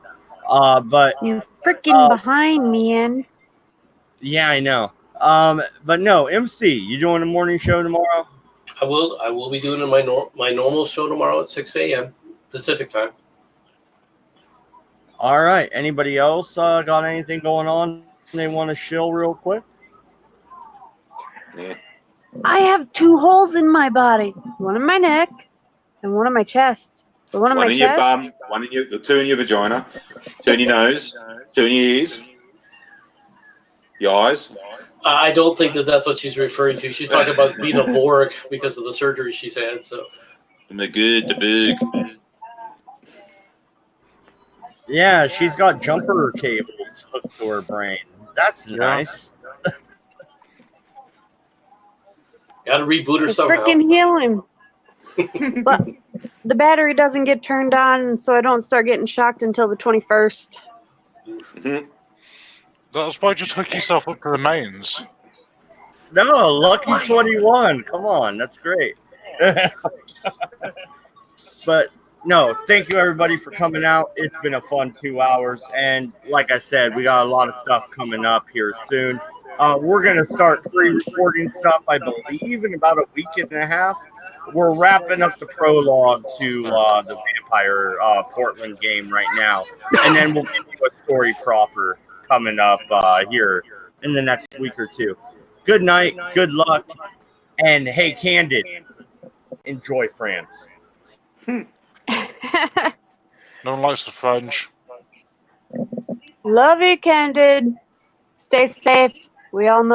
S2: But
S3: you freaking behind, man.
S2: Yeah, I know. But no, MC, you doing a morning show tomorrow?
S4: I will be doing my normal show tomorrow at 6 a.m. Pacific time.
S2: All right. Anybody else got anything going on they want to shill real quick?
S6: Yeah.
S3: I have 2 holes in my body, one in my neck and one in my chest. The one in
S6: One
S3: my
S6: in your
S3: chest.
S6: bum, one in the 2 in your vagina, 2 in your nose, 2 in your ears, your eyes.
S4: I don't think that's what she's referring to. She's talking about being a Borg because of the surgery she's had. So.
S6: And the good, the big.
S2: Yeah, she's got jumper cables hooked to her brain. That's
S10: Yeah.
S2: nice.
S4: Got to reboot her
S3: It's
S4: somehow.
S3: freaking healing. But the battery doesn't get turned on, so I don't start getting shocked until the 21st.
S6: Mhm.
S10: That's why just hook yourself up to the mains.
S2: No, lucky 21. Come on, that's great. But no, thank you everybody for coming out. It's been a fun 2 hours, and like I said, we got a lot of stuff coming up here soon. We're gonna start pre-recording stuff, I believe, in about a week and a half. We're wrapping up the prologue to the Vampire Portland game right now, and then we'll give you a story proper coming up here in the next week or two. Good night, good luck, and hey, Candid, enjoy France.
S10: No one likes the French.
S3: Love you, Candid. Stay safe. We all know